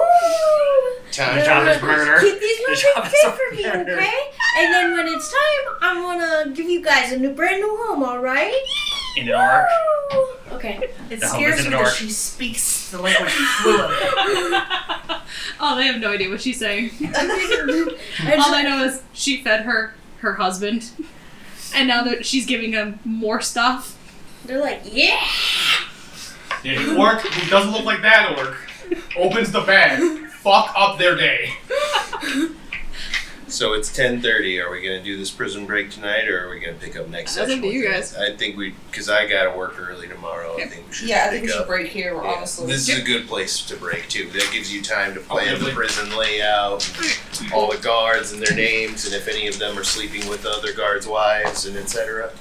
S8: Time
S6: The job is murder.
S4: Keep these
S6: The
S4: little
S6: job
S4: big
S6: is
S4: fit for me,
S6: murder.
S4: okay? And then when it's time, I'm gonna give you guys a brand new home, alright?
S6: In an arc.
S4: Woo! Okay.
S5: It
S6: The home
S5: scares
S6: is
S5: me
S6: an
S5: that
S6: orc.
S5: she speaks the language fluently.
S2: Oh, they have no idea what she's saying.
S4: I
S2: All
S4: just-
S2: I know is she fed her husband, and now that she's giving him more stuff.
S4: They're like, yeah!
S3: Yeah, the orc who doesn't look like that orc opens the bag. Fuck up their day.
S8: So it's 10:30. Are we gonna do this prison break tonight, or are we gonna pick up next
S2: That's
S8: session?
S2: up to you
S8: with
S2: guys.
S8: it? I think because I gotta work early tomorrow. I think we should.
S5: Yeah, I
S8: pick
S5: think we should
S8: up.
S5: break here,
S8: Yeah.
S5: honestly.
S8: This is a good place to break too. That gives you time to plan the
S3: definitely.
S8: prison layout, and all the guards and their names, and if any of them are sleeping with other guards' wives, and etc.